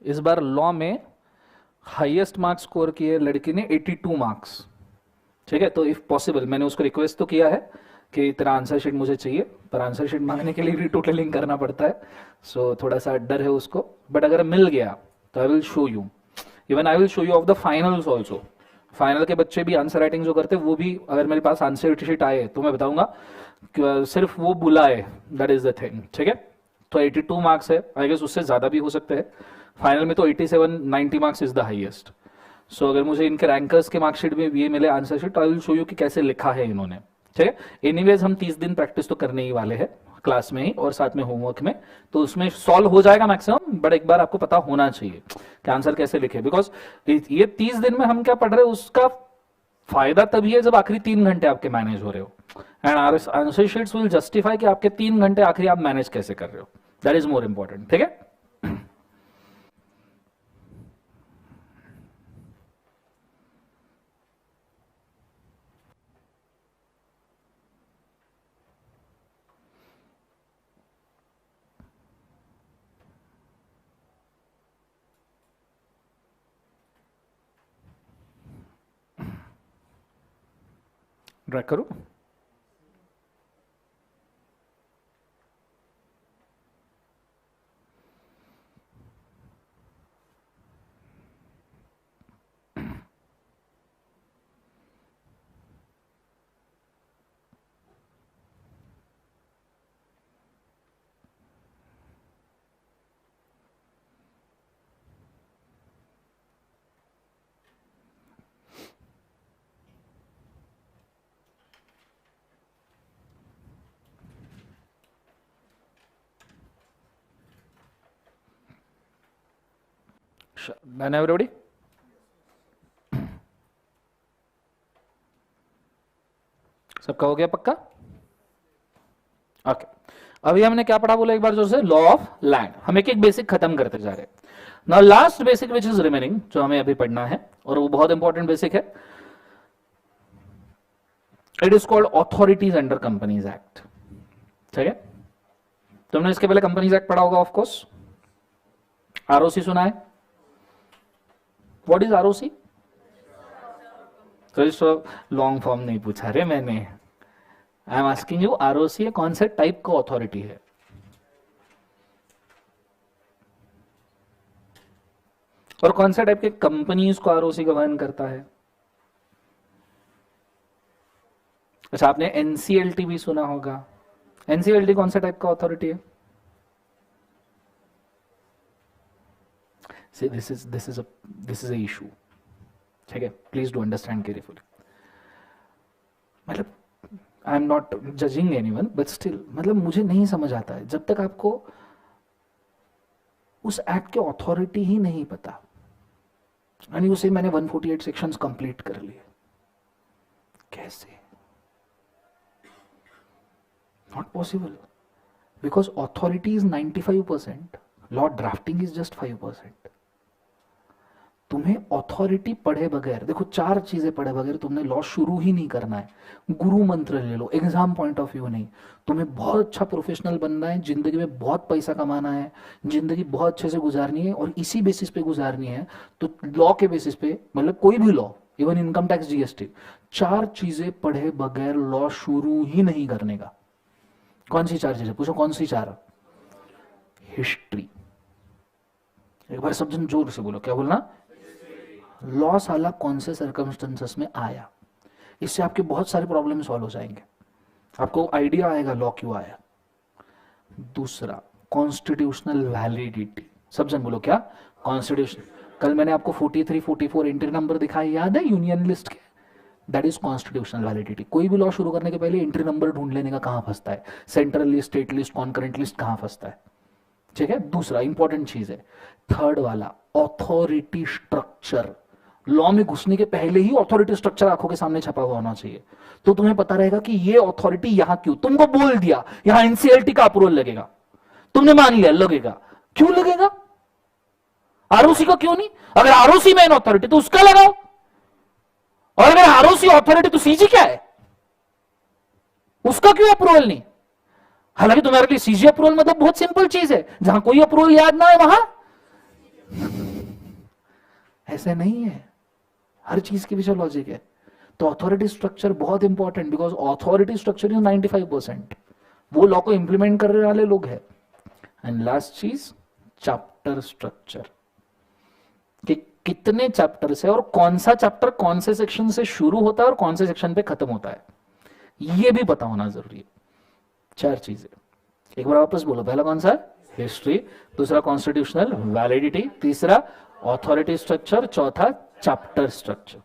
इस बार लॉ में हाईएस्ट मार्क्स स्कोर किए लड़की ने 82 मार्क्स। ठीक है, तो इफ पॉसिबल मैंने उसको रिक्वेस्ट तो किया है कि तेरा आंसर शीट मुझे चाहिए, पर आंसर शीट मांगने के लिए रिटोटलिंग करना पड़ता है, सो थोड़ा सा डर है उसको। बट अगर मिल गया तो I will show you, even I will show you of the finals also. Final के बच्चे भी आंसर राइटिंग जो करते हैं वो भी, अगर मेरे पास आंसर शीट आए तो मैं बताऊंगा कि सिर्फ वो बुलाए, दैट इज द थिंग, ठीक है। तो 82 मार्क्स है, आई गेस उससे ज्यादा भी हो सकते हैं। फाइनल में तो 87 90 मार्क्स इज द हाईएस्ट। सो अगर मुझे इनके रैंकर्स के मार्कशीट में ये मिले answer sheet, I will show you कि कैसे लिखा है इन्होंने, ठीक है। एनीवेज हम 30 दिन प्रैक्टिस तो करने ही वाले हैं क्लास में ही और साथ में होमवर्क में, तो उसमें सॉल्व हो जाएगा मैक्सिमम, बट एक बार आपको पता होना चाहिए कि आंसर कैसे लिखे, बिकॉज ये 30 दिन में हम क्या पढ़ रहे हैं उसका फायदा तभी है जब आखिरी 3 घंटे आपके मैनेज हो रहे हो, and answer sheets will justify कि आपके 3 घंटे आखिरी आप मैनेज कैसे कर रहे हो, दैट इज मोर इंपॉर्टेंट, ठीक है। ड्रैग करूं? Done everybody? सबका हो गया पक्का? ओके, अभी हमने क्या पढ़ा बोला एक बार जोर से, लॉ ऑफ लैंड। हम एक एक बेसिक खत्म करते जा रहे हैं। Now last basic which is remaining, जो हमें अभी पढ़ना है और वो बहुत इंपॉर्टेंट बेसिक है, it is called authorities under companies act, ठीक है। तुमने इसके पहले कंपनीज एक्ट पढ़ा होगा ऑफकोर्स, आरओसी सुना है? What is ROC? Register, long form नहीं पूछा रे मैंने, I am asking you ROC कौन से टाइप का अथॉरिटी है? और कौन से टाइप के कंपनीज को आरओसी गवर्न करता है? अच्छा, आपने एनसीएलटी भी सुना होगा। एनसीएलटी कौन से टाइप का अथॉरिटी है? See, this is a issue, ठीक है, प्लीज डू अंडरस्टैंड केयरफुली। मतलब I am not judging anyone, but still मतलब मुझे नहीं समझ आता है जब तक आपको उस एक्ट के अथॉरिटी ही नहीं पता, यानी उसे मैंने 148 सेक्शंस कंप्लीट कर लिए, कैसे? Not possible, because authority is 95%, law drafting is just 5%। तुम्हें अथॉरिटी पढ़े बगैर, देखो 4 चीजें पढ़े बगैर तुमने लॉ शुरू ही नहीं करना है। गुरु मंत्र ले लो, एग्जाम पॉइंट ऑफ व्यू नहीं, तुम्हें बहुत अच्छा प्रोफेशनल बनना है, जिंदगी में बहुत पैसा कमाना है, जिंदगी बहुत अच्छे से गुजारनी है और इसी बेसिस पे गुजारनी है, तो लॉ के बेसिस पे, मतलब कोई भी law, even income tax, GST, 4 चीजें पढ़े बगैर लॉ शुरू ही नहीं करने का। कौन सी 4 चीजें? पूछो कौन सी 4? हिस्ट्री। एक बार सब जन जोर से बोलो, क्या बोलना? लॉ साला कौन से सर्कमस्टेंसेस में आया, इससे आपके बहुत सारे प्रॉब्लम सॉल्व हो जाएंगे, आपको आइडिया आएगा लॉ क्यों आया। दूसरा, कॉन्स्टिट्यूशनल वैलिडिटी। सब जन बोलो क्या? कॉन्स्टिट्यूशन। कल मैंने आपको 43 44 एंट्री नंबर दिखाए, याद है यूनियन लिस्ट के? That is constitutional validity. कोई भी लॉ शुरू करने के पहले एंट्री नंबर ढूंढ लेने का कहां फंसता है, central list, state list, concurrent list कहां फंसता है, ठीक है। दूसरा इंपॉर्टेंट चीज है, थर्ड वाला, ऑथोरिटी स्ट्रक्चर। लॉ में घुसने के पहले ही ऑथोरिटी स्ट्रक्चर आंखों के सामने छपा हुआ होना चाहिए, तो तुम्हें पता रहेगा कि ये ऑथोरिटी यहां क्यों, तुमको बोल दिया यहां एनसीएलटी का अप्रूवल लगेगा, तुमने मान लिया लगेगा, क्यों लगेगा? आरओसी का क्यों नहीं? अगर आरओसी मेन अथॉरिटी तो उसका लगाओ, और अगर आरओसी अथॉरिटी तो सीजी क्या है, उसका क्यों अप्रूवल नहीं? हालांकि तुम्हारे लिए सीजी अप्रूवल मतलब बहुत सिंपल चीज है, जहां कोई अप्रूवल याद ना है वहां ऐसे नहीं है, हर चीज के पीछे लॉजिक है। तो अथॉरिटी स्ट्रक्चर बहुत important, because authority structure is 95%, वो लॉ को इंप्लीमेंट करने वाले लोग हैं। एंड लास्ट चीज, चैप्टर स्ट्रक्चर, कि कितने चैप्टर से और कौन सा चैप्टर कौन से सेक्शन से शुरू होता है और कौन से सेक्शन पे खत्म होता है, ये भी पता होना जरूरी है। 4 चीजें एक बार वापस बोलो। पहला कौन सा है? हिस्ट्री। दूसरा कॉन्स्टिट्यूशनल वैलिडिटी। तीसरा ऑथोरिटी स्ट्रक्चर। चौथा चैप्टर स्ट्रक्चर।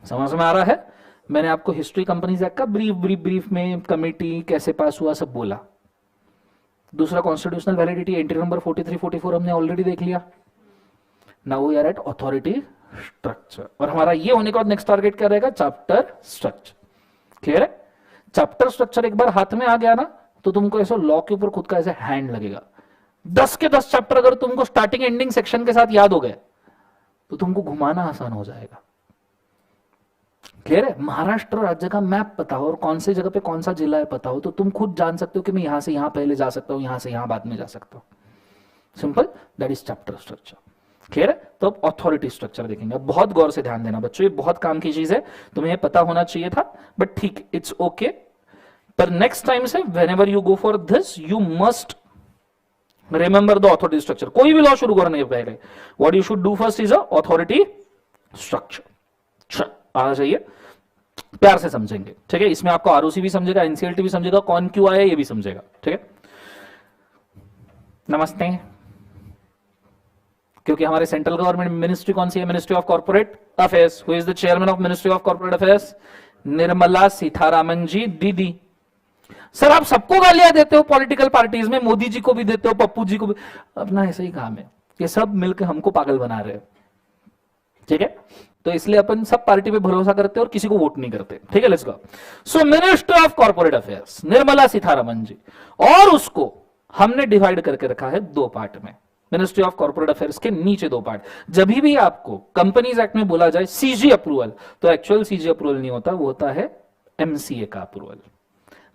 समझ में आ रहा है? मैंने आपको हिस्ट्री कंपनीज एक्ट का ब्रीफ में कमेटी कैसे पास हुआ सब बोला। दूसरा कॉन्स्टिट्यूशनल वैलिडिटी एंट्री नंबर 43 44 हमने ऑलरेडी देख लिया। Now we are at authority structure, और हमारा ये होने के बाद नेक्स्ट टारगेट क्या रहेगा? Chapter structure. क्लियर है? चैप्टर स्ट्रक्चर एक बार हाथ में आ गया ना, तो तुमको ऐसा लॉ के ऊपर खुद का ऐसे हैंड लगेगा। 10 के 10 चैप्टर अगर तुमको स्टार्टिंग एंडिंग सेक्शन के साथ याद हो गए तो तुमको घुमाना आसान हो जाएगा। क्लियर है? महाराष्ट्र राज्य का मैप पता हो और कौन से जगह पे कौन सा जिला है पता हो, तो तुम खुद जान सकते हो कि मैं यहां से यहां पहले जा सकता हूं, यहां से यहां बाद में जा सकता हूं। Simple, that is chapter structure. Clear है? तो अब अथॉरिटी स्ट्रक्चर देखेंगे। बहुत गौर से ध्यान देना बच्चों, ये बहुत काम की चीज है, तुम्हें ये पता होना चाहिए था, बट ठीक, इट्स ओके। पर नेक्स्ट टाइम से whenever you go for this you must remember the authority structure. कोई भी लॉ शुरू करने के पहले what you should do first is authority structure. आ जाइए, प्यार से समझेंगे, ठीक है? इसमें आपको आरओसी भी समझेगा, एनसीएलटी भी समझेगा, कौन क्यों आया ये भी समझेगा, ठीक है? नमस्ते। क्योंकि हमारे सेंट्रल गवर्नमेंट मिनिस्ट्री कौन सी है? Ministry of corporate affairs. Who is the chairman of ministry of corporate affairs? Nirmala Sitharaman ji दीदी। सर आप सबको गालियां देते हो पॉलिटिकल पार्टीज में, मोदी जी को भी देते हो, पप्पू जी को भी। अपना ऐसा ही काम है, ये सब मिलकर हमको पागल बना रहे हैं, ठीक है? तो इसलिए अपन सब पार्टी पे भरोसा करते हैं और किसी को वोट नहीं करते, ठीक है? Let's go. So minister of corporate affairs Nirmala Sitharaman ji, और उसको हमने डिवाइड करके रखा है 2 पार्ट में। मिनिस्ट्री ऑफ कॉर्पोरेट अफेयर्स के नीचे 2 पार्ट। जब भी आपको कंपनीज एक्ट में बोला जाए सीजी अप्रूवल, तो एक्चुअल सीजी अप्रूवल नहीं होता, वो होता है एमसीए का अप्रूवल।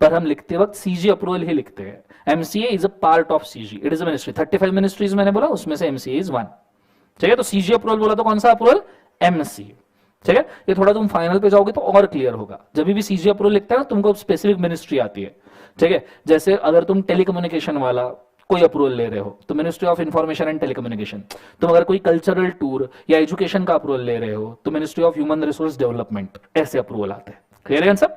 पर हम लिखते वक्त सीजी अप्रूवल ही लिखते हैं। MCA is a part of CG, it is a ministry. 35 ministries मैंने बोला, उसमें से एमसीए इज 1, ठीक है? तो सीजी अप्रूवल बोला तो कौन सा अप्रूवल? एमसीए, ठीक है? ये थोड़ा तुम फाइनल पे जाओगे तो और क्लियर होगा। जब भी सीजी अप्रूवल लिखता है ना, तुमको स्पेसिफिक मिनिस्ट्री आती है, ठीक है? जैसे अगर तुम टेलीकम्युनिकेशन वाला कोई अप्रूवल ले रहे हो तो ministry of information and telecommunication. तुम अगर कोई कल्चरल टूर या एजुकेशन का अप्रूवल ले रहे हो तो ministry of human resource development, ऐसे अप्रूवल आते हैं। Clear answer?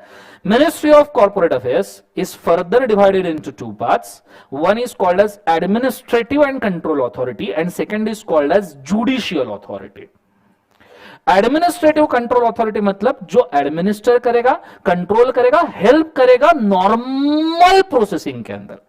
Ministry of Corporate Affairs is further divided into 2 parts. One is called as Administrative and Control Authority, and second is called as Judicial Authority. Administrative control authority मतलब जो एडमिनिस्टर करेगा, कंट्रोल करेगा, हेल्प करेगा नॉर्मल प्रोसेसिंग के अंदर,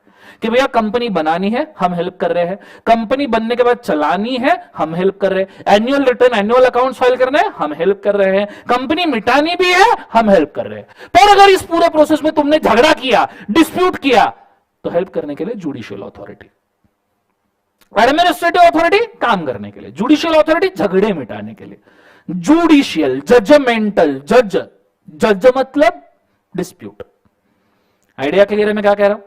कि भैया कंपनी बनानी है हम हेल्प कर रहे हैं, कंपनी बनने के बाद चलानी है हम हेल्प कर रहे हैं, annual return annual accounts file करने हैं हम हेल्प कर रहे हैं, कंपनी मिटानी भी है हम हेल्प कर रहे हैं। पर अगर इस पूरे प्रोसेस में तुमने झगड़ा किया, डिस्प्यूट किया, तो हेल्प करने के लिए जुडिशियल अथॉरिटी। एडमिनिस्ट्रेटिव अथॉरिटी काम करने के लिए, जुडिशियल अथॉरिटी झगड़े मिटाने के लिए। जुडिशियल जजमेंटल, जज मतलब डिस्प्यूट। आइडिया क्लियर है मैं क्या कह रहा हूं?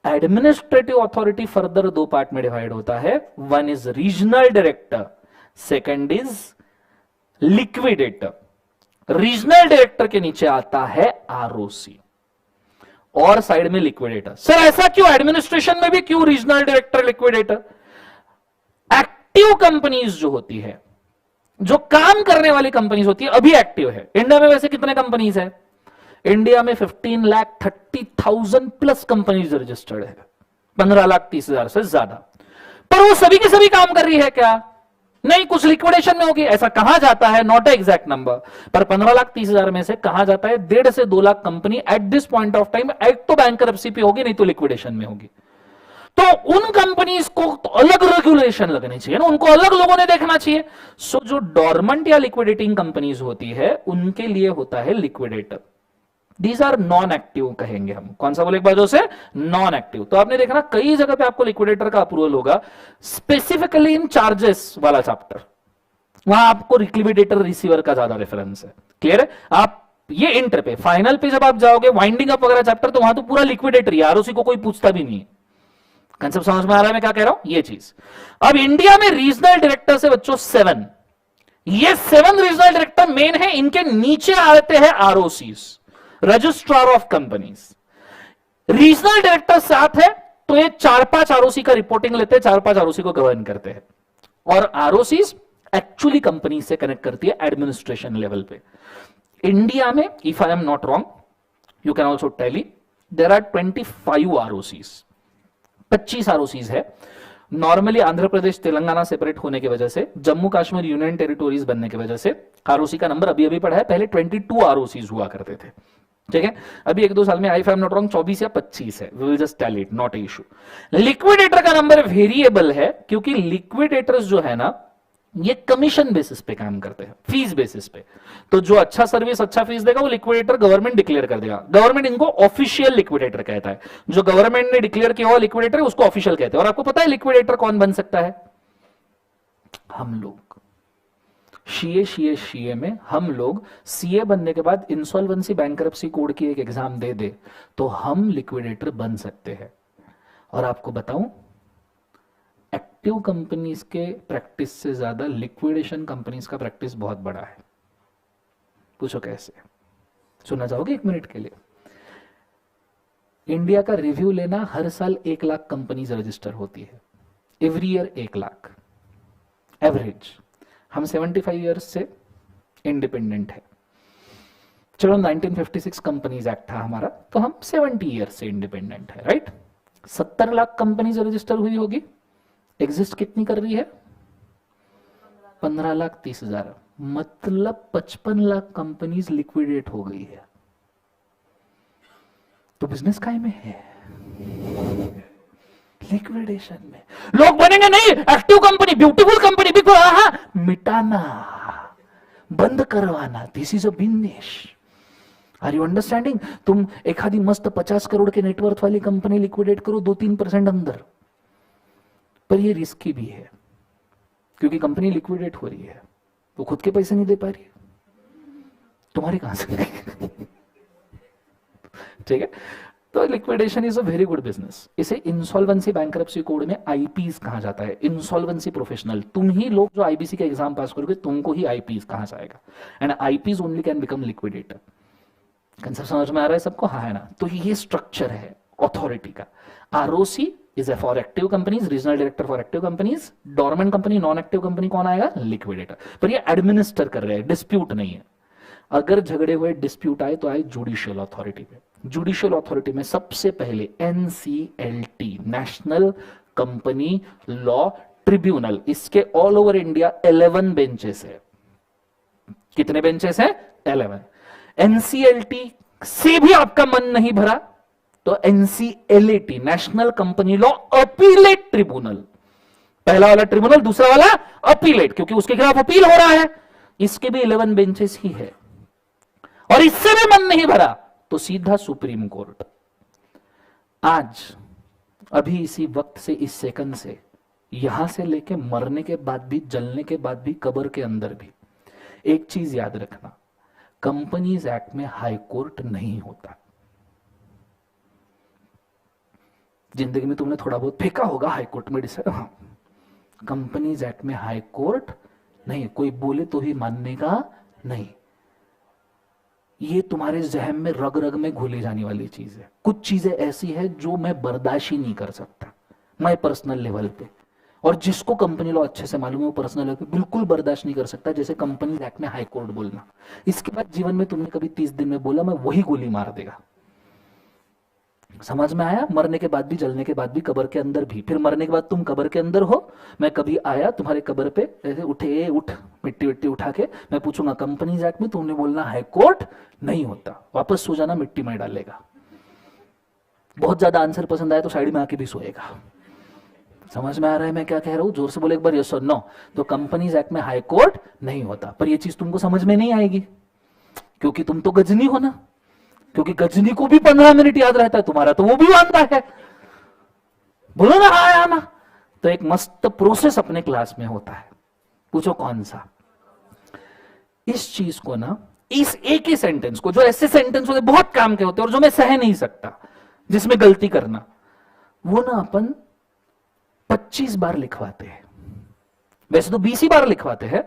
एडमिनिस्ट्रेटिव अथॉरिटी फर्दर 2 पार्ट में डिवाइड होता है। One is regional director, second is liquidator. Regional director के नीचे आता है आरओसी और साइड में लिक्विडेटर। सर ऐसा क्यों? एडमिनिस्ट्रेशन में भी क्यों regional director, liquidator? Active companies जो होती है, जो काम करने वाली कंपनीज होती है, अभी एक्टिव है। इंडिया में वैसे कितने कंपनीज है? इंडिया में 15,30,000 प्लस कंपनीज रजिस्टर्ड है, 15,30,000 से ज्यादा। पर वो सभी की सभी काम कर रही है क्या? नहीं, कुछ लिक्विडेशन में होगी, ऐसा कहा जाता है, नॉट ए एग्जैक्ट नंबर। पर 15,30,000 में से कहा जाता है 1.5 से 2 lakh company at this point of time एक तो बैंकरप्सी पे होगी, नहीं तो लिक्विडेशन में होगी। तो उन कंपनीज को तो अलग रेगुलेशन लगनी चाहिए ना, उनको अलग लोगों ने देखना चाहिए। सो जो डॉर्मेंट या लिक्विडेटिंग कंपनीज होती है उनके लिए होता है liquidator. These are non active कहेंगे हम। कौन सा बोले एक बाजू से? Non active. तो आपने देखा ना कई जगह पे आपको लिक्विडेटर का अप्रूवल होगा, स्पेसिफिकली इन चार्जेस वाला चैप्टर, वहां आपको लिक्विडेटर रिसीवर का ज्यादा रेफरेंस है। क्लियर है? आप ये इंटर पे, फाइनल पे जब आप जाओगे वाइंडिंग अप वगैरह चैप्टर, तो वहां तो पूरा लिक्विडेटर है, आरओसी को कोई पूछता भी नहीं है। कंसेप्ट समझ में आ रहा है मैं क्या कह रहा हूं? ये चीज। अब इंडिया में रीजनल डायरेक्टर से बच्चों 7, ये 7 रीजनल डायरेक्टर मेन है, इनके नीचे आते हैं ROCs, registrar of companies. Regional director 7 है तो ये 4-5 आरओसी का रिपोर्टिंग लेते हैं, 4-5 आरओसी को गवर्न करते हैं। और आरओसीज एक्चुअली कंपनी से कनेक्ट करती है एडमिनिस्ट्रेशन लेवल पे। इंडिया में if I am not wrong, you can also tally, there are 25 ROCs, 25 ROCs है। नॉर्मली आंध्र प्रदेश तेलंगाना सेपरेट होने की वजह से, जम्मू कश्मीर यूनियन टेरिटोरीज बनने की वजह से आरओसी का नंबर अभी अभी बढ़ा है, पहले 22 आरओसीज हुआ करते थे, ठीक है। अभी 1-2 साल में आई एम नॉट रॉन्ग 24 या 25 है, we will just tell it, not issue. Liquidator का नंबर वेरिएबल है, क्योंकि लिक्विडेटर्स जो है ना ये कमीशन बेसिस पे काम करते हैं, फीस बेसिस पे। तो जो अच्छा सर्विस अच्छा फीस देगा वो लिक्विडेटर गवर्नमेंट डिक्लेयर कर देगा। गवर्नमेंट इनको ऑफिशियल लिक्विडेटर कहता है, जो गवर्नमेंट ने डिक्लेयर किया हुआ लिक्विडेटर है उसको ऑफिशियल कहते हैं। और आपको पता है लिक्विडेटर कौन बन सकता है? हम लोग। सीए में हम लोग सीए बनने के बाद इंसॉल्वेंसी बैंकरप्सी कोड की एक एग्जाम दे दे तो हम लिक्विडेटर बन सकते हैं। और आपको बताऊं, एक्टिव कंपनीज के प्रैक्टिस से ज्यादा लिक्विडेशन कंपनीज का प्रैक्टिस बहुत बड़ा है। पूछो कैसे? सुनना चाहोगे 1 मिनट के लिए? इंडिया का रिव्यू लेना, हर साल 1 लाख कंपनीज रजिस्टर होती है, एवरी ईयर 1 लाख एवरेज। हम 75 ईयर्स से इंडिपेंडेंट है। चलो 1956 कंपनीज एक्ट था हमारा, तो हम 70 ईयर्स से इंडिपेंडेंट है, राइट। 70 लाख कंपनीज रजिस्टर हुई होगी, एग्जिस्ट कितनी कर रही है? 15,30,000, मतलब 55 लाख कंपनीज लिक्विडेट हो गई है। तो बिजनेस काय में है? लिक्विडेशन में। लोग बनेंगे नहीं, एक्टिव कंपनी, ब्यूटीफुल कंपनी, मिटाना, बंद करवाना, this is a business. Are you understanding? तुम एखादी मस्त 50 करोड़ के नेटवर्थ वाली कंपनी लिक्विडेट करो 2-3% अंदर, पर ये रिस्की भी है, क्योंकि कंपनी लिक्विडेट हो रही है, वो खुद के पैसे नहीं दे पा रही, तुम्हारे कहां से? ठीक है। तो liquidation is a very good business. इसे इंसॉल्वेंसी बैंकरप्सी कोड में आईपीस कहा जाता है, इंसॉल्वेंसी प्रोफेशनल। तुम ही लोग जो आईबीसी के एग्जाम पास करोगे तुमको ही आईपीस कहा जाएगा, and eyepiece only can become liquidator. Concept समझ में आ रहा है सबको? हाँ है ना? तो ये स्ट्रक्चर है अथॉरिटी का। ROC is for active companies, regional director for active companies, dormant company, non active company कौन आएगा? लिक्विडेटर। पर ये एडमिनिस्टर कर रहे हैं, डिस्प्यूट नहीं है। अगर झगड़े हुए डिस्प्यूट आए तो आए जुडिशियल अथॉरिटी पे। जुडिशियल अथॉरिटी में सबसे पहले NCLT, national company law tribunal, इसके ऑल ओवर इंडिया 11 बेंचेस है। कितने बेंचेस हैं? 11। एनसीएलटी से भी आपका मन नहीं भरा तो NCLT, national company law appellate tribunal, पहला वाला ट्रिब्यूनल, दूसरा वाला अपीलेट, क्योंकि उसके खिलाफ अपील हो रहा है। इसके भी 11 बेंचेस ही है। और इससे भी मन नहीं भरा तो सीधा सुप्रीम कोर्ट। आज अभी इसी वक्त से, इस सेकंड से, यहां से लेके मरने के बाद भी, जलने के बाद भी, कब्र के अंदर भी, एक चीज याद रखना, कंपनीज एक्ट में हाई कोर्ट नहीं होता। जिंदगी में तुमने थोड़ा बहुत फेंका होगा हाई कोर्ट में, हाँ। कंपनीज एक्ट में हाई कोर्ट नहीं, कोई बोले तो ही मानने का नहीं। ये तुम्हारे जहन में रग रग में घुले जाने वाली चीज है। कुछ चीजें ऐसी है जो मैं बर्दाश्त ही नहीं कर सकता, मैं पर्सनल लेवल पे, और जिसको कंपनी लॉ अच्छे से मालूम है वो पर्सनल लेवल पे बिल्कुल बर्दाश्त नहीं कर सकता, जैसे कंपनी एक्ट में हाई कोर्ट बोलना। इसके बाद जीवन में तुमने कभी 30 दिन में बोला, मैं वही गोली मार देगा। समझ में आया? मरने के बाद भी, जलने के बाद भी, कब्र के अंदर भी। फिर मरने के बाद तुम कब्र के अंदर हो, मैं कभी आया तुम्हारे कब्र पे ऐसे उठे, उठ, मिट्टी विट्टी उठा के, मैं पूछूंगा कंपनीज एक्ट में तुमने बोलना हाई कोर्ट नहीं होता, वापस सो जाना, मिट्टी में डालेगा। बहुत ज्यादा आंसर पसंद आया तो साइड में आके भी सोएगा। समझ में आ रहा है मैं क्या कह रहा हूं? जोर से बोले एक बार, यस और नो। तो कंपनीज एक्ट में हाई कोर्ट नहीं होता, पर यह चीज तुमको समझ में नहीं आएगी, क्योंकि तुम तो गजनी हो ना, क्योंकि गजनी को भी 15 मिनट याद रहता है, तुम्हारा तो वो भी मानता है। बोलो ना हाँ या ना। तो एक मस्त प्रोसेस अपने क्लास में होता है, पूछो कौन सा? इस चीज को ना, इस एक ही सेंटेंस को, जो ऐसे सेंटेंस होते बहुत काम के होते हैं और जो मैं सह नहीं सकता, जिसमें गलती करना, वो ना अपन 25 बार लिखवाते हैं। वैसे तो 20 ही बार लिखवाते हैं,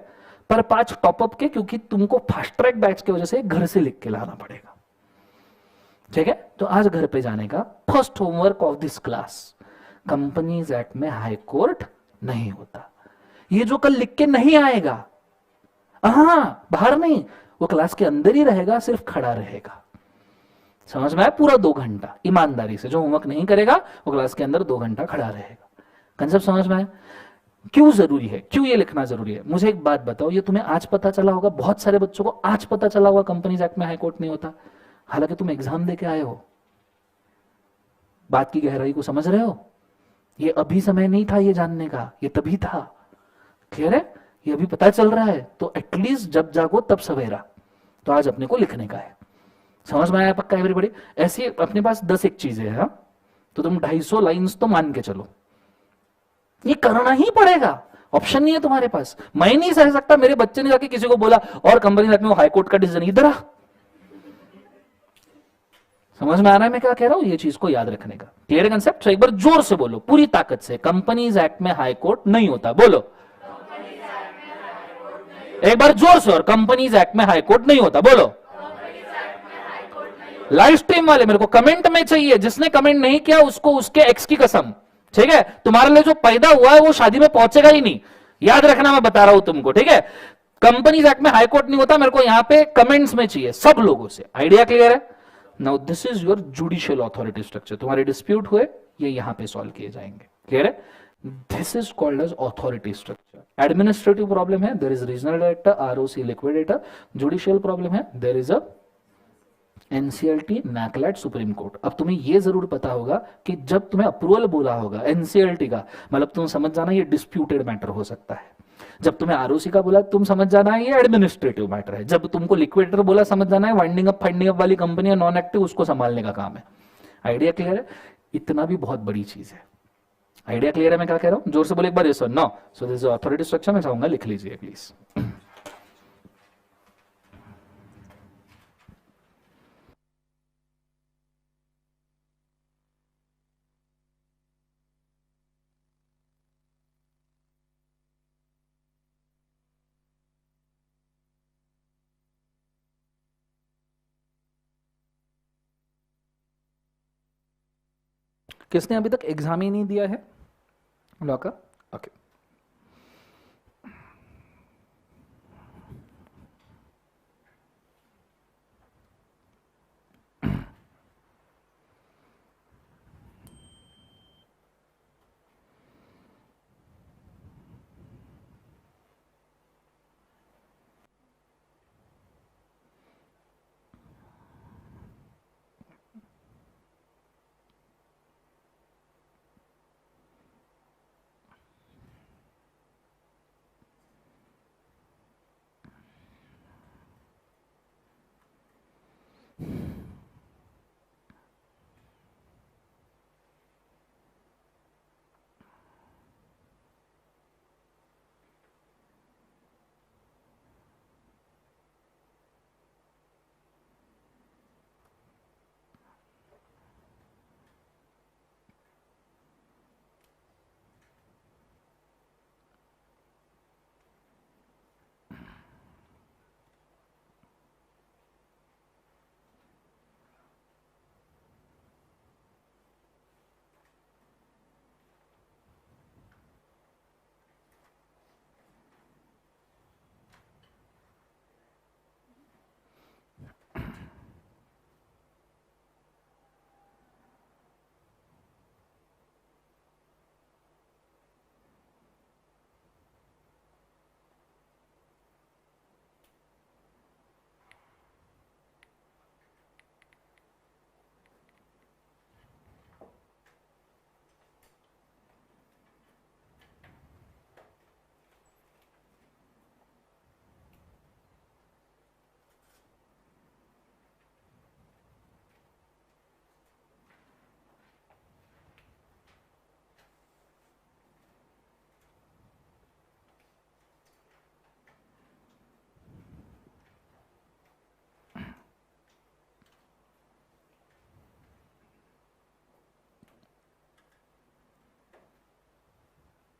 पर 5 टॉपअप के, क्योंकि तुमको फास्ट ट्रैक बैच की वजह से घर से लिख के लाना पड़ेगा। ठीक है? तो आज घर पे जाने का first homework of this class, companies act में हाई कोर्ट नहीं होता। ये जो कल लिख के नहीं आएगा, हाँ बाहर नहीं, वो क्लास के अंदर ही रहेगा, सिर्फ खड़ा रहेगा। समझ में आया? पूरा 2 घंटा ईमानदारी से, जो होमवर्क नहीं करेगा वो क्लास के अंदर 2 घंटा खड़ा रहेगा। कंसेप्ट समझ में आया? क्यों जरूरी है, क्यों ये लिखना जरूरी है? मुझे एक बात बताओ, ये तुम्हें आज पता चला होगा, बहुत सारे बच्चों को आज पता चला होगा कंपनीज एक्ट में हाई कोर्ट नहीं होता, हालांकि तुम एग्जाम दे के आए हो। बात की गहराई को समझ रहे हो? ये अभी समय नहीं था ये जानने का, ये तभी था। क्लियर है? ये अभी पता चल रहा है, तो एटलीस्ट जब जागो तब सवेरा। तो आज अपने को लिखने का है। समझ में आया पक्का एवरीबॉडी? ऐसी अपने पास 10 एक चीजें हैं, तो तुम 250 लाइंस तो मान के चलो, ये करना ही पड़ेगा, ऑप्शन नहीं है तुम्हारे पास। मैं नहीं सह सकता, मेरे बच्चे ने जाके किसी को बोला और कंपनी में वो हाईकोर्ट का डिसीजन इधर आ। समझ में आ रहा है मैं क्या कह रहा हूं? ये चीज को याद रखने का। Clear concept? एक बार जोर से बोलो पूरी ताकत से, कंपनीज एक्ट में हाईकोर्ट नहीं होता। बोलो एक बार जोर से, और कंपनीज एक्ट में हाईकोर्ट नहीं होता। बोलो। लाइव स्ट्रीम वाले मेरे को कमेंट में चाहिए, जिसने कमेंट नहीं किया उसको उसके एक्स की कसम। ठीक है? तुम्हारे लिए जो पैदा हुआ है वो शादी में पहुंचेगा ही नहीं, याद रखना, मैं बता रहा हूं तुमको। ठीक है? कंपनीज एक्ट में हाईकोर्ट नहीं होता, मेरे को यहां पे कमेंट्स में चाहिए सब लोगों से। आइडिया क्लियर है? Now this is your judicial authority structure. तुम्हारे डिस्प्यूट हुए ये यहां पे सॉल्व किए जाएंगे। क्लियर है? This is called as authority structure. Administrative problem है, there is regional director, ROC liquidator. Judicial problem है, there is a NCLT, NCLAT, supreme court. अब तुम्हें यह जरूर पता होगा कि जब तुम्हें अप्रूवल बोला होगा एनसीएलटी का, मतलब तुम समझ जाना ये डिस्प्यूटेड मैटर हो सकता है। जब तुम्हें आरओसी का बोला तुम समझ जाना है ये एडमिनिस्ट्रेटिव मैटर है। जब तुमको लिक्विडेटर बोला समझ जाना है वाइंडिंग अप फाइंडिंग अप वाली कंपनी है, नॉन एक्टिव, उसको संभालने का काम है। आइडिया क्लियर है? इतना भी बहुत बड़ी चीज है। आइडिया क्लियर है मैं क्या कह रहा हूं? जोर से बोले एक बार, यस और no. So this is authority structure. मैं चाहूंगा लिख लीजिए प्लीज। किसने अभी तक एग्जाम ही नहीं दिया है लॉ का? Okay.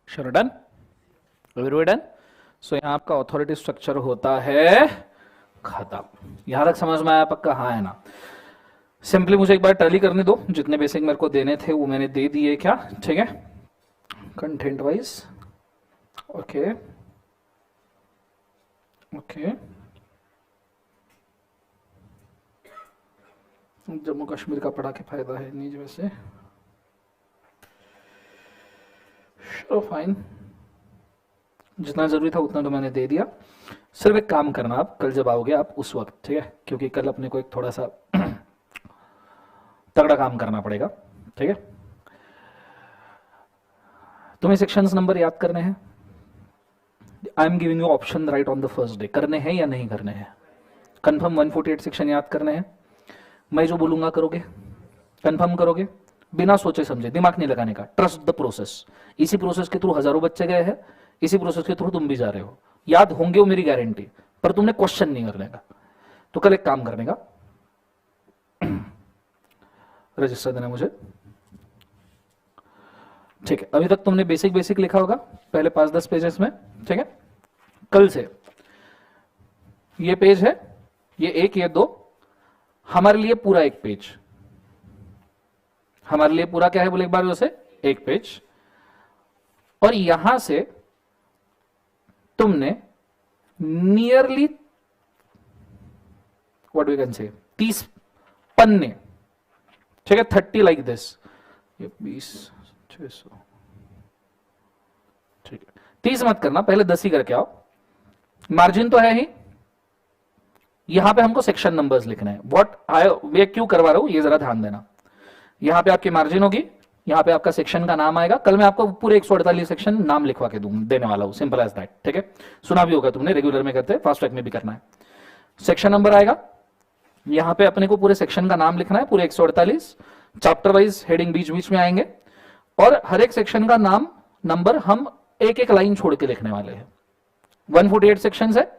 Sure done? Everybody done? So यहाँ आपका अथॉरिटी स्ट्रक्चर होता है खत्म। यहां तक समझ में आया पक्का? हाँ है ना? सिंपली मुझे एक बार टैली करने दो, जितने बेसिक मेरे को देने थे वो मैंने दे दिए। क्या ठीक है? Content wise okay okay, Jammu Kashmir का पढ़ा के फायदा है नहीं वैसे, चलो फाइन, जितना जरूरी था उतना तो मैंने दे दिया। सिर्फ एक काम करना, आप कल जब आओगे आप उस वक्त, ठीक है, क्योंकि कल अपने को एक थोड़ा सा तगड़ा काम करना पड़ेगा, ठीक है। तुम्हें सेक्शंस नंबर याद करने हैं, I am giving you option right on the first day, करने हैं या नहीं करने हैं। कंफर्म 148 सेक्शन याद करने हैं, मैं जो बोलूंगा करोगे, कंफर्म करोगे, बिना सोचे समझे, दिमाग नहीं लगाने का, ट्रस्ट द प्रोसेस। इसी प्रोसेस के थ्रू हजारों बच्चे गए हैं, इसी प्रोसेस के थ्रू तुम भी जा रहे हो, याद होंगे वो मेरी गारंटी, पर तुमने क्वेश्चन नहीं करने का। तो कल एक काम करने का, रजिस्टर देना मुझे, ठीक है। अभी तक तुमने बेसिक बेसिक लिखा होगा पहले 5-10 पेजेस में, ठीक है। कल से ये पेज है, ये 1 ये 2, हमारे लिए पूरा एक पेज, हमारे लिए पूरा क्या है बोले एक बार उसे, एक पेज। और यहां से तुमने nearly what we can say 30 पन्ने, ठीक है, 30 लाइक दिस, ये 20-600, ठीक है। 30 मत करना, पहले 10 ही करके आओ, मार्जिन तो है ही, यहां पे हमको सेक्शन नंबर्स लिखने हैं। व्हाट मैं क्यों करवा रहा हूं ये जरा ध्यान देना, यहां पे आपकी मार्जिन होगी, यहां पे आपका सेक्शन का नाम आएगा। कल मैं आपको पूरे 148 सेक्शन नाम लिखवा के देने वाला हूं, सिंपल एज दैट, ठीक है। सुना भी होगा तुमने, रेगुलर में करते हैं, फास्ट ट्रैक में भी करना है। सेक्शन नंबर आएगा, यहां पे अपने को पूरे सेक्शन का नाम लिखना है, पूरे 148, चैप्टर वाइज हेडिंग बीच बीच में आएंगे, और हर एक सेक्शन का नाम नंबर हम एक एक लाइन छोड़ के लिखने वाले हैं। 148 सेक्शन है,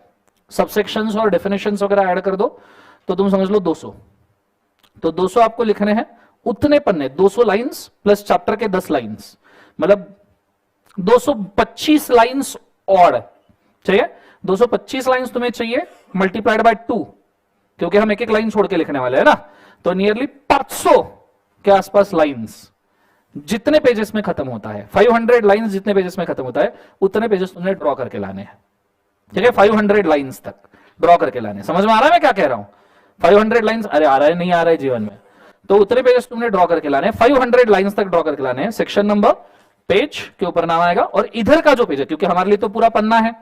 सब सेक्शंस और डेफिनेशंस वगैरह ऐड कर दो तो तुम समझ लो 200, तो 200 आपको लिखने हैं, उतने पन्ने 200 लाइंस प्लस चैप्टर के 10 लाइंस, मतलब 225 लाइंस और, ठीक है। 225 लाइंस तुम्हें चाहिए मल्टीप्लाइड बाय 2, क्योंकि हम एक एक लाइन छोड़ के लिखने वाले हैं ना, तो नियरली 500 के आसपास लाइंस, जितने पेजेस में खत्म होता है 500 लाइंस जितने पेजेस में खत्म होता है उतने पेजेस तुमने ड्रॉ करके लाने हैं, ठीक है। 500 लाइंस तक ड्रॉ करके लाने, समझ में आ रहा है मैं क्या कह रहा हूं। 500 लाइंस, अरे आ रहा है नहीं आ रहा है जीवन में, तो उतने पेजेस तुमने ड्रॉ करके लाने हैं, 500 लाइंस तक ड्रॉ करके लाने हैं। सेक्शन नंबर पेज के ऊपर नाम आएगा, और इधर का जो पेज है, क्योंकि हमारे लिए तो पूरा पन्ना है,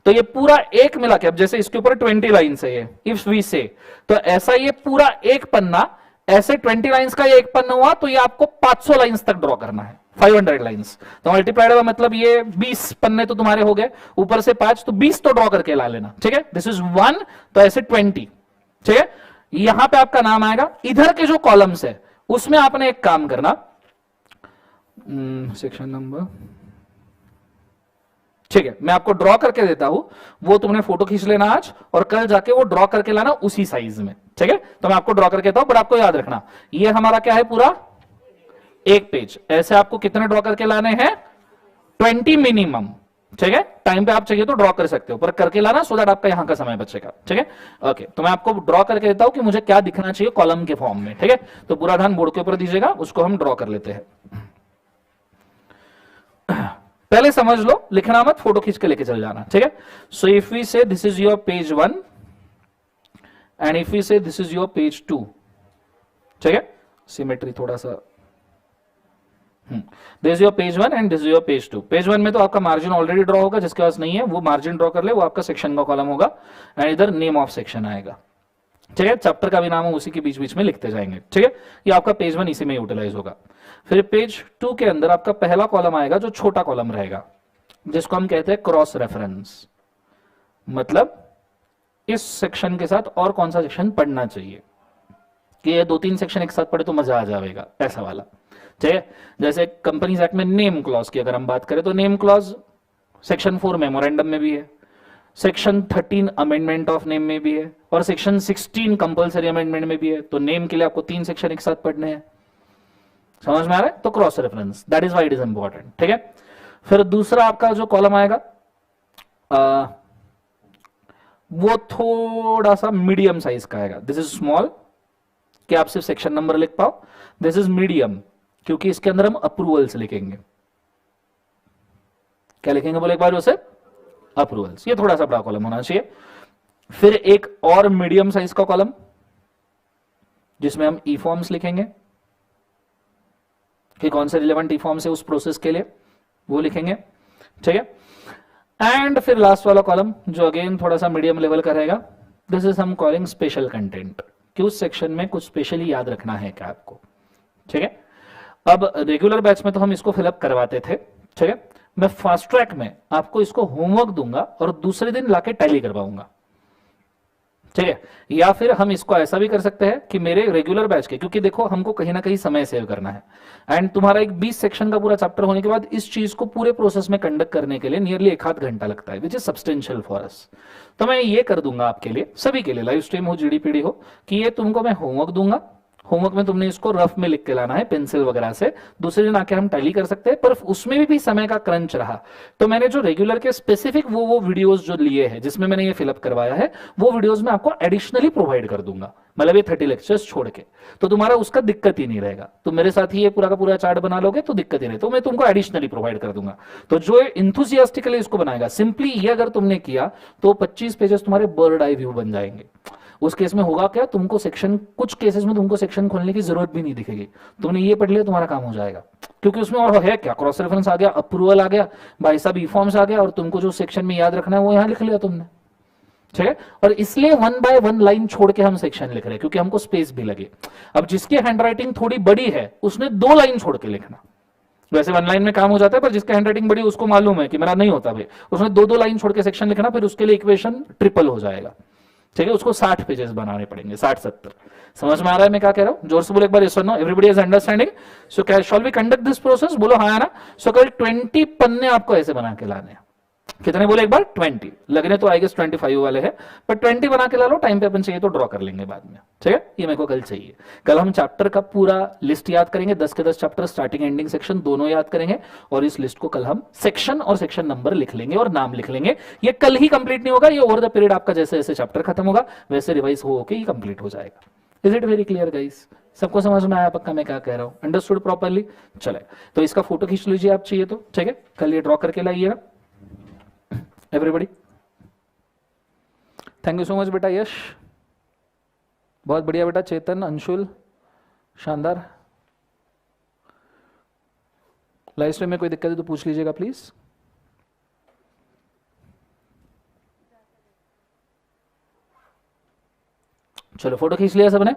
तो ये पूरा एक मिला के, अब जैसे इसके ऊपर 20 लाइंस है ये, इफ वी से, तो ऐसा ये पूरा एक पन्ना, ऐसे 20 लाइंस का ये एक पन्ना हुआ, तो ये आपको 500 लाइंस तक ड्रॉ करना है, 500 लाइंस। तो मल्टीप्लाइड का मतलब ये 20 पन्ने तो तुम्हारे हो गए, ऊपर से 5, तो 20 तो ड्रॉ करके ला लेना, ठीक है। दिस इज 1, तो ऐसे 20, ठीक है। यहां पे आपका नाम आएगा, इधर के जो कॉलम्स है उसमें आपने एक काम करना, सेक्शन नंबर, ठीक है, मैं आपको ड्रॉ करके देता हूं, वो तुमने फोटो खींच लेना आज, और कल जाके वो ड्रॉ करके लाना उसी साइज में, ठीक है। तो मैं आपको ड्रॉ करके देता हूं, बट आपको याद रखना ये हमारा क्या है, पूरा एक पेज, ऐसे आपको कितने ड्रॉ करके लाने हैं, 20 मिनिमम, ठीक है। टाइम पे आप चाहिए तो ड्रॉ कर सकते हो, पर करके लाना, सो दैट आपका यहां का समय बचेगा, ठीक है। ओके, तो मैं आपको ड्रॉ करके देता हूं कि मुझे क्या दिखना चाहिए कॉलम के फॉर्म में, ठीक है। तो पूरा ध्यान बोर्ड के ऊपर दीजिएगा, उसको हम ड्रॉ कर लेते हैं। पहले समझ लो, लिखना मत, फोटो खींच के लेके चल जाना, ठीक है। So if we say this is your page 1 and if we say this is your page 2, ठीक है, सिमेट्री थोड़ा सा, this is your page 1 and this is your page 2। Page 1 में तो आपका मार्जिन ऑलरेडी ड्रॉ होगा, जिसके पास नहीं है वो मार्जिन ड्रॉ कर ले, वो आपका सेक्शन का कॉलम होगा, एंड इधर नेम ऑफ सेक्शन आएगा, ठीक है। चैप्टर का भी नाम है, उसी के बीच बीच में लिखते जाएंगे, ठीक है। ये आपका पेज 1 इसी में यूटिलाइज होगा। फिर पेज 2 के अंदर आपका पहला कॉलम आएगा, जो छोटा कॉलम रहेगा, जिसको हम कहते हैं क्रॉस रेफरेंस, मतलब इस सेक्शन के साथ और कौन सा सेक्शन पढ़ना चाहिए, कि ये 2-3 सेक्शन एक साथ पढ़े तो मजा आ जाएगा, ऐसा वाला, ठीक है। जैसे कंपनीज एक्ट में नेम क्लॉज की अगर हम बात करें, तो नेम क्लॉज सेक्शन 4 मेमोरेंडम में भी है, सेक्शन 13 अमेंडमेंट ऑफ नेम में भी है, और सेक्शन 16 कंपल्सरी अमेंडमेंट में भी है। तो नेम के लिए आपको 3 सेक्शन एक साथ पढ़ने हैं, समझ में आ रहा है। तो cross reference, that is why it is important, ठीक है। फिर दूसरा आपका जो कॉलम आएगा वो थोड़ा सा मीडियम साइज का आएगा। दिस इज स्मॉल, कि आप सिर्फ सेक्शन नंबर लिख पाओ। दिस इज मीडियम, क्योंकि इसके अंदर हम अप्रूवल्स लिखेंगे, क्या लिखेंगे बोले एक बार उसे, अप्रूवल्स। ये थोड़ा सा बड़ा कॉलम होना चाहिए। फिर एक और मीडियम साइज का कॉलम जिसमें हम ई फॉर्म्स लिखेंगे कि कौन से रिलेवेंट ई फॉर्म्स है उस प्रोसेस के लिए, वो लिखेंगे, ठीक है। एंड फिर लास्ट वाला कॉलम जो अगेन थोड़ा सा मीडियम लेवल का रहेगा, दिस इज हम कॉलिंग स्पेशल कंटेंट, कि उस सेक्शन में कुछ स्पेशली याद रखना है क्या आपको, ठीक है। अब रेगुलर बैच में तो हम इसको फिलअप करवाते थे, ठीक है। मैं फास्ट ट्रैक में आपको इसको होमवर्क दूंगा और दूसरे दिन लाके टैली करवाऊंगा, ठीक है। या फिर हम इसको ऐसा भी कर सकते हैं कि मेरे रेगुलर बैच के, क्योंकि देखो हमको कहीं ना कहीं समय सेव करना है, एंड तुम्हारा एक 20 सेक्शन का पूरा चैप्टर होने के बाद इस चीज को पूरे प्रोसेस में कंडक्ट करने के लिए नियरली 1 आध घंटा लगता है, which is substantial for us. तो मैं ये कर दूंगा आपके लिए, सभी के लिए, लाइव स्ट्रीम हो, जीडीपीडी हो, कि ये तुमको मैं होमवर्क दूंगा। होमवर्क में तुमने इसको रफ में लिख के लाना है पेंसिल वगैरह से, दूसरे दिन आके हम टैली कर सकते हैं। पर उसमें भी समय का क्रंच रहा तो मैंने जो रेगुलर के स्पेसिफिक वो वीडियोस जो लिए हैं जिसमें मैंने ये फिलअप करवाया है, वो वीडियोस में आपको एडिशनली प्रोवाइड कर दूंगा, मतलब ये 30 लेक्चर्स छोड़ के, तो तुम्हारा उसका दिक्कत ही नहीं रहेगा। तुम मेरे साथ ही ये पूरा का पूरा चार्ट बना लोगे तो दिक्कत ही नहीं, तो मैं तुमको एडिशनली प्रोवाइड कर दूंगा। तो जो इंथुसियास्टिकली इसको बनाएगा, सिंपली ये अगर तुमने किया तो 25 पेजेस तुम्हारे बर्ड आई व्यू बन जाएंगे। उस केस में होगा क्या, तुमको सेक्शन, कुछ केसेस में तुमको सेक्शन खोलने की जरूरत भी नहीं दिखेगी, तुमने ये पढ़ लिया तुम्हारा काम हो जाएगा। क्योंकि उसमें और है क्या, क्रॉस रेफरेंस आ गया, अप्रूवल आ गया, भाई साहब ई फॉर्म्स आ गया, और तुमको जो सेक्शन में याद रखना है वो यहां लिख लिया तुमने, ठीक है। और इसलिए 1 बाय 1 लाइन छोड़ के हम सेक्शन लिख रहे हैं, क्योंकि हमको स्पेस भी लगे। अब जिसकी हैंडराइटिंग थोड़ी बड़ी है उसने 2 लाइन छोड़ के लिखना, वैसे 1 लाइन में काम हो जाता है, पर जिसका हैंडराइटिंग बड़ी उसको मालूम है कि मेरा नहीं होता भाई, उसने 2 लाइन छोड़ के सेक्शन लिखना, फिर उसके लिए इक्वेशन ट्रिपल हो जाएगा, ठीक है। उसको 60 पेजेस बनाने पड़ेंगे, 60-70। समझ में आ रहा है मैं क्या कह रहा हूं, जोर से बोलो एक बार, यस और no, everybody is understanding. So क्या shall we conduct this process, बोलो हाँ ना। सो कल 20 पन्ने आपको ऐसे बना के लाने हैं, कितने बोले एक बार, 20 लगने तो आई गेस 25 वाले हैं, पर 20 बना के ला लो, टाइम पे अपन चाहिए तो ड्रॉ कर लेंगे बाद में, ठीक है। ये मेरे को कल चाहिए। कल हम चैप्टर का पूरा लिस्ट याद करेंगे, 10 के 10 चैप्टर, स्टार्टिंग एंडिंग सेक्शन दोनों याद करेंगे, और इस लिस्ट को कल हम सेक्शन और सेक्शन नंबर लिख लेंगे और नाम लिख लेंगे। ये कल ही कंप्लीट नहीं होगा, ये ओवर द पीरियड आपका जैसे जैसे चैप्टर खत्म होगा वैसे रिवाइज होके ही कंप्लीट हो जाएगा। Is it very clear guys, सबको समझ में आया पक्का मैं क्या कह रहा हूं, अंडरस्टूड प्रॉपर्ली। चले तो इसका फोटो खींच लीजिए आप चाहिए तो, ठीक है। कल ये ड्रॉ करके लाइएगा everybody. Thank you so much बेटा यश, बहुत बढ़िया बेटा। चेतन, अंशुल, शानदार। लाइव स्ट्रीम में कोई दिक्कत है तो पूछ लीजिएगा प्लीज। चलो फोटो खींच लिया सबने,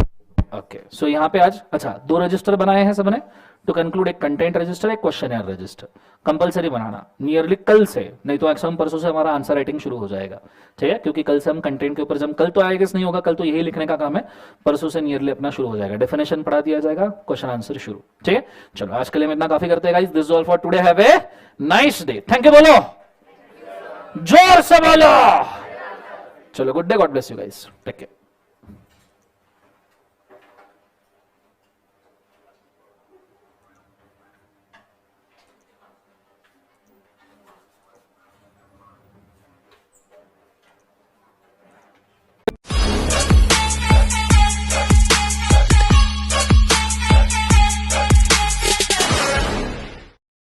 ओके। सो यहां पे आज अच्छा 2 रजिस्टर बनाए हैं सबने टू कंक्लूड, एक कंटेंट रजिस्टर, एक क्वेश्चनर रजिस्टर। कंपलसरी बनाना नियरली कल से, नहीं तो एक्सम परसों से हमारा आंसर राइटिंग शुरू हो जाएगा, ठीक है। क्योंकि कल से हम कंटेंट के ऊपर, जब कल तो आएगा नहीं होगा, कल तो यही लिखने का काम है, परसों से नियरली अपना शुरू हो जाएगा, डेफिनेशन पढ़ा दिया जाएगा, क्वेश्चन आंसर शुरू, ठीक है। चलो आज के लिए इतना काफी करते हैं guys, this is all for today, have a nice day. Thank you बोलो, जोर से बोलो। चलो good day, God bless you guys, take care.